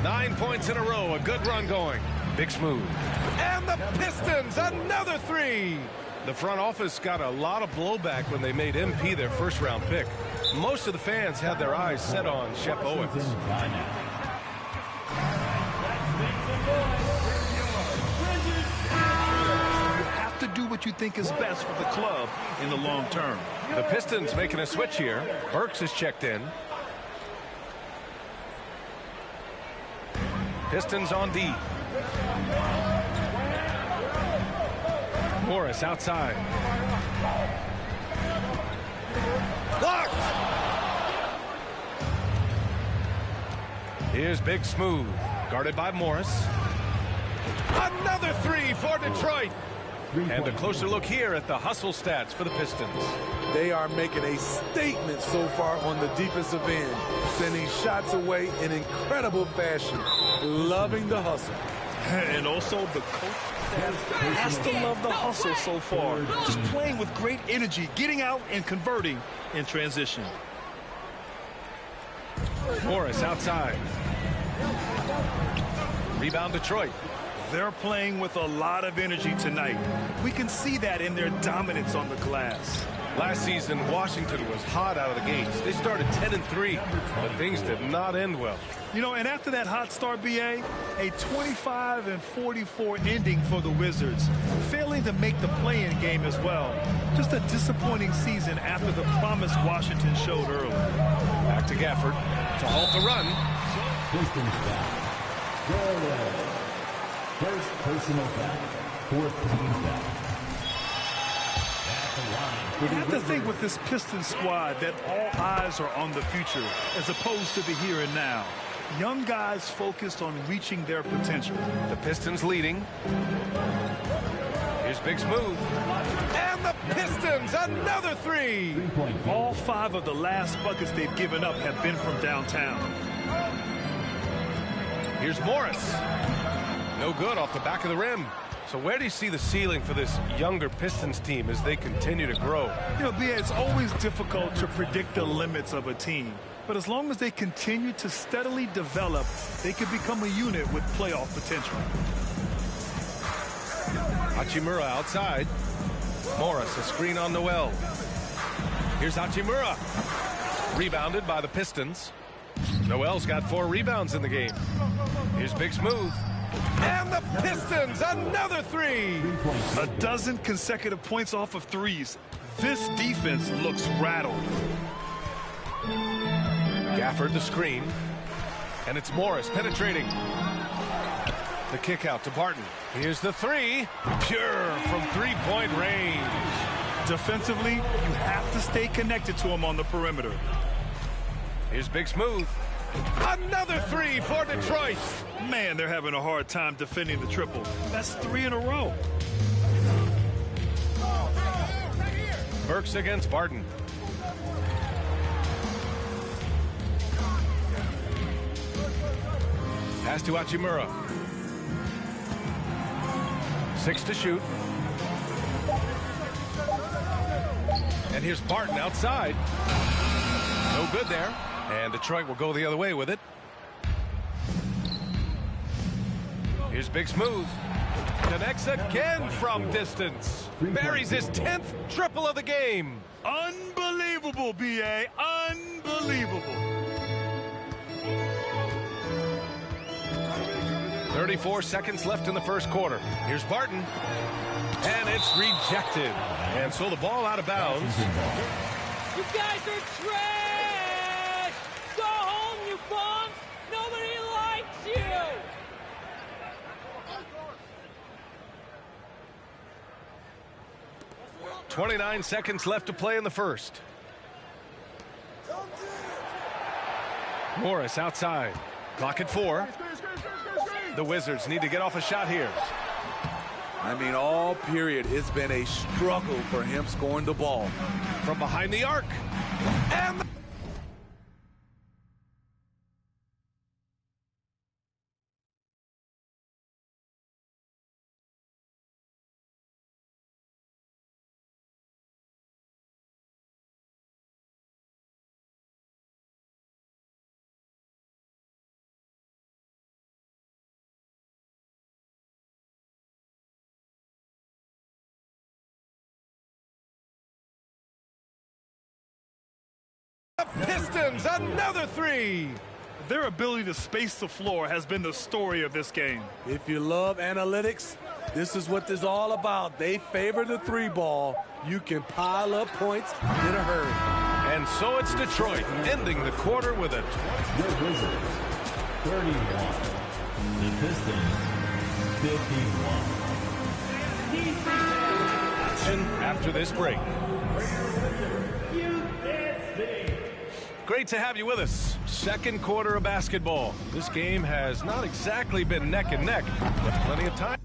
9 points in a row, a good run going. Big Smooth. And the Pistons, another three. The front office got a lot of blowback when they made MP their first-round pick. Most of the fans had their eyes set on Shep Owens. You have to do what you think is best for the club in the long term. The Pistons making a switch here. Burks is checked in. Pistons on D. Morris outside. Blocked! Here's Big Smooth. Guarded by Morris. Another three for Detroit. And a closer look here at the hustle stats for the Pistons. They are making a statement so far on the defensive end, sending shots away in incredible fashion. Loving the hustle. And also the coach has to love the hustle so far. Just playing with great energy, getting out and converting in transition. Morris outside. Rebound Detroit. They're playing with a lot of energy tonight. We can see that in their dominance on the glass. Last season, Washington was hot out of the gates. They started 10-3, but things did not end well. You know, and after that hot start, BA, a 25-44 ending for the Wizards, failing to make the play-in game as well. Just a disappointing season after the promise Washington showed early. Back to Gafford to halt the run. Pistons foul. Go away. First personal foul. Fourth team foul. You have to think with this Pistons squad that all eyes are on the future as opposed to the here and now. Young guys focused on reaching their potential. The Pistons leading. Here's Big Smooth. And the Pistons, another three. All 5 of the last buckets they've given up have been from downtown. Here's Morris. No good off the back of the rim. So where do you see the ceiling for this younger Pistons team as they continue to grow? You know, BA, it's always difficult to predict the limits of a team. But as long as they continue to steadily develop, they can become a unit with playoff potential. Hachimura outside. Morris, a screen on Noel. Here's Hachimura. Rebounded by the Pistons. Noel's got 4 rebounds in the game. Here's Big Smooth. And the Pistons, another three. A dozen consecutive points off of threes. This defense looks rattled. Gafford the screen. And it's Morris penetrating. The kick out to Barton. Here's the three. Pure from three-point range. Defensively, you have to stay connected to him on the perimeter. Here's Big Smooth. Another three for Detroit. Man, they're having a hard time defending the triple. That's 3 in a row. Burks against Barton. Pass to Hachimura. 6 to shoot. And here's Barton outside. No good there. And Detroit will go the other way with it. Here's Big Smooth. Connects again from distance. Buries his 10th triple of the game. Unbelievable, BA. Unbelievable. 34 seconds left in the first quarter. Here's Barton. And it's rejected. And so the ball out of bounds. You guys are trash! Go home, you bums! Nobody likes you! 29 seconds left to play in the first. Morris outside. Clock at 4. The Wizards need to get off a shot here. I mean, all period, it's been a struggle for him scoring the ball. From behind the arc. And Pistons, another three. Their ability to space the floor has been the story of this game. If you love analytics, this is what this is all about. They favor the 3 ball. You can pile up points in a hurry. And so it's Detroit ending the quarter with a The Wizards 31. The Pistons 51. after this break. Great to have you with us. Second quarter of basketball. This game has not exactly been neck and neck, but plenty of time.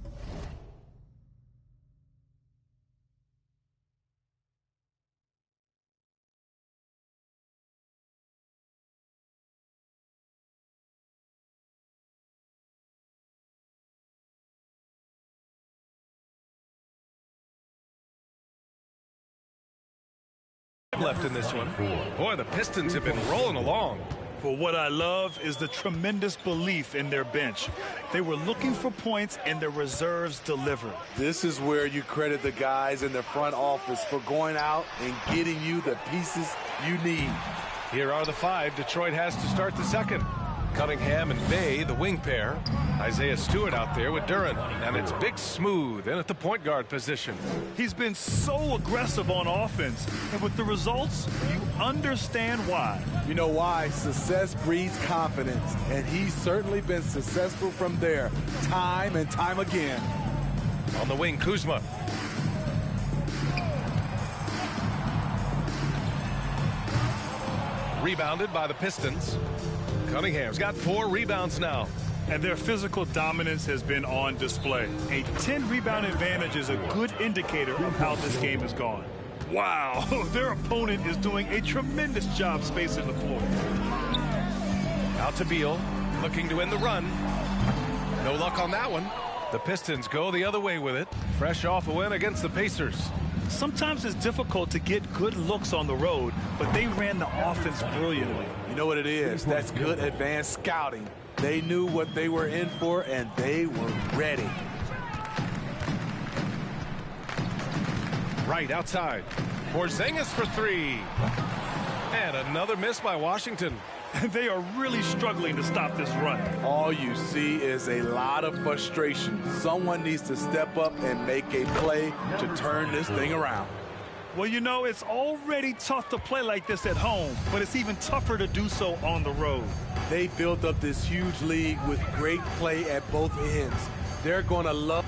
Left in this one. Boy, the Pistons have been rolling along. Well, what I love is the tremendous belief in their bench. They were looking for points, and their reserves delivered. This is where you credit the guys in the front office for going out and getting you the pieces you need. Here are the 5 Detroit has to start the second. Cunningham and Bay, the wing pair. Isaiah Stewart out there with Duran. And it's Big Smooth in at the point guard position. He's been so aggressive on offense, and with the results, you understand why. You know why? Success breeds confidence, and he's certainly been successful from there, time and time again. On the wing, Kuzma. Rebounded by the Pistons. Cunningham's got 4 rebounds now. And their physical dominance has been on display. A 10-rebound advantage is a good indicator of how this game has gone. Wow, their opponent is doing a tremendous job spacing the floor. Out to Beal, looking to end the run. No luck on that one. The Pistons go the other way with it, fresh off a win against the Pacers. Sometimes it's difficult to get good looks on the road, but they ran the offense brilliantly. You know what it is? That's good advanced scouting. They knew what they were in for, and they were ready. Right outside. Porzingis for 3. And another miss by Washington. They are really struggling to stop this run. All you see is a lot of frustration. Someone needs to step up and make a play to turn this thing around. Well, you know, it's already tough to play like this at home, but it's even tougher to do so on the road. They built up this huge lead with great play at both ends. They're going to love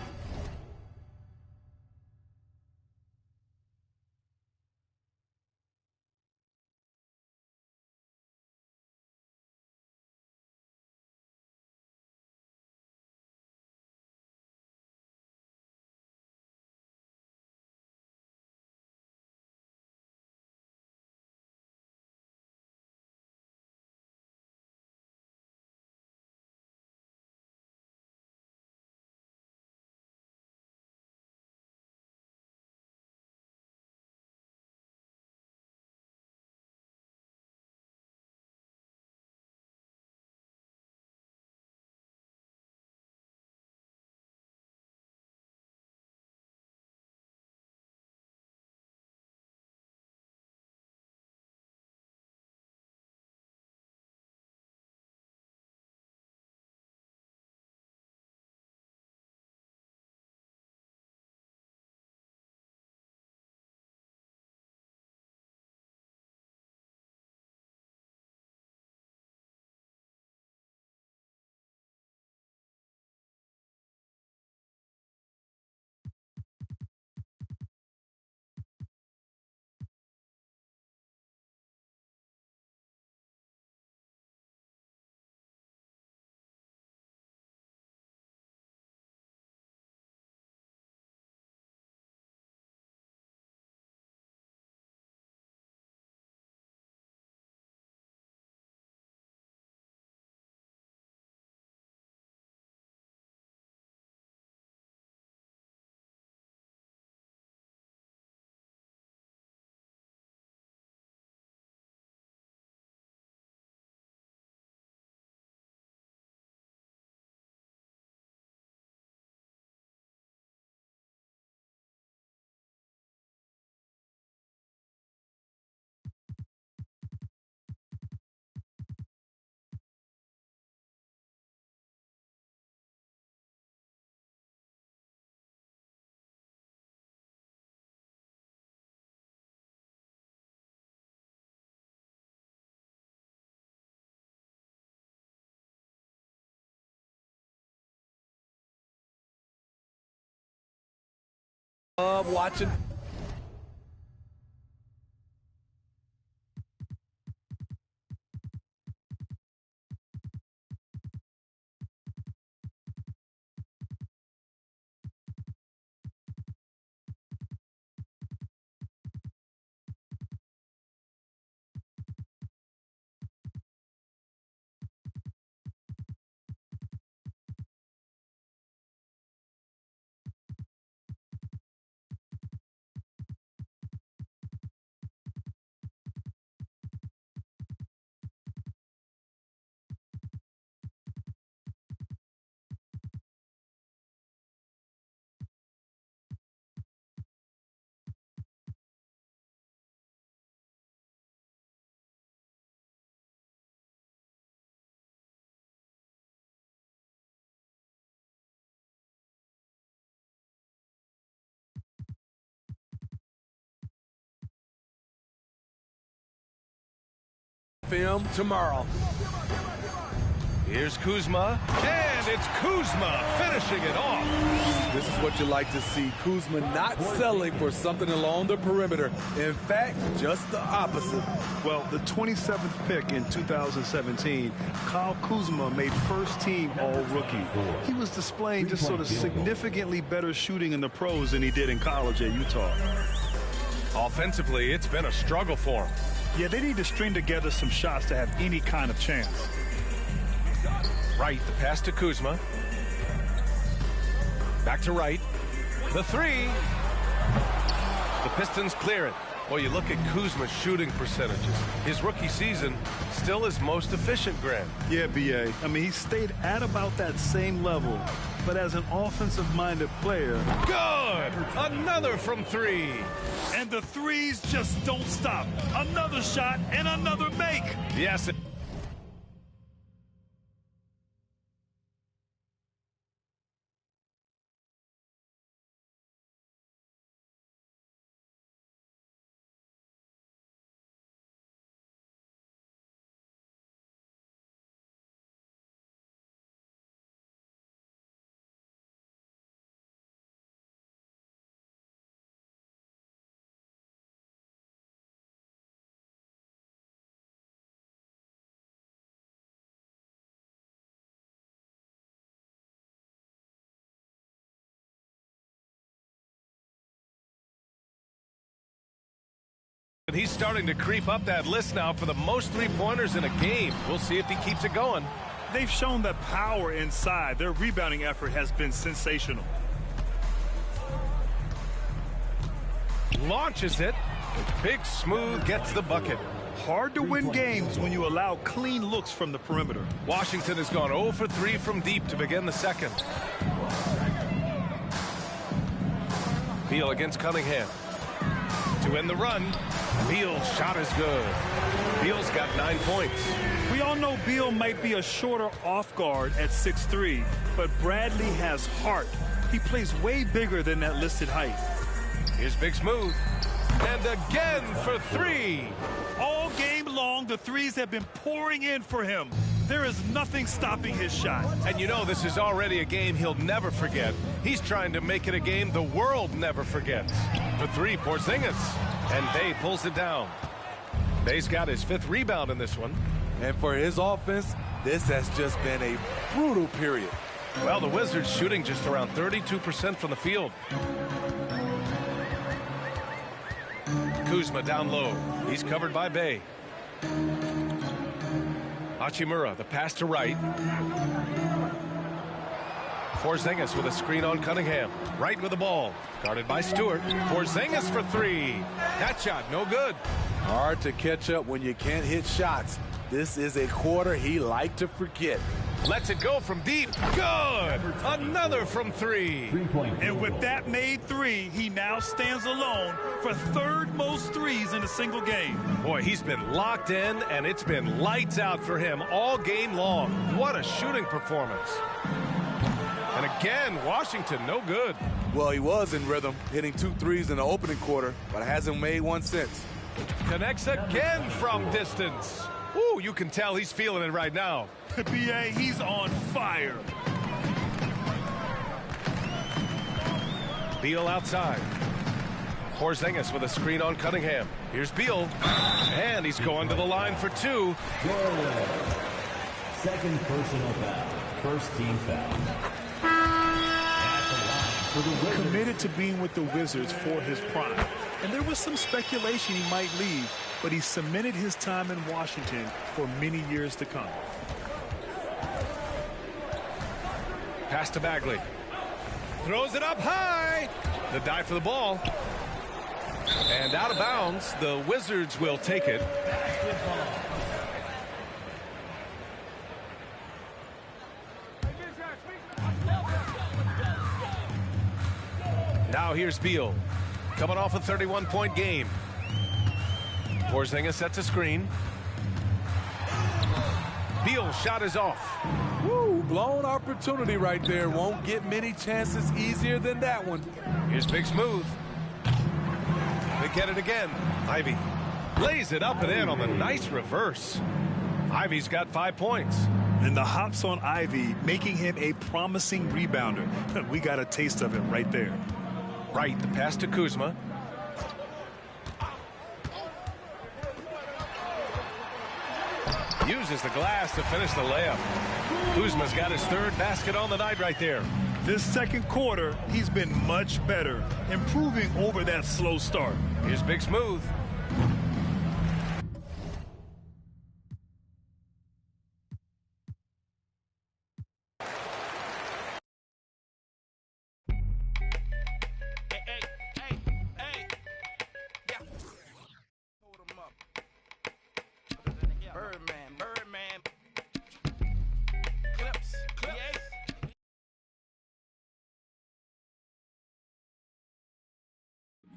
watching. film tomorrow. Here's Kuzma, and it's Kuzma finishing it off. This is what you like to see. Kuzma not settling for something along the perimeter. In fact, just the opposite. Well, the 27th pick in 2017, Kyle Kuzma made first-team All-Rookie. He was displaying just sort of significantly better shooting in the pros than he did in college at Utah. Offensively, it's been a struggle for him. Yeah, they need to string together some shots to have any kind of chance. Right, the pass to Kuzma. Back to Wright. The three. The Pistons clear it. Well, you look at Kuzma's shooting percentages. His rookie season still his most efficient, Grant. Yeah, B.A. I mean, he stayed at about that same level. But as an offensive-minded player... Good! Another from three. And the threes just don't stop. Another shot and another make. Yes. He's starting to creep up that list now for the most three-pointers in a game. We'll see if he keeps it going. They've shown that power inside. Their rebounding effort has been sensational. Launches it. Big Smooth gets the bucket. Hard to win games when you allow clean looks from the perimeter. Washington has gone 0 for 3 from deep to begin the second. Beal against Cunningham. To end the run. Beal's shot is good. Beal's got 9 points. We all know Beal might be a shorter off guard at 6'3", but Bradley has heart. He plays way bigger than that listed height. Here's Big Smooth. And again for three. All game long, the threes have been pouring in for him. There is nothing stopping his shot. And you know this is already a game he'll never forget. He's trying to make it a game the world never forgets. For three, Porzingis. And Bay pulls it down. Bay's got his 5th rebound in this one. And for his offense, this has just been a brutal period. Well, the Wizards shooting just around 32% from the field. Kuzma down low. He's covered by Bay. Hachimura, the pass to Wright. Porzingis with a screen on Cunningham. Wright with the ball. Guarded by Stewart. Porzingis for three. That shot, no good. Hard to catch up when you can't hit shots. This is a quarter he liked to forget. Lets it go from deep. Good! Another from three. And with that made three, he now stands alone for 3rd most threes in a single game. Boy, he's been locked in, and it's been lights out for him all game long. What a shooting performance. And again, Washington, no good. Well, he was in rhythm, hitting 2 threes in the opening quarter, but hasn't made one since. Connects again from distance. Ooh, you can tell he's feeling it right now. B.A., he's on fire. Beal outside. Porzingis with a screen on Cunningham. Here's Beal. And he's going to the line for 2. Second personal foul. First team foul. Committed to being with the Wizards for his prime. And there was some speculation he might leave, but he cemented his time in Washington for many years to come. Pass to Bagley. Throws it up high. The dive for the ball. And out of bounds, the Wizards will take it. Now here's Beal. Coming off a 31-point game. Porzingis sets a screen. Beal's shot is off. Woo, blown opportunity right there. Won't get many chances easier than that one. Here's Big Smooth. They get it again. Ivy. Lays it up and in on the nice reverse. Ivy's got 5 points. And the hops on Ivy, making him a promising rebounder. We got a taste of it right there. Right, the pass to Kuzma. Uses the glass to finish the layup. Kuzma's got his 3rd basket on the night right there. This second quarter, he's been much better, improving over that slow start. Here's Big Smooth.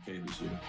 This year.